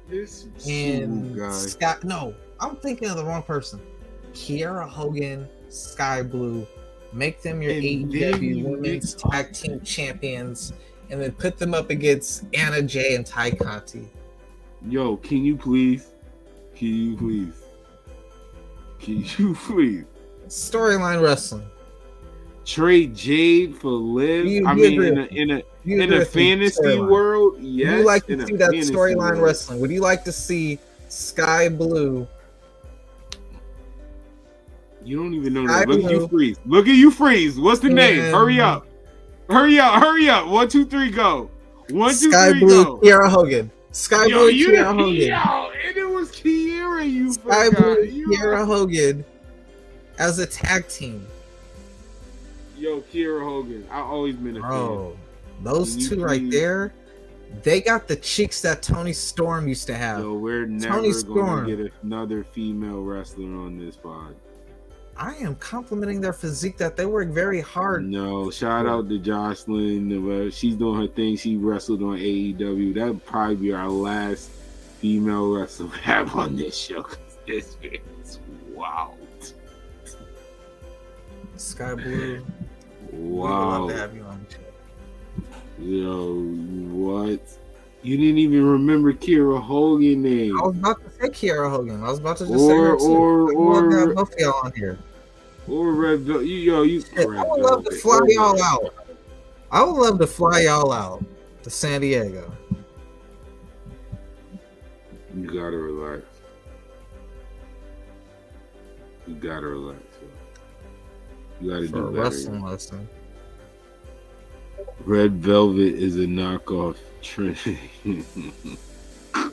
This and guy. Sky... No, I'm thinking of the wrong person. Kiera Hogan, Sky Blue. Make them your AEW Women's Tag Team Champions, and then put them up against Anna Jay and Ty Conti. Yo, can you please? Storyline wrestling. Trade Jade for Liv. I mean, in a fantasy world, yes. Would you like to see that storyline wrestling? Would you like to see Sky Blue? You don't even know that. Look at you freeze. Look at you freeze. What's the name? Hurry up. 1, 2, 3, go. 1, 2, 3, Sky Blue, go. Kiera Hogan. Sky Blue, Kiera Hogan. Yo, and it was Kiera, you Sky forgot. Blue, Kiera Hogan as a tag team. Yo, Kiera Hogan. I've always been a fan. Those two right there, they got the cheeks that Tony Storm used to have. Yo, we're never going to get another female wrestler on this pod. I am complimenting their physique that they work very hard. No, shout out to Jocelyn. She's doing her thing. She wrestled on AEW. That would probably be our last female wrestler we have on this show. This is wild. Sky Blue. Wow. We'd love to have you on the show. Yo, what? You didn't even remember Kiera Hogan name. I was about to say Kiera Hogan. I was about to just say her too. Or both of y'all on here. Or Red Velvet. I would love to fly y'all out. I would love to fly y'all out to San Diego. You gotta relax. You gotta relax. You gotta do better. Wrestling lesson. Red Velvet is a knockoff Trinity.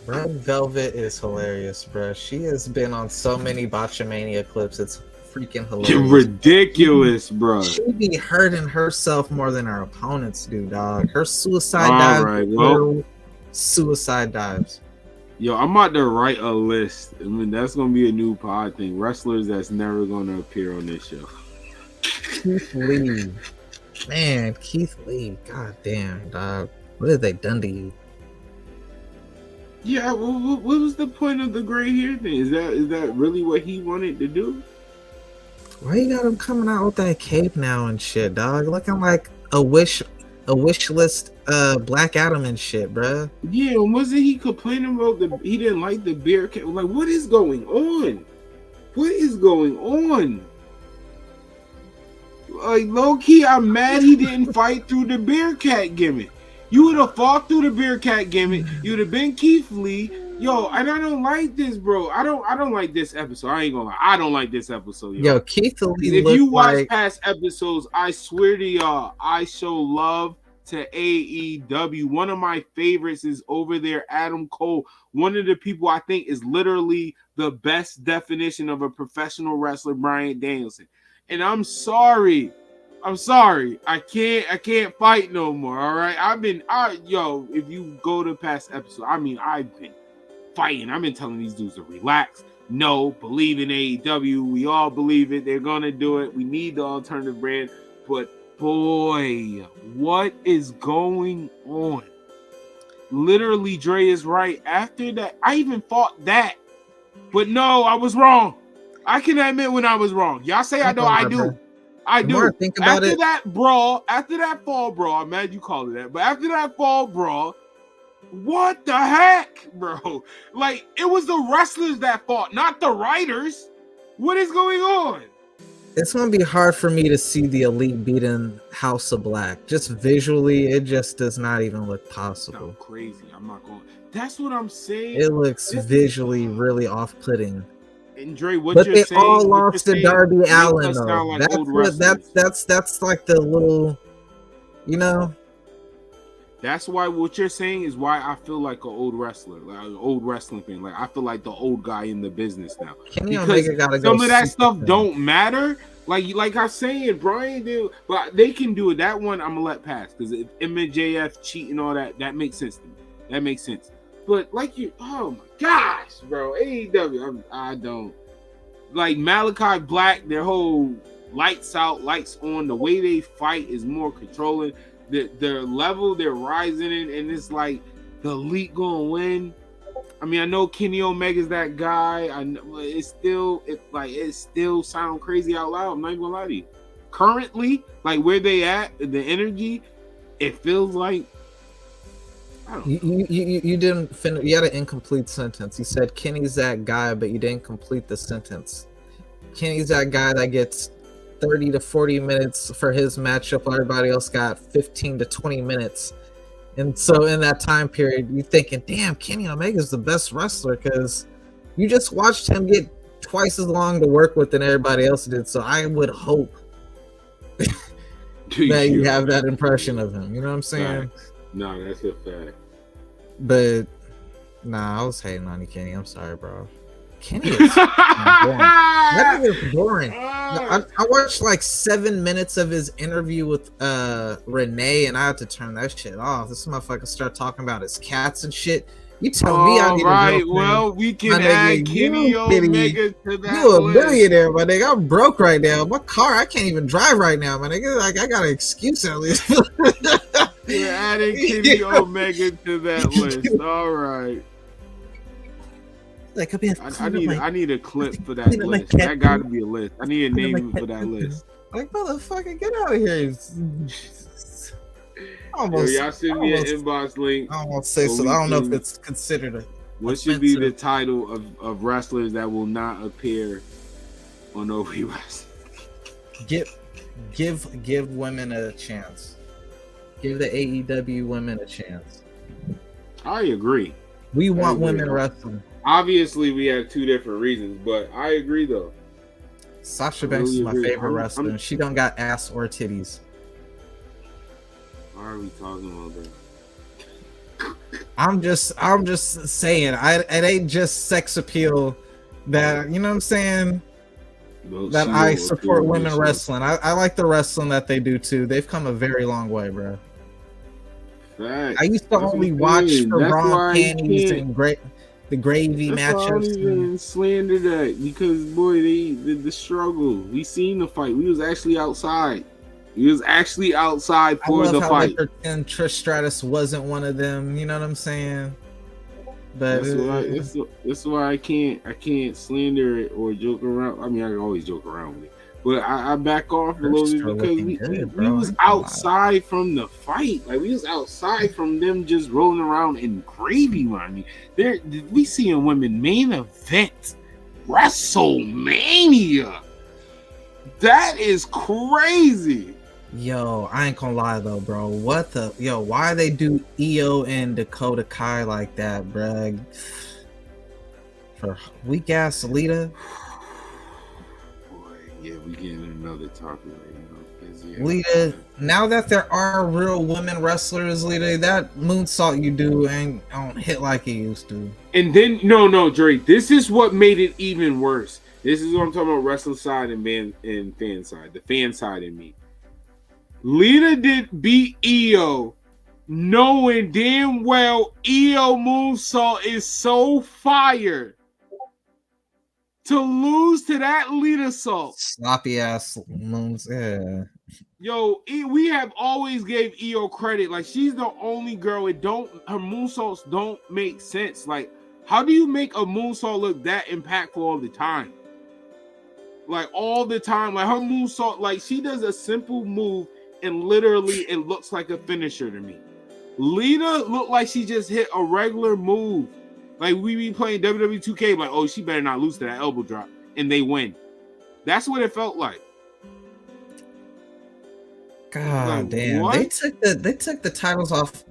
Red Velvet is hilarious, bro. She has been on so many Botchamania clips. It's freaking hilarious. Ridiculous, bro. She be hurting herself more than her opponents do, dog. Her suicide dives. Suicide dives. Yo, I'm about to write a list. I mean, that's gonna be a new pod thing. Wrestlers that's never gonna appear on this show. Keith Lee. Man, Keith Lee. God damn, dog. What have they done to you? Yeah, what was the point of the gray hair thing? Is that really what he wanted to do? Why you got him coming out with that cape now and shit, dog? Looking like a wish list Black Adam and shit, bruh. Yeah, wasn't he complaining about he didn't like the bear cat? Like, what is going on? What is going on? Like, low key, I'm mad he didn't fight through the Bearcat gimmick. You would have fought through the Bearcat gimmick. You would have been Keith Lee. Yo, and I don't like this, bro. I don't like this episode. I ain't gonna lie. I don't like this episode, yo. Keith Lee. If you watch past episodes, I swear to y'all, I show love to AEW. One of my favorites is over there, Adam Cole. One of the people I think is literally the best definition of a professional wrestler, Bryan Danielson. And I'm sorry. I can't fight no more. All right. If you go to past episodes, I've been fighting. I've been telling these dudes to relax. No, believe in AEW. We all believe it. They're gonna do it. We need the alternative brand. But boy, what is going on? Literally, Dre is right. After that, I even fought that. But no, I was wrong. I can admit when I was wrong. Y'all say I know, I do. I do. Think about after that fall brawl, I'm mad you called it that, but after that fall brawl, what the heck, bro? Like, it was the wrestlers that fought, not the writers. What is going on? It's gonna be hard for me to see the Elite beating House of Black. Just visually, it just does not even look possible. No, crazy. I'm not going. That's what I'm saying. It looks visually really off-putting. And Dre, what but you're they saying, all lost to Darby Allin, though. Like that's like the little, you know. That's why what you're saying is why I feel like an old wrestler, like an old wrestling fan. Like I feel like the old guy in the business now. Kenny Omega gotta some go of that stuff don't matter. Like I'm saying, Brian did, but they can do it. That one I'm gonna let pass because if MJF cheating all that makes sense to me. That makes sense. But like oh my gosh, bro, AEW, I don't like Malachi Black. Their whole lights out, lights on. The way they fight is more controlling. The level they're rising in, and it's like the Elite gonna win. I mean, I know Kenny Omega's that guy. I know it still sound crazy out loud. I'm not even gonna lie to you. Currently, like where they at, the energy, it feels like I don't know. You didn't finish. You had an incomplete sentence. You said Kenny's that guy, but you didn't complete the sentence. Kenny's that guy that gets 30 to 40 minutes for his matchup, while everybody else got 15 to 20 minutes. And so in that time period, you're thinking, damn, Kenny Omega's the best wrestler because you just watched him get twice as long to work with than everybody else did. So I would hope that you have that impression of him. You know what I'm saying? No, that's a fact. But nah, I was hating on you, Kenny. I'm sorry, bro. Kenny is boring. That nigga is boring. I watched like 7 minutes of his interview with Renee, and I had to turn that shit off. This motherfucker start talking about his cats and shit. You tell me I need right. Well, we can add Kenny Omega to that. You a millionaire, my nigga. I'm broke right now. My car, I can't even drive right now, my nigga. Like I got an excuse at least. We're adding Kenny Omega to that list. All right. Like I need a clip for that list. That got to be a list. I need a name for that list. Like motherfucker, get out of here. Almost, y'all send me an inbox link. I won't say so. I don't know if it's considered what should be the title of wrestlers that will not appear on Oh We Wrasslin? Give women a chance. Give the AEW women a chance. I agree. We want women wrestling. Obviously, we have two different reasons, but I agree though. Sasha Banks is my favorite wrestler. She don't got ass or titties. Why are we talking about that? I'm just saying. It ain't just sex appeal that you know what I'm saying. That I support women wrestling. I like the wrestling that they do too. They've come a very long way, bro. Fact. I used to only watch for Raw panties and the gravy matchups. I don't even slander that because boy, the struggle. We seen the fight. We was actually outside. He was actually outside for the fight. And Trish Stratus wasn't one of them. You know what I'm saying? But that's why I can't slander it or joke around. I mean, I can always joke around with it, but I back off a little bit because we was outside from the fight. Like we was outside from them just rolling around in gravy, man. We seeing women main event WrestleMania. That is crazy. Yo, I ain't gonna lie though, bro. Why they do Io and Dakota Kai like that, bruh? For weak ass Lita. Boy, yeah, we getting another topic right now. Lita, now that there are real women wrestlers, Lita, that moonsault you do don't hit like it used to. And then no, Drake, this is what made it even worse. This is what I'm talking about, wrestling side and fan side, the fan side in me. Lita did beat Io, knowing damn well Io moonsault is so fire. To lose to that Lita salt. Sloppy ass moons, yeah. Yo, we have always gave Io credit. Like she's the only girl. Her moonsaults don't make sense. Like, how do you make a moonsault look that impactful all the time? Like all the time. Like her moonsault, like she does a simple move. And literally, it looks like a finisher to me. Lita looked like she just hit a regular move. Like we be playing WWE 2K, like, oh, she better not lose to that elbow drop. And they win. That's what it felt like. God Like, damn. what? They took the titles off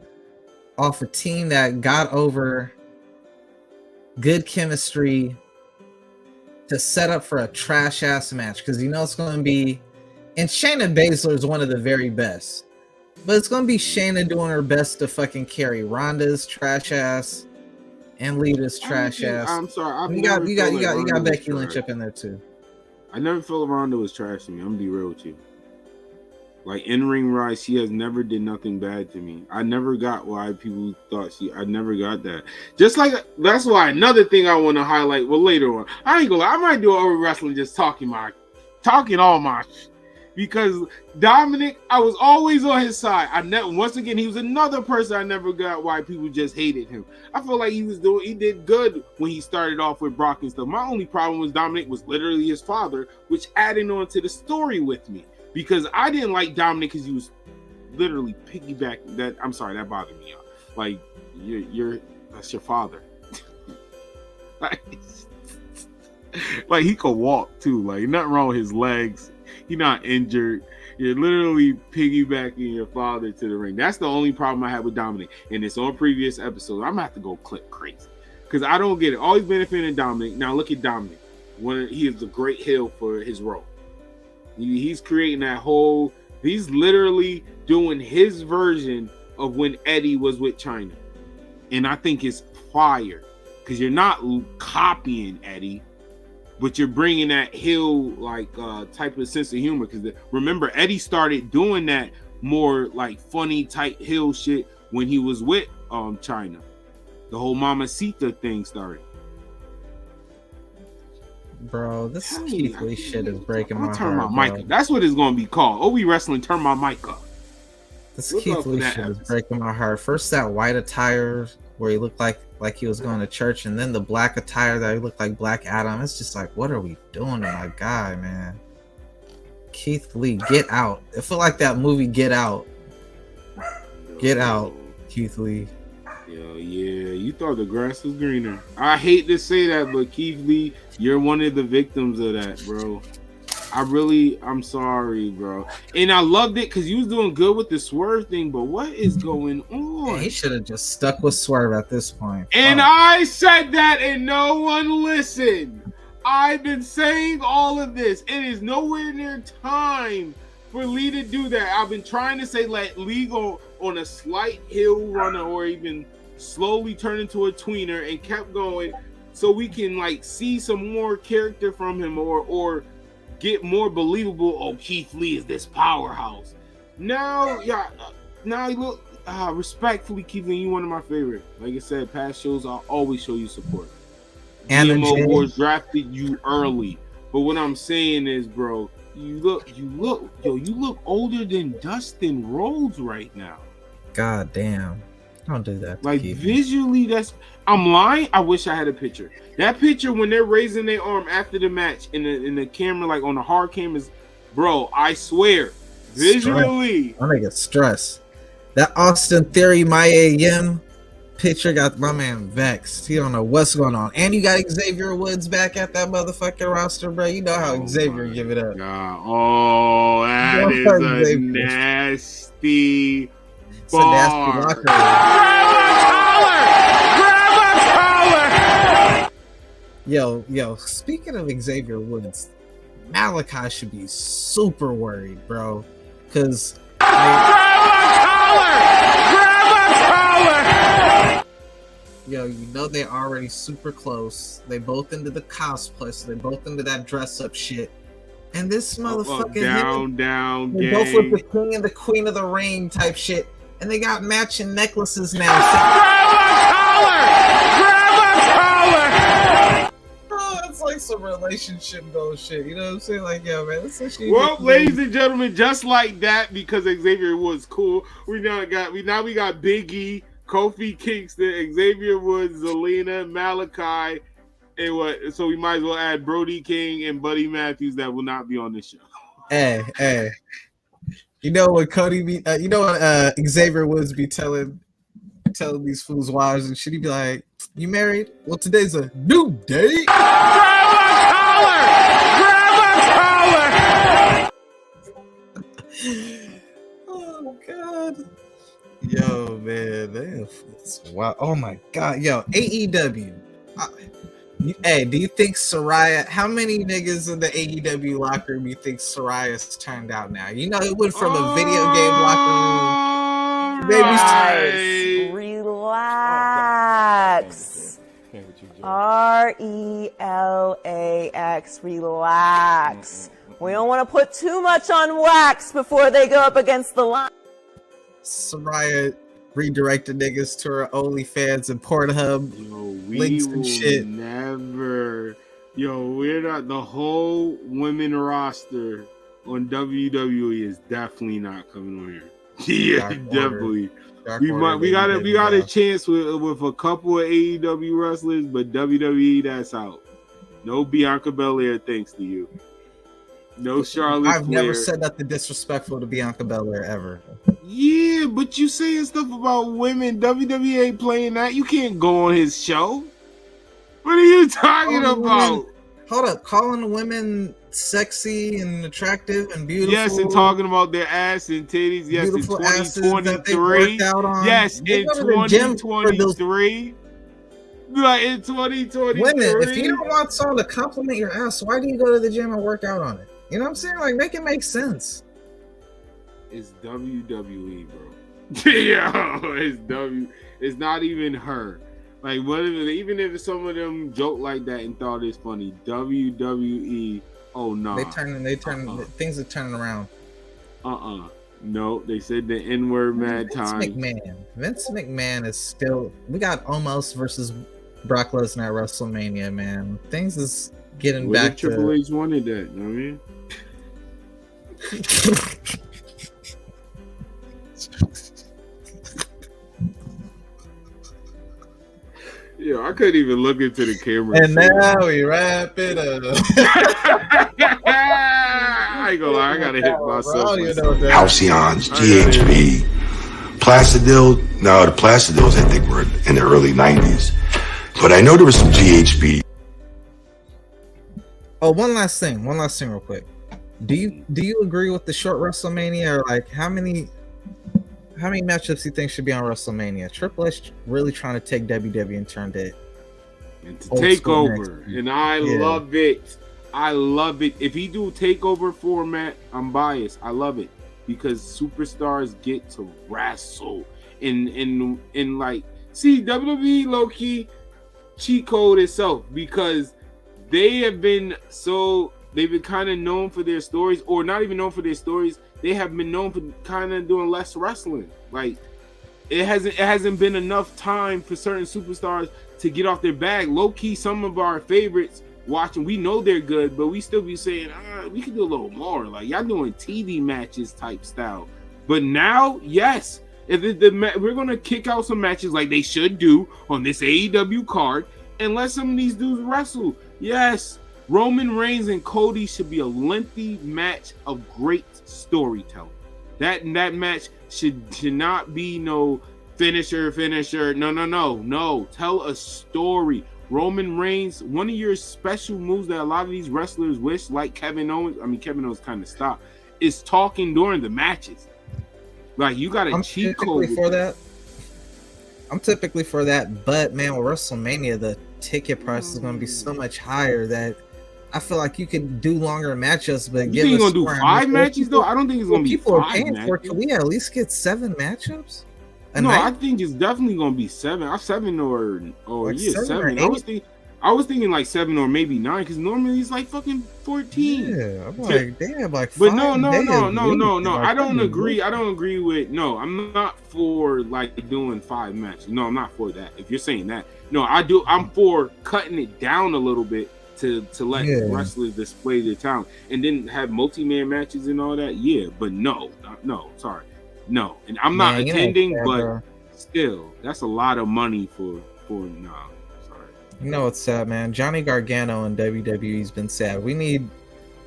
a team that got over good chemistry to set up for a trash ass match, because you know it's going to be, and Shayna Baszler is one of the very best, but it's going to be Shayna doing her best to fucking carry Ronda's trash ass and Lita's trash ass. I'm sorry. You got Becky Lynch up in there too. I never felt Ronda was trash to me. I'm gonna be real with you. Like in ring rise, she has never did nothing bad to me. I never got why people thought I never got that. Just like that's why another thing I want to highlight. Well, later on, I ain't gonna lie. I might do an Oh We Wrasslin just talking all my because Dominic, I was always on his side. Once again, he was another person I never got why people just hated him. I feel like he did good when he started off with Brock and stuff. My only problem was Dominic was literally his father, which added on to the story with me. Because I didn't like Dominic because he was literally piggybacking that. I'm sorry, that bothered me. Like that's your father. like he could walk too. Like nothing wrong with his legs. He's not injured. You're literally piggybacking your father to the ring. That's the only problem I had with Dominic. And it's on previous episodes. I'm gonna have to go clip crazy because I don't get it. Always benefiting Dominic. Now look at Dominic. He is a great heel for his role. He's creating that whole. He's literally doing his version of when Eddie was with China, and I think it's fire because you're not copying Eddie, but you're bringing that heel like type of sense of humor. Because remember, Eddie started doing that more like funny type heel shit when he was with China. The whole Mamacita thing started. Bro, this Keith Lee shit is breaking my heart. Turn my mic up. That's what it's gonna be called. Oh We Wrasslin, turn my mic up. This Keith Lee shit is breaking my heart. First that white attire where he looked like he was going to church, and then the black attire that he looked like Black Adam. It's just like, what are we doing to my guy, man? Keith Lee, get out. It felt like that movie Get Out. Get out, Keith Lee. Yo, yeah, you thought the grass was greener. I hate to say that, but Keith Lee, you're one of the victims of that, bro. I'm sorry, bro. And I loved it because you was doing good with the Swerve thing, but what is going on? Yeah, he should have just stuck with Swerve at this point. And I said that and no one listened. I've been saying all of this. It is nowhere near time for Lee to do that. I've been trying to say let Lee go on a slight hill runner or even slowly turn into a tweener and kept going so we can like see some more character from him or get more believable. Oh, Keith Lee is this powerhouse. Now you look respectfully, Keith Lee, you one of my favorite. Like I said, past shows I'll always show you support. And GMO Wars drafted you early, but what I'm saying is, bro, you look older than Dustin Rhodes right now. God damn. Don't do that. Like visually, I'm lying. I wish I had a picture. That picture when they're raising their arm after the match in the camera, like on the hard cameras, bro. I swear, visually, I make it stress. That Austin Theory Maya Yim picture got my man vexed. He don't know what's going on. And you got Xavier Woods back at that motherfucking roster, bro. You know how Xavier give it up. Oh, that is a nasty. It's a nasty locker. Grab a collar! Yo, speaking of Xavier Woods, Malachi should be super worried, bro. Because yo, you know they're already super close. They both into the cosplay, so they both into that dress up shit. And this motherfucker down, they both with the king and the queen of the ring type shit. And they got matching necklaces now. Grab a collar! Oh, it's like some relationship bullshit. You know what I'm saying? Like, yo, man, that's what well, ladies and gentlemen, just like that, because Xavier was cool. We now got Big E, Kofi Kingston, Xavier Woods, Zelina, Malachi, and what? So we might as well add Brody King and Buddy Matthews that will not be on this show. Hey. You know what Cody be? You know what Xavier Woods be telling these fools wives and shit. He be like, "You married? Well, today's a new day." Grab a collar! wow. Oh my god, yo, AEW. Hey, do you think Soraya? How many niggas in the AEW locker room you think Soraya's turned out now? You know, it went from a video game locker room. Baby, Guys, relax. RELAX, relax. We don't want to put too much on wax before they go up against the line. Soraya redirected niggas to her OnlyFans and Pornhub links and shit. We're not, the whole women roster on WWE is definitely not coming on here. Yeah, definitely. We got a chance with a couple of AEW wrestlers, but WWE, that's out. No Bianca Belair, thanks to you. No Charlotte I've Flair. never said nothing disrespectful to Bianca Belair ever. Yeah, but you saying stuff about women. WWE ain't playing that. You can't go on his show. What are you talking about? Hold up, calling women sexy and attractive and beautiful. Yes, and talking about their ass and titties. Yes, in 2023. Yes, in 2023. Like in 2023. Women, if you don't want someone to compliment your ass, why do you go to the gym and work out on it? You know what I'm saying? Like, make it make sense. It's WWE, bro. It's not even her. Like, even if some of them joke like that and thought it's funny, WWE. Oh no, they turn. Things are turning around. No, they said the N-word mad time. Vince McMahon is still. We got Omos versus Brock Lesnar at WrestleMania, man. Things is getting back to. Triple H wanted that. You know what I mean? Yo, I couldn't even look into the camera. And now we wrap it up. I ain't gonna lie, I gotta hit myself. Halcyons, GHB, Placidil. No, the Placidils I think were in the early 90s. But I know there was some GHB. Oh, one last thing real quick. Do you agree with the short WrestleMania, or like how many matchups do you think should be on WrestleMania? Triple H really trying to take WWE and turn it into takeover, and I love it. I love it. If he do takeover format, I'm biased. I love it because superstars get to wrestle and like see WWE low key cheat code itself because they've been kind of known for their stories, or not even known for their stories. They have been known for kind of doing less wrestling. Like it hasn't been enough time for certain superstars to get off their bag. Low key, some of our favorites watching, we know they're good, but we still be saying, we could do a little more. Like y'all doing TV matches type style. But now, yes, if we're gonna kick out some matches like they should do on this AEW card, and let some of these dudes wrestle. Yes. Roman Reigns and Cody should be a lengthy match of great storytelling. That match should not be no finisher. No. Tell a story. Roman Reigns, one of your special moves that a lot of these wrestlers wish, like Kevin Owens. I mean, Kevin Owens kind of stopped. Is talking during the matches. Like you got to cheat code for that. I'm typically for that, but man, with WrestleMania, the ticket price is going to be so much higher that I feel like you could do longer matchups, but you think you're gonna do 5 matches though? I don't think it's gonna be 5 people are paying for it. Can we at least get 7 matchups? I think it's definitely gonna be 7. I'm 7 or like 7. I was thinking like 7 or maybe 9 because normally it's like fucking 14. Yeah, I'm like damn, like. But no. I don't agree. I don't agree with no. I'm not for like doing 5 matches. No, I'm not for that. If you're saying that, no, I do. I'm for cutting it down a little bit. To let wrestlers display their talent and then have multi-man matches and all that, but no, and I'm not attending, but still, that's a lot of money for no. Sorry. You know what's sad, man? Johnny Gargano in WWE's been sad. We need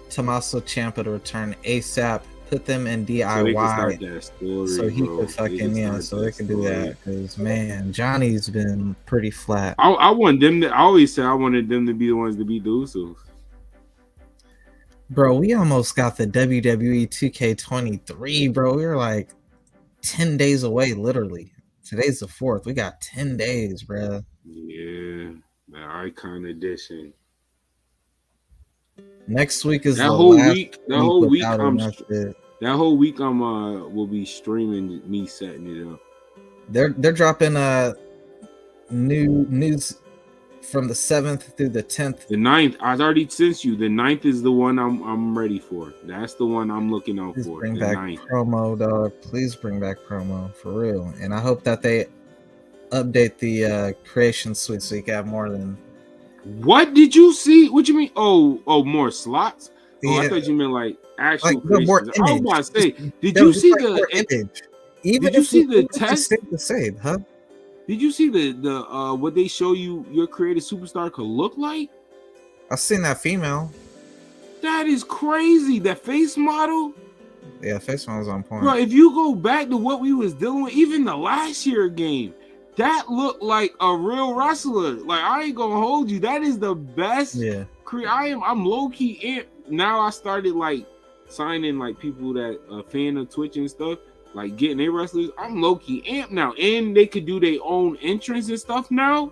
Tommaso Ciampa to return ASAP. Put them in DIY so he could fucking so they can do that because man, Johnny's been pretty flat. I want them to. I always say I wanted them to be the ones to beat the Usos. Bro, we almost got the WWE 2K23, bro. We were like 10 days away, literally. Today's the 4th. We got 10 days, bro. Yeah, the Icon Edition. Next week is that the whole last week. That whole week, I'm will be streaming me setting it up. They're dropping news from the 7th through the 10th. The 9th, I already sent you. The 9th is the one I'm ready for. That's the one I'm looking out for. Bring the back 9th. promo, dog. Please bring back promo for real. And I hope that they update the creation suite so you can have more than. What did you see? What you mean? Oh, more slots? Oh, Yeah. I thought you meant like actual like more creations. I was about to say, did no, you see like the image? Even did you if see the test? The same, huh? Did you see the what they show you your creative superstar could look like? I've seen that female. That is crazy. That face model. Yeah, face model's on point. Bro, if you go back to what we was dealing with, even the last year game, that looked like a real wrestler. Like, I ain't gonna hold you. That is the best. Yeah. I'm low key amped. Now I started like signing like people that fan of Twitch and stuff, like getting their wrestlers. I'm low key amped now, and they could do their own entrance and stuff now.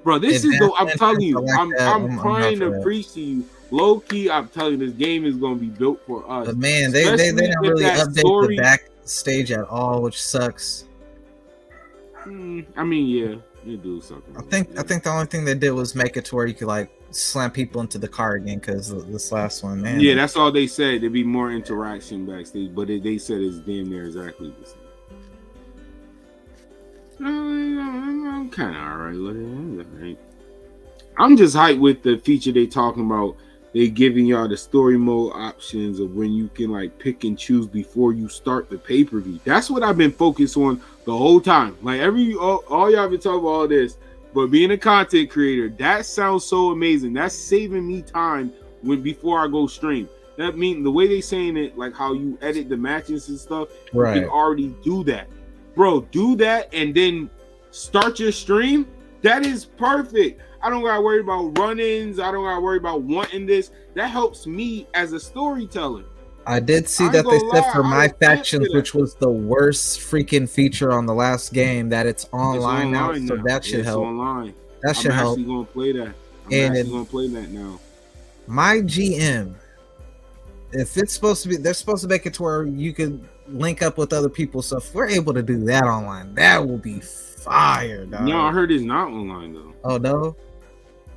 Bro, this is the. I'm telling you, I'm trying to preach to you. Low key, I'm telling you, this game is gonna be built for us. But man, they don't really update the backstage at all, which sucks. I mean, yeah, you do something. I think the only thing they did was make it to where you could like slam people into the car again, because this last one, man. Yeah, that's all they said. There'd be more interaction backstage, but they said it's damn near exactly the same. I'm kind of alright with it. I'm just hyped with the feature they talking about. They giving y'all the story mode options of when you can like pick and choose before you start the pay-per-view. That's what I've been focused on the whole time. Like all y'all been talking about all this, but being a content creator, that sounds so amazing. That's saving me time before I go stream. That means the way they saying it, like how you edit the matches and stuff, right? You can already do that, bro. Do that and then start your stream. That is perfect. I don't gotta worry about run-ins. I don't gotta worry about wanting this. That helps me as a storyteller. I did see that they said for my factions, which was the worst freaking feature on the last game, that it's online now. So that should help. Online. That should help. I'm actually gonna play that. I'm gonna play that now. My GM, if it's supposed to be, they're supposed to make it to where you can link up with other people. So if we're able to do that online, that will be fire, dog. No, I heard it's not online though. Oh no.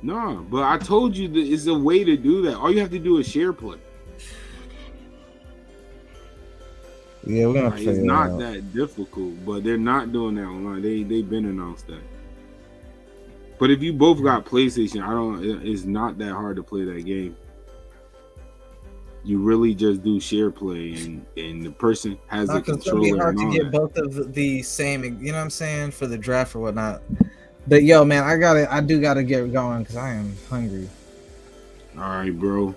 No, but I told you that it's a way to do that. All you have to do is share play. Yeah, we're gonna. It's not that difficult, but they're not doing that online. They've been announced that. But if you both got PlayStation, it's not that hard to play that game. You really just do share play, and the person has the controller. It's gonna be hard to get both of the same. You know what I'm saying, for the draft or whatnot. But yo, man, I do gotta get going because I am hungry. All right, bro.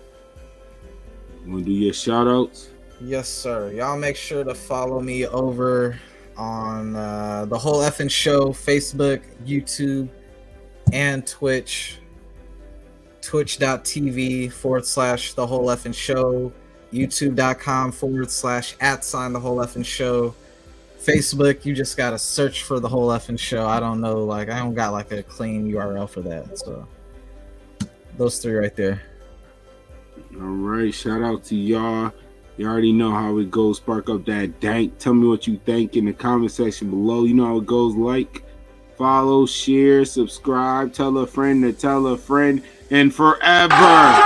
You wanna do your shout outs? Yes, sir. Y'all make sure to follow me over on the Whole Effing Show, Facebook, YouTube, and Twitch. Twitch.tv/The Whole Effing Show, YouTube.com/@The Whole Effing Show. Facebook, you just gotta search for The Whole Effing Show. I don't know, like I don't got like a clean URL for that. So those three right there. All right, shout out to y'all. You already know how it goes. Spark up that dank. Tell me what you think in the comment section below. You know how it goes. Like, follow, share, subscribe, tell a friend to tell a friend, and forever.